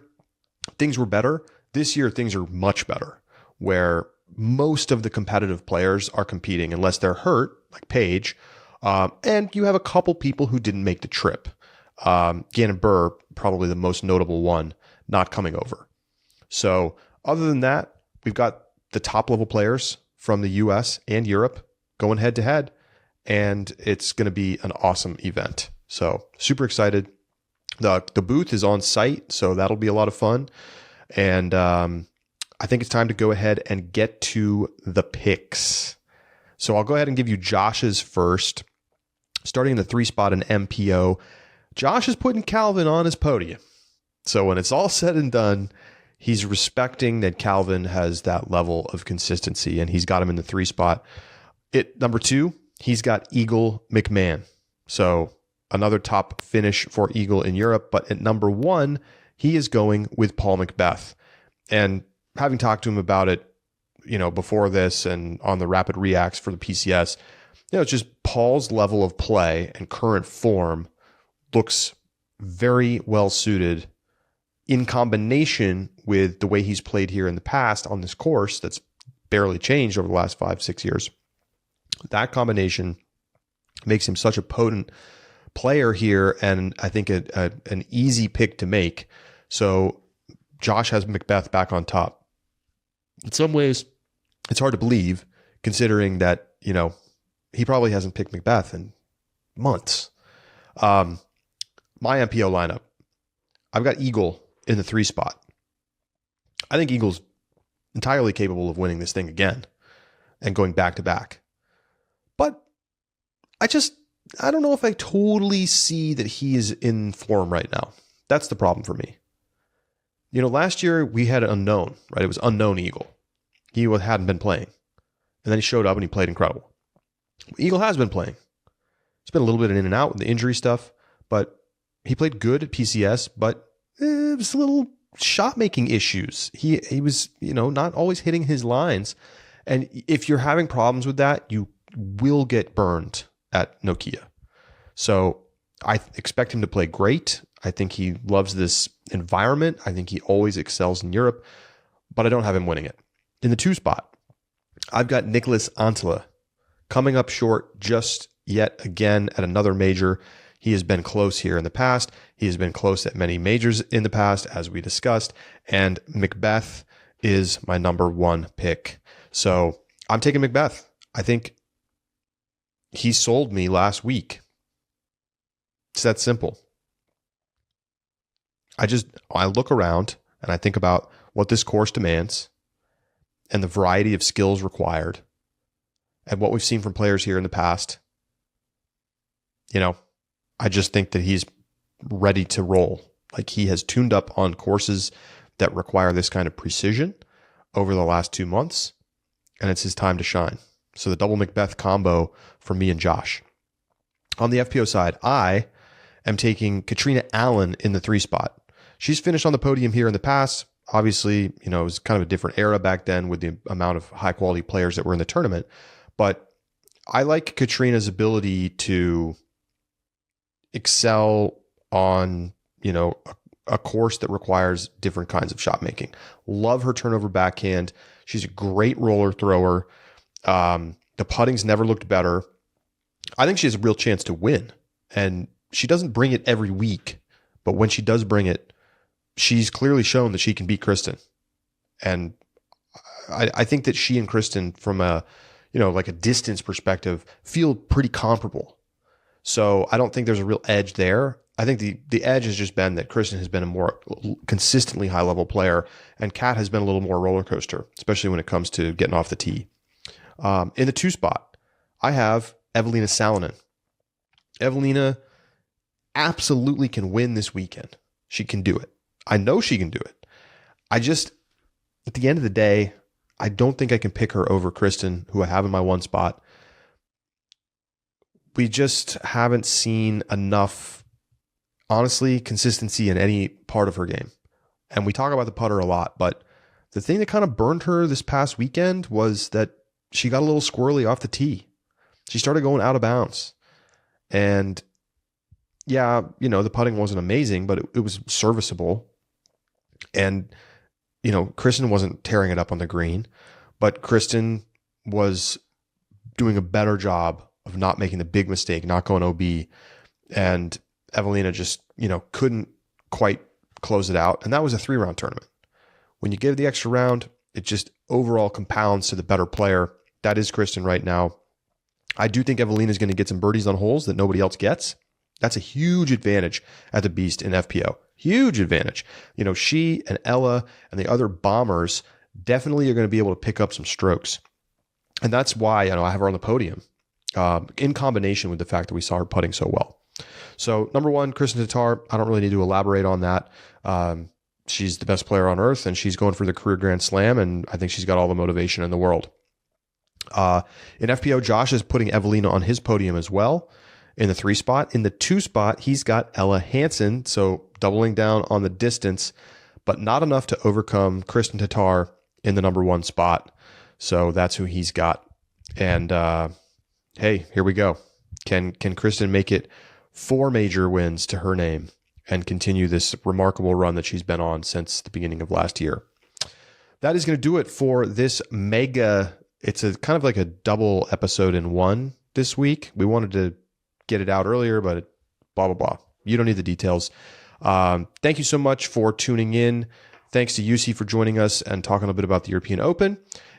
things were better. This year, things are much better, where most of the competitive players are competing unless they're hurt, like Paige, and you have a couple people who didn't make the trip. Gannon Burr, probably the most notable one, not coming over. So other than that, we've got the top level players from the US and Europe going head to head, and it's going to be an awesome event. So super excited. The booth is on site, so that'll be a lot of fun. And I think it's time to go ahead and get to the picks. So I'll go ahead and give you Josh's first. Starting in the 3 spot in MPO, Josh is putting Calvin on his podium. So when it's all said and done, he's respecting that Calvin has that level of consistency, and he's got him in the 3 spot. At number 2, he's got Eagle McMahon. So another top finish for Eagle in Europe. But at number 1, he is going with Paul Macbeth. And having talked to him about it, before this and on the rapid reacts for the PCS, it's just Paul's level of play and current form looks very well suited in combination with the way he's played here in the past on this course that's barely changed over the last 5-6 years. That combination makes him such a potent player here, and I think an easy pick to make. So Josh has Macbeth back on top. In some ways, it's hard to believe, considering that, he probably hasn't picked Macbeth in months. My MPO lineup, I've got Eagle in the 3 spot. I think Eagle's entirely capable of winning this thing again and going back to back. But I don't know if I totally see that he is in form right now. That's the problem for me. Last year we had an unknown, right? It was unknown Eagle. He hadn't been playing. And then he showed up and he played incredible. Eagle has been playing. It's been a little bit in and out with the injury stuff, but he played good at PCS, but it was a little shot-making issues. He was, not always hitting his lines. And if you're having problems with that, you will get burned at Nokia. So I expect him to play great. I think he loves this environment. I think he always excels in Europe, but I don't have him winning it. In the 2 spot, I've got Nicholas Antela coming up short just yet again at another major. He has been close here in the past. He has been close at many majors in the past, as we discussed. And Macbeth is my number 1 pick. So I'm taking Macbeth. I think he sold me last week. It's that simple. I look around and I think about what this course demands and the variety of skills required and what we've seen from players here in the past. I just think that he's ready to roll. Like, he has tuned up on courses that require this kind of precision over the last 2 months, and it's his time to shine. So the double Macbeth combo for me and Josh. On the FPO side, I am taking Katrina Allen in the 3 spot. She's finished on the podium here in the past. Obviously, it was kind of a different era back then with the amount of high quality players that were in the tournament. But I like Katrina's ability to excel on, a course that requires different kinds of shot making. Love her turnover backhand. She's a great roller thrower. The putting's never looked better. I think she has a real chance to win. And she doesn't bring it every week, but when she does bring it, she's clearly shown that she can beat Kristen. And I think that she and Kristen, from a distance perspective, feel pretty comparable. So I don't think there's a real edge there. I think the edge has just been that Kristen has been a more consistently high level player, and Kat has been a little more roller coaster, especially when it comes to getting off the tee. In the 2 spot, I have Evelina Salonen. Evelina absolutely can win this weekend. She can do it. I know she can do it. I just, at the end of the day, I don't think I can pick her over Kristen, who I have in my 1 spot. We just haven't seen enough, honestly, consistency in any part of her game. And we talk about the putter a lot, but the thing that kind of burned her this past weekend was that she got a little squirrely off the tee. She started going out of bounds. And yeah, the putting wasn't amazing, but it was serviceable. And, Kristen wasn't tearing it up on the green, but Kristen was doing a better job of not making the big mistake, not going OB. And Evelina just, couldn't quite close it out. And that was a 3-round tournament. When you give the extra round, it just overall compounds to the better player. That is Kristen right now. I do think Evelina is going to get some birdies on holes that nobody else gets. That's a huge advantage at the Beast in FPO. Huge advantage. She and Ella and the other bombers definitely are going to be able to pick up some strokes. And that's why I have her on the podium, in combination with the fact that we saw her putting so well. So number 1, Kristen Tatar, I don't really need to elaborate on that. She's the best player on earth, and she's going for the career Grand Slam, and I think she's got all the motivation in the world. In FPO, Josh is putting Evelina on his podium as well in the 3 spot. In the 2 spot, he's got Ella Hansen, so doubling down on the distance, but not enough to overcome Kristen Tatar in the number 1 spot. So that's who he's got. And hey, here we go. Can Kristen make it 4 major wins to her name and continue this remarkable run that she's been on since the beginning of last year? That is going to do it for this mega. It's a kind of like a double episode in one this week. We wanted to get it out earlier, but blah, blah, blah. You don't need the details. Thank you so much for tuning in. Thanks to Jussi for joining us and talking a bit about the European Open.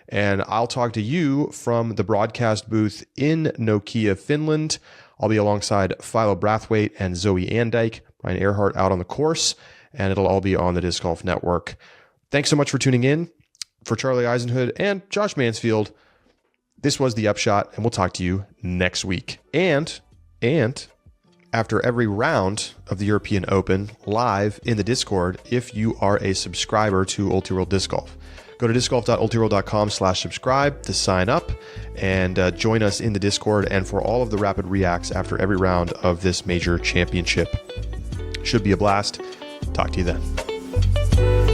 And I'll talk to you from the broadcast booth in Nokia, Finland. I'll be alongside Philo Brathwaite and Zoe Andike, Brian Earhart out on the course, and it'll all be on the Disc Golf Network. Thanks so much for tuning in. For Charlie Eisenhood and Josh Mansfield, this was The Upshot, and we'll talk to you next week. And after every round of the European Open, live in the Discord, if you are a subscriber to Ultiworld Disc Golf. Go to discgolf.ultiworld.com/subscribe to sign up and join us in the Discord and for all of the rapid reacts after every round of this major championship. Should be a blast. Talk to you then.